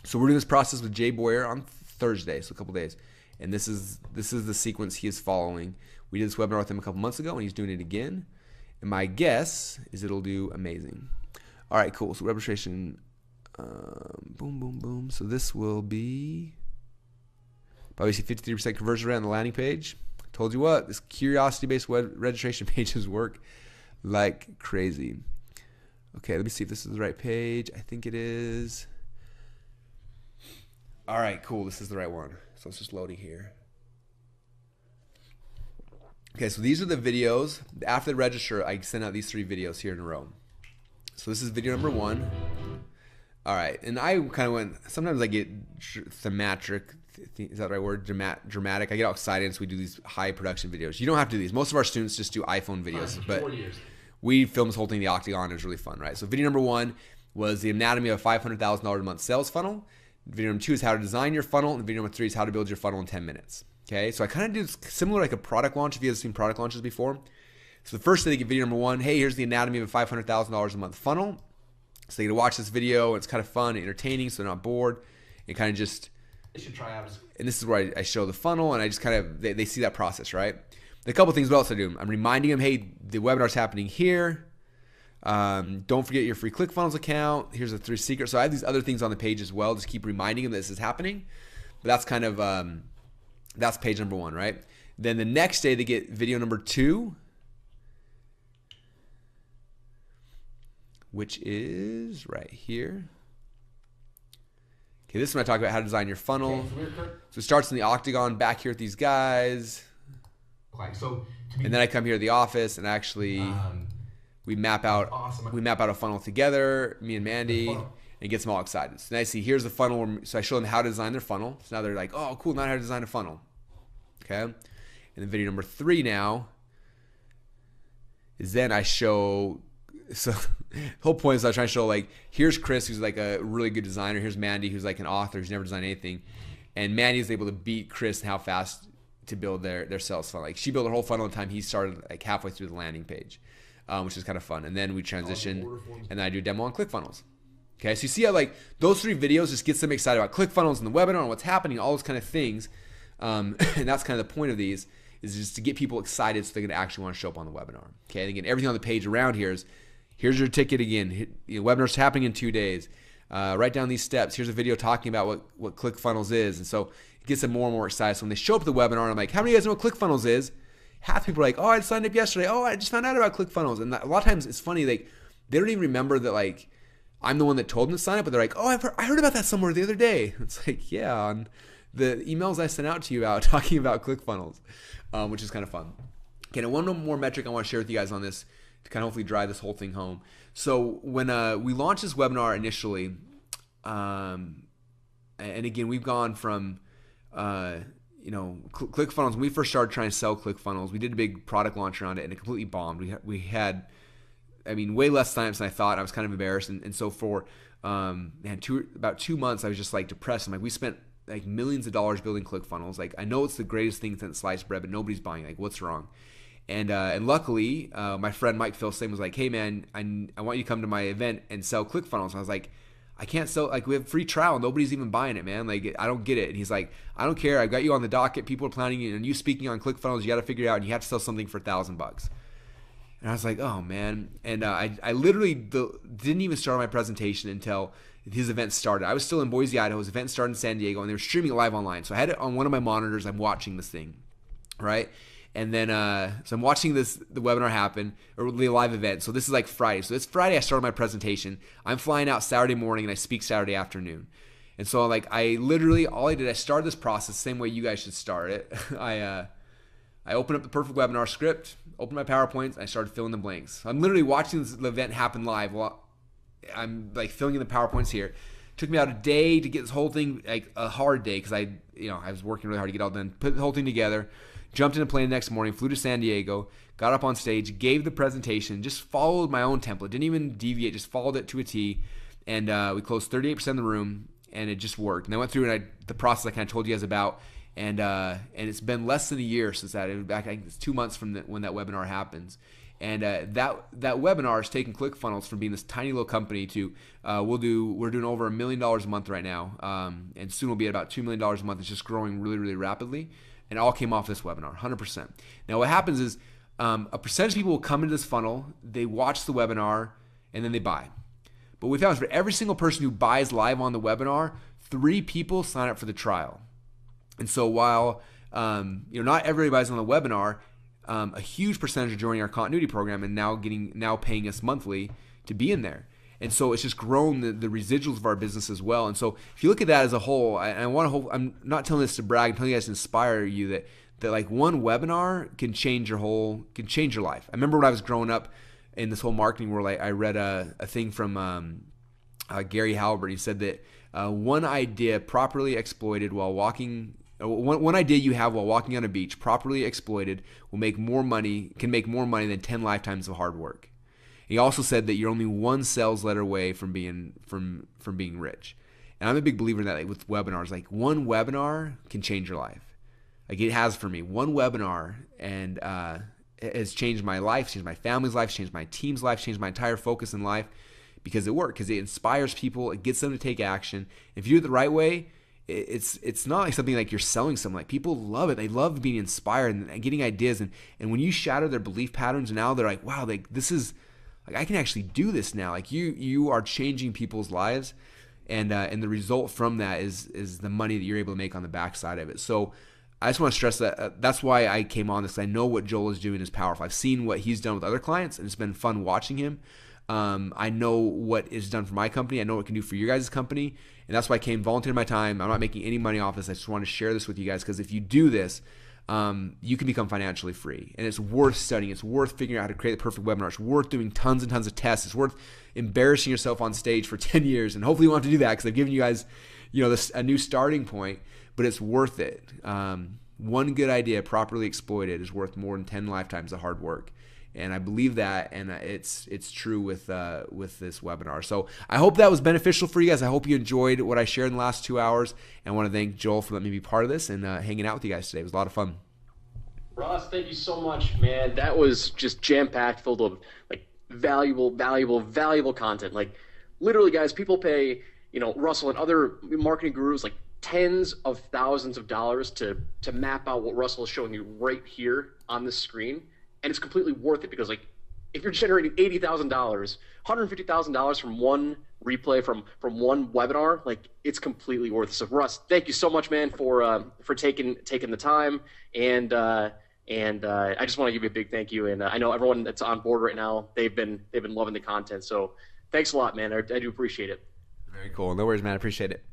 So we're doing this process with Jay Boyer on Thursday, so a couple days. And this is the sequence he is following. We did this webinar with him a couple months ago, and he's doing it again. And my guess is it'll do amazing. All right, cool. So registration, boom, boom, boom. So this will be probably see 53% conversion rate on the landing page. Told you what, this curiosity-based web registration pages work like crazy. Okay, let me see if this is the right page. I think it is. All right, cool. This is the right one. So it's just loading here. Okay, so these are the videos. After the register, I send out these 3 videos here in a row. So this is video number 1. All right, and I kind of went, sometimes I get thematic, is that the right word? Dramatic. I get all excited, so we do these high production videos. You don't have to do these. Most of our students just do iPhone videos, but we filmed this whole thing in the Octagon. It was really fun, right? So video number 1 was the anatomy of a $500,000 a month sales funnel. Video number 2 is how to design your funnel, and video number 3 is how to build your funnel in 10 minutes. Okay, so I kind of do similar like a product launch if you have seen product launches before. So the first day they get video number 1, hey, here's the anatomy of a $500,000 a month funnel. So they get to watch this video. It's kind of fun and entertaining, so they're not bored. And kind of just, they should try out. And this is where I show the funnel, and I just kind of, they see that process, right? A couple things what else I do. I'm reminding them, hey, the webinar's happening here. Don't forget your free Clickfunnels account. Here's the 3 secrets. So I have these other things on the page as well. Just keep reminding them that this is happening. But that's kind of, that's page number 1, right? Then the next day they get video number 2, which is right here. Okay, this is when I talk about how to design your funnel. Okay, so it starts in the Octagon back here with these guys. And then I come here to the office and actually we map out a funnel together, me and Mandy, and it gets them all excited. So now I see here's the funnel. So I show them how to design their funnel. So now they're like, oh, cool, now how to design a funnel. Okay. And then video number 3 now is then I show, so the whole point is I try to show like, here's Chris, who's like a really good designer. Here's Mandy, who's like an author who's never designed anything. And Mandy is able to beat Chris in how fast to build their sales funnel. Like she built her whole funnel in time. He started like halfway through the landing page, which is kind of fun. And then we transition, and then I do a demo on Clickfunnels. Okay, so you see how like those 3 videos just gets them excited about Clickfunnels and the webinar and what's happening, all those kind of things. And that's kind of the point of these, is just to get people excited so they're going to actually want to show up on the webinar. Okay, and again, everything on the page around here is, here's your ticket again. Webinar's happening in 2 days. Write down these steps. Here's a video talking about what Clickfunnels is. And so it gets them more and more excited. So when they show up at the webinar, and I'm like, how many of you guys know what Clickfunnels is? Half people are like, oh, I signed up yesterday. Oh, I just found out about Clickfunnels. And a lot of times it's funny, like they don't even remember that like I'm the one that told them to sign up, but they're like, oh, I heard about that somewhere the other day. It's like, yeah, on the emails I sent out to you about talking about Clickfunnels, which is kind of fun. Okay, now one more metric I want to share with you guys on this to kind of hopefully drive this whole thing home. So when we launched this webinar initially, and again, we've gone from, Clickfunnels, when we first started trying to sell Clickfunnels, we did a big product launch around it and it completely bombed. We had way less signups than I thought. I was kind of embarrassed. And so for about 2 months, I was just like depressed. I'm like, we spent like millions of dollars building Clickfunnels. Like, I know it's the greatest thing since sliced bread, but nobody's buying. Like, what's wrong? And luckily, my friend Mike Philsame was like, hey man, I want you to come to my event and sell Clickfunnels. And I was like, I can't sell, like we have free trial. Nobody's even buying it, man. Like, I don't get it. And he's like, I don't care. I've got you on the docket. People are planning and you speaking on Clickfunnels. You got to figure it out and you have to sell something for $1,000. And I was like, oh man. And I literally didn't even start my presentation until his event started. I was still in Boise, Idaho. His event started in San Diego and they were streaming it live online. So I had it on one of my monitors. I'm watching this thing, right? And then, so I'm watching the webinar happen, or the live event. So this is like Friday. So this Friday, I started my presentation. I'm flying out Saturday morning and I speak Saturday afternoon. And so like, I started this process the same way you guys should start it. I opened up the perfect webinar script, opened my PowerPoints, and I started filling the blanks. I'm literally watching the event happen live while I'm like filling in the PowerPoints here. It took me about a day to get this whole thing, like a hard day, because I was working really hard to get all done, put the whole thing together. Jumped in a plane the next morning, flew to San Diego, got up on stage, gave the presentation, just followed my own template, didn't even deviate, just followed it to a T, and we closed 38% of the room, and it just worked. And I went through the process I kind of told you guys about, and it's been less than a year since that. It was back, I think it's 2 months from when that webinar happens. And that webinar has taken Clickfunnels from being this tiny little company to we're doing over $1 million a month right now, and soon we'll be at about $2 million a month. It's just growing really, really rapidly. And it all came off this webinar, 100%. Now what happens is a percentage of people will come into this funnel, they watch the webinar, and then they buy. But we found for every single person who buys live on the webinar, 3 people sign up for the trial. And so while not everybody buys on the webinar, a huge percentage are joining our continuity program and now paying us monthly to be in there. And so it's just grown the residuals of our business as well. And so if you look at that as a whole, I'm not telling this to brag, I'm telling you guys to inspire you that like one webinar can change your life. I remember when I was growing up in this whole marketing world, I read a thing from Gary Halbert. He said that one idea properly exploited while walking, one idea you have while walking on a beach, properly exploited, can make more money than 10 lifetimes of hard work. He also said that you're only one sales letter away from being rich. And I'm a big believer in that, like with webinars. Like one webinar can change your life. Like it has for me. One webinar and it has changed my life, changed my family's life, changed my team's life, changed my entire focus in life because it worked, because it inspires people, it gets them to take action. If you do it the right way, it's not like something like you're selling something. Like people love it. They love being inspired and getting ideas. And when you shatter their belief patterns, now they're like, wow, this is, like I can actually do this now. Like you are changing people's lives, and the result from that is the money that you're able to make on the backside of it. So I just want to stress that that's why I came on this. I know what Joel is doing is powerful. I've seen what he's done with other clients, and it's been fun watching him. I know what is done for my company. I know what it can do for your guys' company, and that's why I came, volunteered my time. I'm not making any money off this. I just want to share this with you guys because if you do this, you can become financially free, and it's worth studying. It's worth figuring out how to create the perfect webinar. It's worth doing tons and tons of tests. It's worth embarrassing yourself on stage for 10 years, and hopefully you won't have to do that because I've given you guys, a new starting point. But it's worth it. One good idea properly exploited is worth more than 10 lifetimes of hard work. And I believe that, and it's true with this webinar. So I hope that was beneficial for you guys. I hope you enjoyed what I shared in the last 2 hours. And I want to thank Joel for letting me be part of this and hanging out with you guys today. It was a lot of fun. Russ, thank you so much, man. That was just jam-packed, full of like valuable content. Like literally, guys, people pay, Russell and other marketing gurus like tens of thousands of dollars to map out what Russell is showing you right here on the screen. And it's completely worth it because, like, if you're generating $80,000, $150,000 from one replay from one webinar, like, it's completely worth it. So, Russ, thank you so much, man, for taking the time. And I just want to give you a big thank you. And I know everyone that's on board right now, they've been loving the content. So, thanks a lot, man. I do appreciate it. Very cool. No worries, man. I appreciate it.